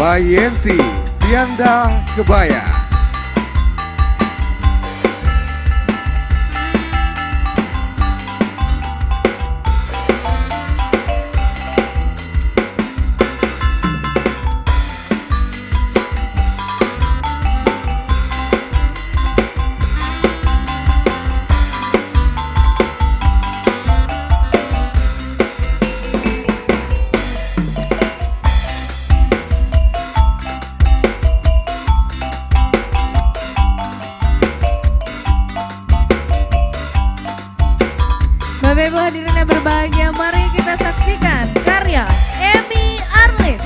Mayenti Tianda Kebaya. Bapak Ibu hadirin yang berbahagia, mari kita saksikan karya Emi Arlin.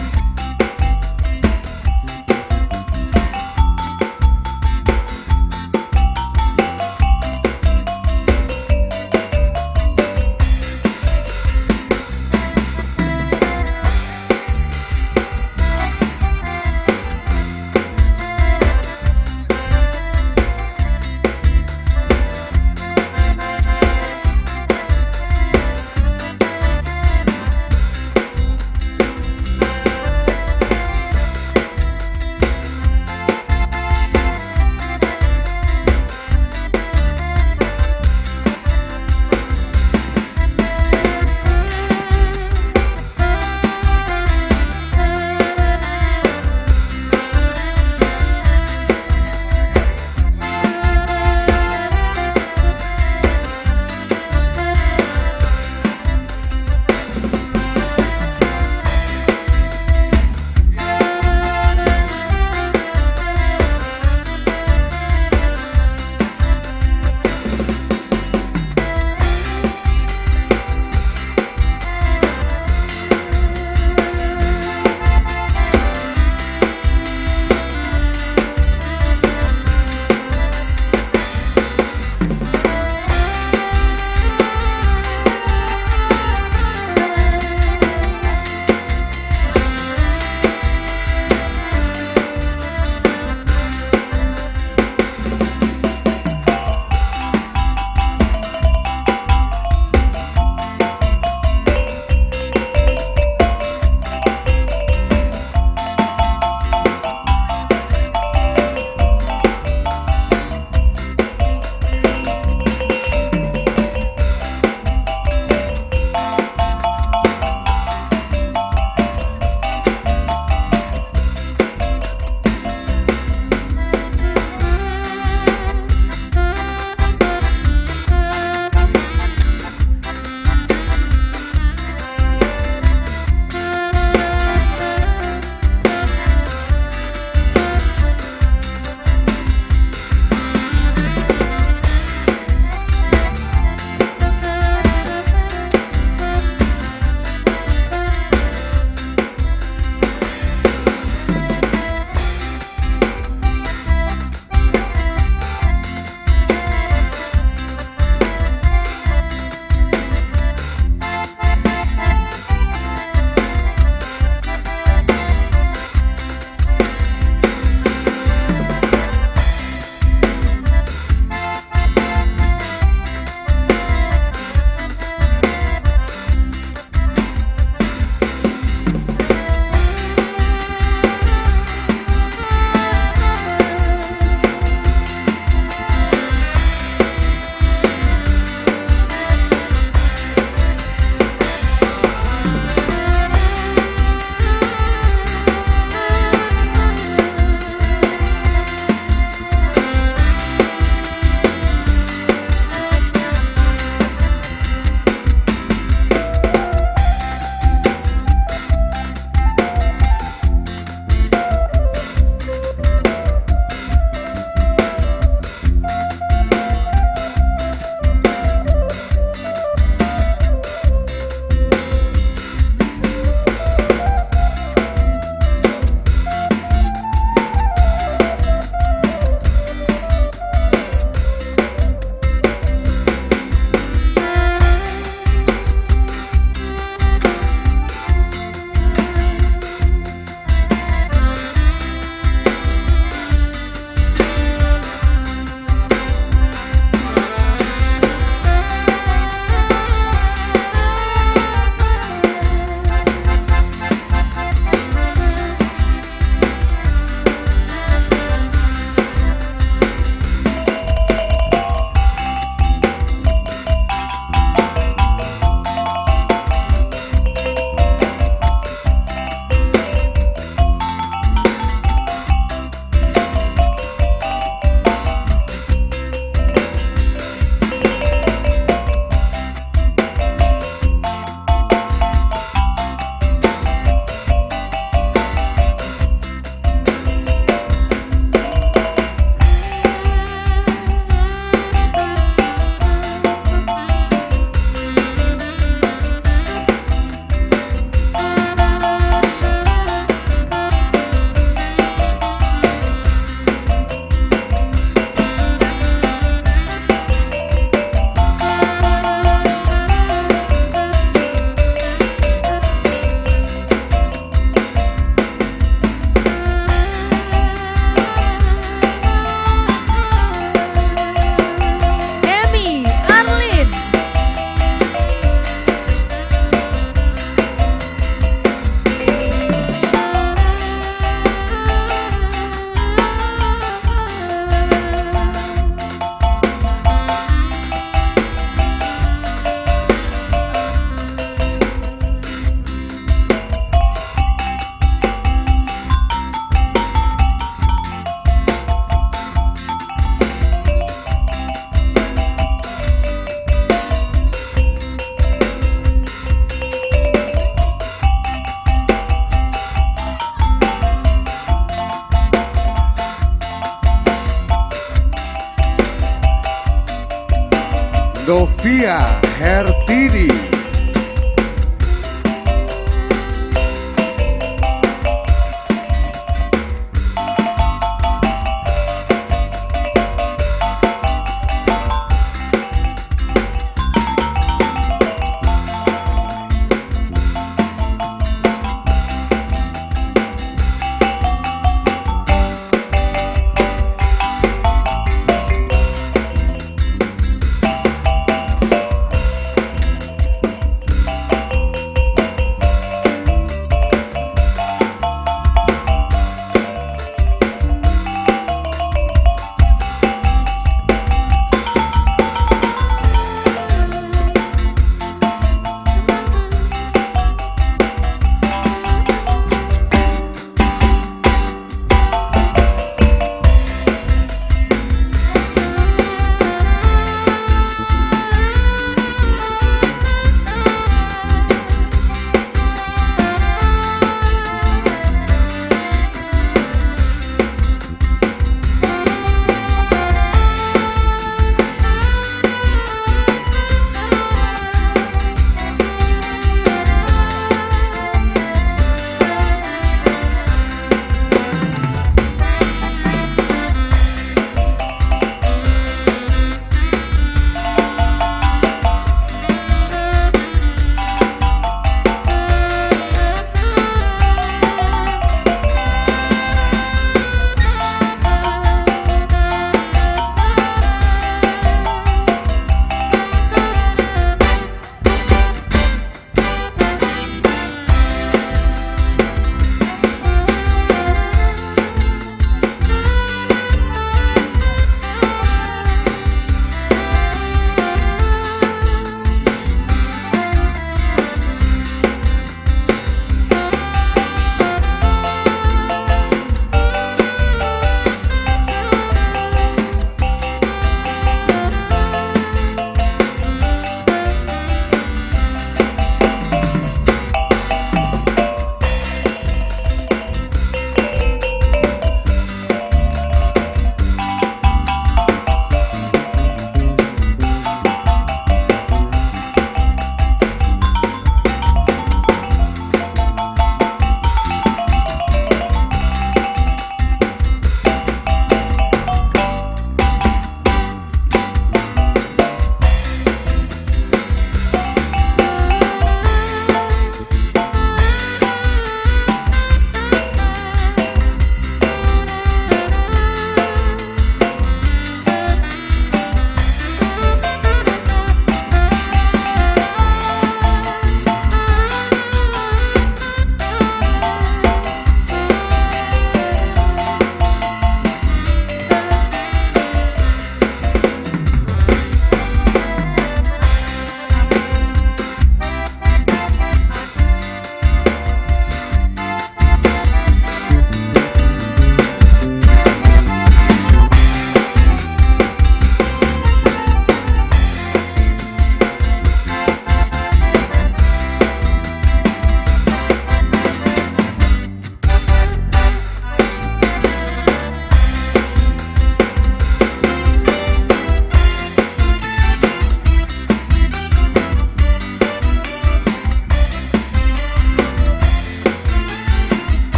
Ertini.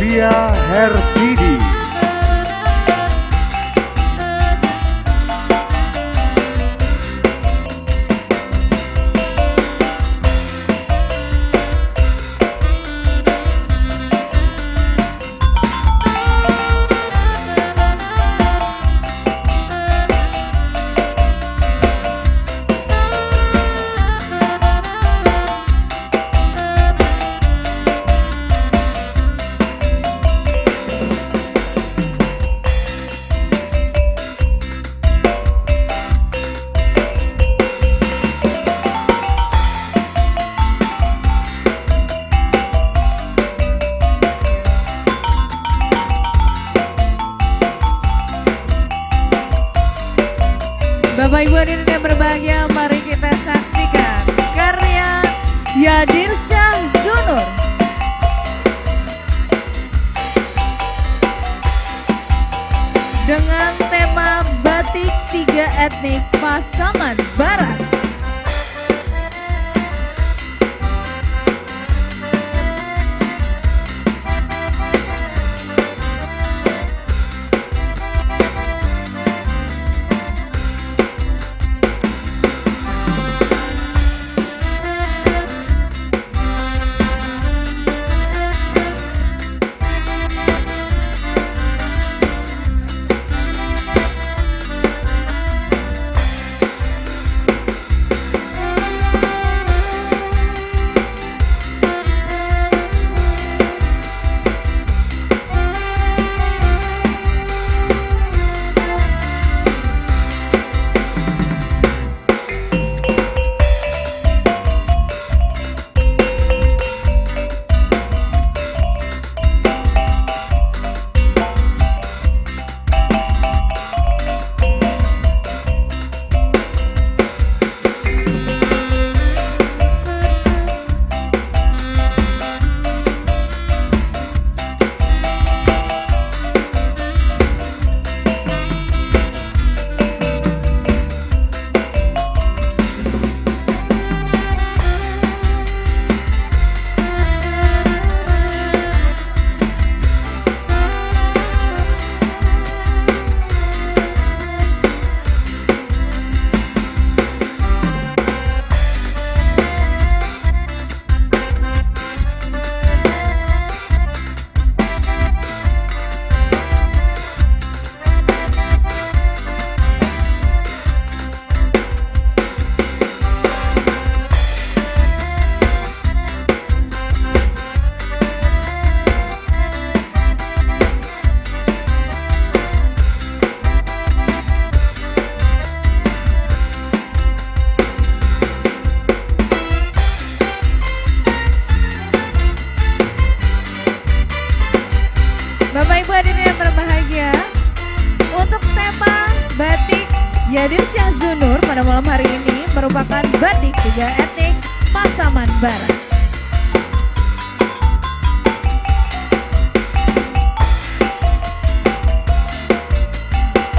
Novia Hervidi. Bapak Ibu hadirin yang berbahagia, mari kita saksikan karya Yadir Syah Zunur dengan tema Batik 3 Etnik Pasaman Barat. Bapak Ibu hadirin yang berbahagia, untuk tema Batik Yadir Syah Zunur pada malam hari ini merupakan batik 3 etnik Pasaman Barat.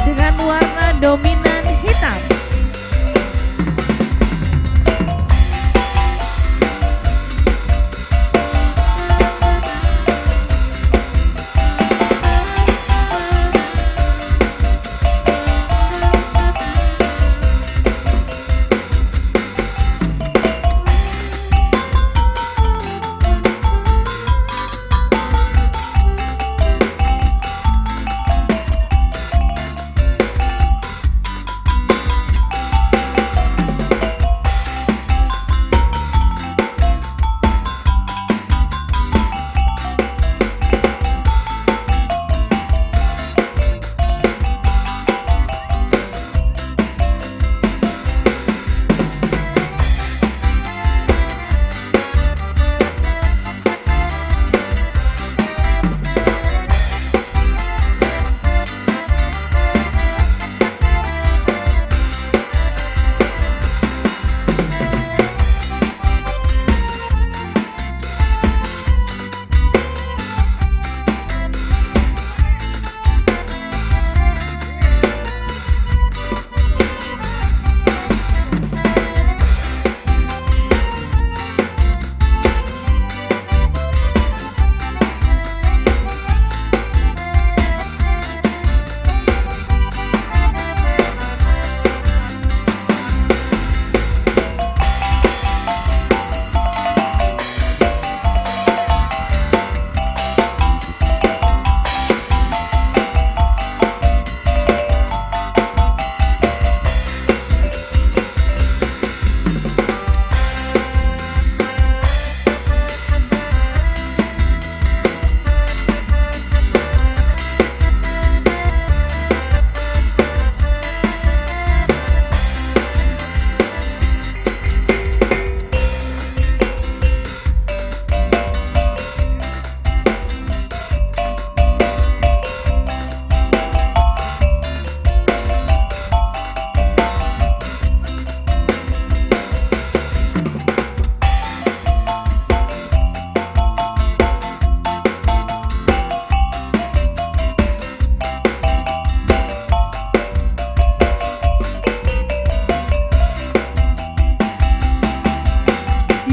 Dengan warna dominan hitam.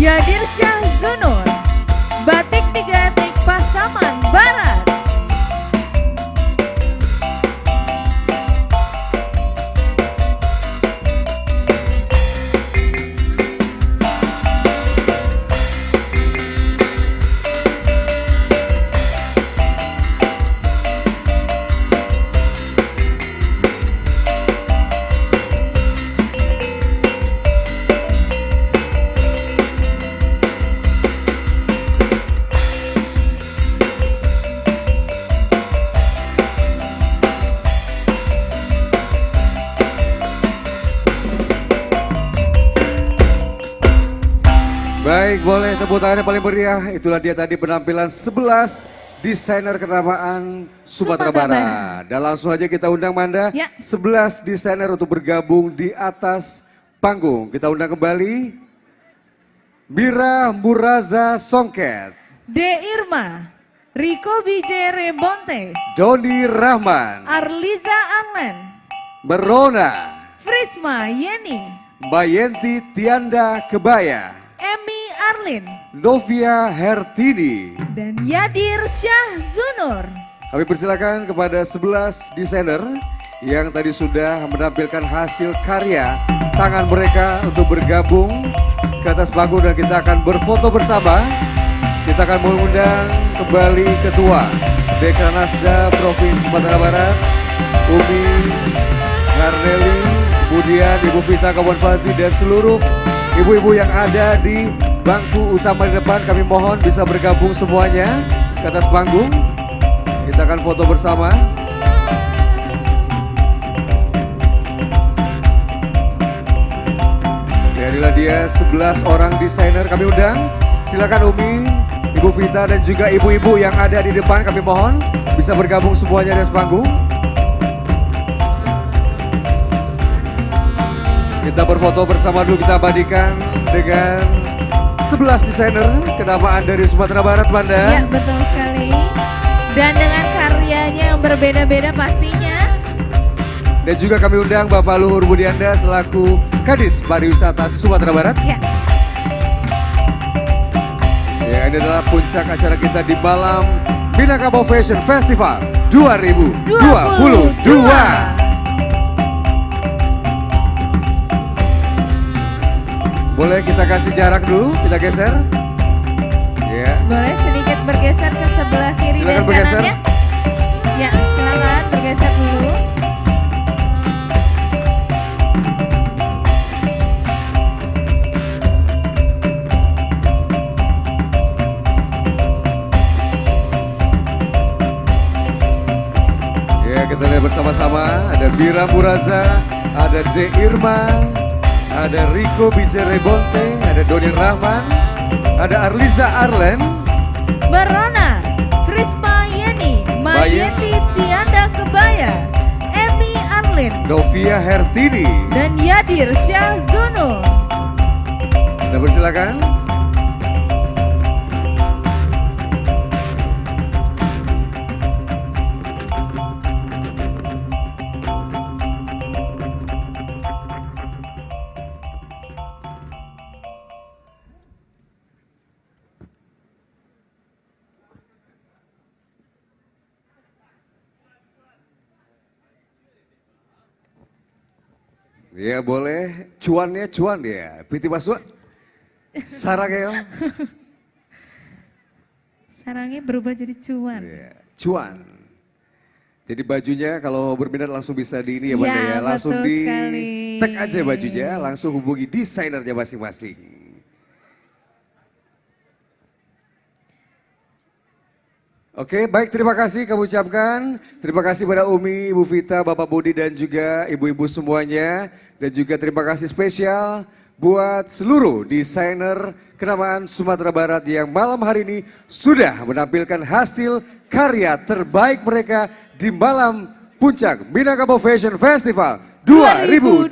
Yadir Syah Zunur, Batik 3 Tik Pasaman Barat. Baik, boleh tepuk tangannya paling meriah. Itulah dia tadi penampilan 11 desainer kenamaan Sumatera Barat. Dan langsung aja kita undang Manda, Ya. 11 desainer untuk bergabung di atas panggung. Kita undang kembali Mira Muraza Songket, D. Irma, Riko Bijere Bonte, Doni Rahman, Arliza Arlen, Merona, Frisma Yeni, Bayenti Tianda Kebaya, Emi Arlin, Novia Hertini. dan Yadir Syah Zunur. Kami persilakan kepada 11 desainer yang tadi sudah menampilkan hasil karya tangan mereka untuk bergabung ke atas panggung dan kita akan berfoto bersama. Kita akan mengundang kembali Ketua Dekranasda Provinsi Sumatera Barat, Umi Garneli, kemudian Ibu Vita Kawan Fazi dan seluruh ibu-ibu yang ada di bangku utama di depan. Kami mohon bisa bergabung semuanya ke atas panggung. Kita akan foto bersama. Ya, inilah dia 11 orang desainer kami undang. Silakan Umi, Ibu Vita dan juga ibu-ibu yang ada di depan kami mohon bisa bergabung semuanya di atas panggung. Kita berfoto bersama dulu, kita abadikan dengan 11 desainer kenamaan dari Sumatera Barat, Manda. Ya, betul sekali. Dan dengan karyanya yang berbeda-beda pastinya. Dan juga kami undang Bapak Luhur Budianda selaku Kadis Pariwisata Sumatera Barat. Ya. Ya, ini adalah puncak acara kita di malam Minangkabau Fashion Festival 2022. Boleh kita kasih jarak dulu, kita geser. Ya. Boleh sedikit bergeser ke sebelah kiri Silakan dan bergeser. kanannya. Ya, silakan bergeser dulu. Ya, kita lihat bersama-sama. Ada Mira Muraza, ada D. Irma, ada Riko Bijere Bonte, ada Doni Rahman, ada Arliza Arlen, Merona, Frisma Yeni, Mayeti Tianda Kebaya, Emi Arlin, Novia Hertini. dan Yadir Syah Zunur. Kita persilakan. Ya boleh, cuannya cuan dia. Piti Baswa, sarangnya Sarangnya berubah jadi cuan. ya, cuan. Jadi bajunya kalau berminat langsung bisa di ini ya Ya, Banda ya. Langsung betul di sekali. tag aja bajunya, langsung hubungi desainernya masing-masing. Oke, baik, terima kasih kami ucapkan. Terima kasih pada Umi, Ibu Vita, Bapak Budi dan juga ibu-ibu semuanya. Dan juga terima kasih spesial buat seluruh desainer kenamaan Sumatera Barat yang malam hari ini sudah menampilkan hasil karya terbaik mereka di malam puncak Minangkabau Fashion Festival 2022.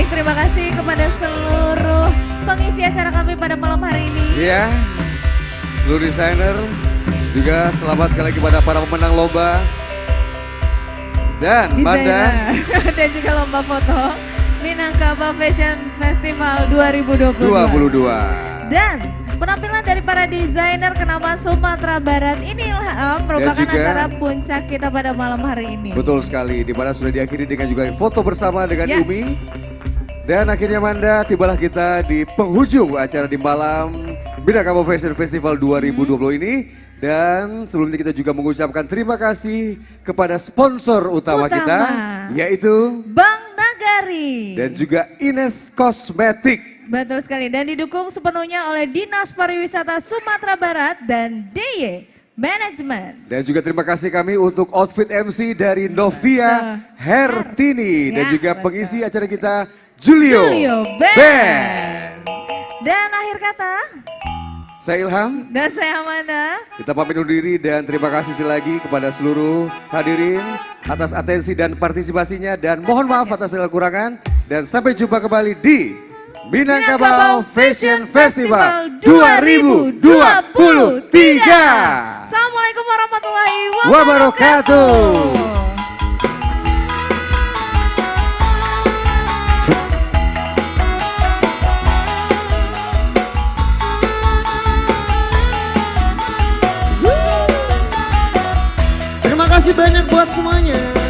Baik, terima kasih kepada seluruh pengisi acara kami pada malam hari ini. Iya, seluruh desainer, juga selamat sekali lagi kepada para pemenang lomba. Dan Manda. Dan juga lomba foto Minangkabau Fashion Festival 2022. Dan penampilan dari para desainer kenamaan Sumatera Barat inilah merupakan juga, acara puncak kita pada malam hari ini. Betul sekali, di mana sudah diakhiri dengan juga foto bersama dengan Umi. Dan akhirnya Manda, tibalah kita di penghujung acara di malam Minangkabau Fashion Festival 2020 ini. Dan sebelumnya kita juga mengucapkan terima kasih kepada sponsor utama kita, yaitu Bank Nagari. Dan juga Ines Kosmetik. Betul sekali, dan didukung sepenuhnya oleh Dinas Pariwisata Sumatera Barat dan DY Management. Dan juga terima kasih kami untuk outfit MC dari Novia Hertini. Dan juga pengisi acara kita Julio Band. Dan akhir kata, saya Ilham. dan saya Amanda. Kita pamit undur diri dan terima kasih sekali lagi kepada seluruh hadirin atas atensi dan partisipasinya. Dan mohon maaf atas segala kekurangan. Dan sampai jumpa kembali di Minangkabau Fashion Festival 2023. Assalamualaikum warahmatullahi wabarakatuh. Terima kasih banyak buat semuanya.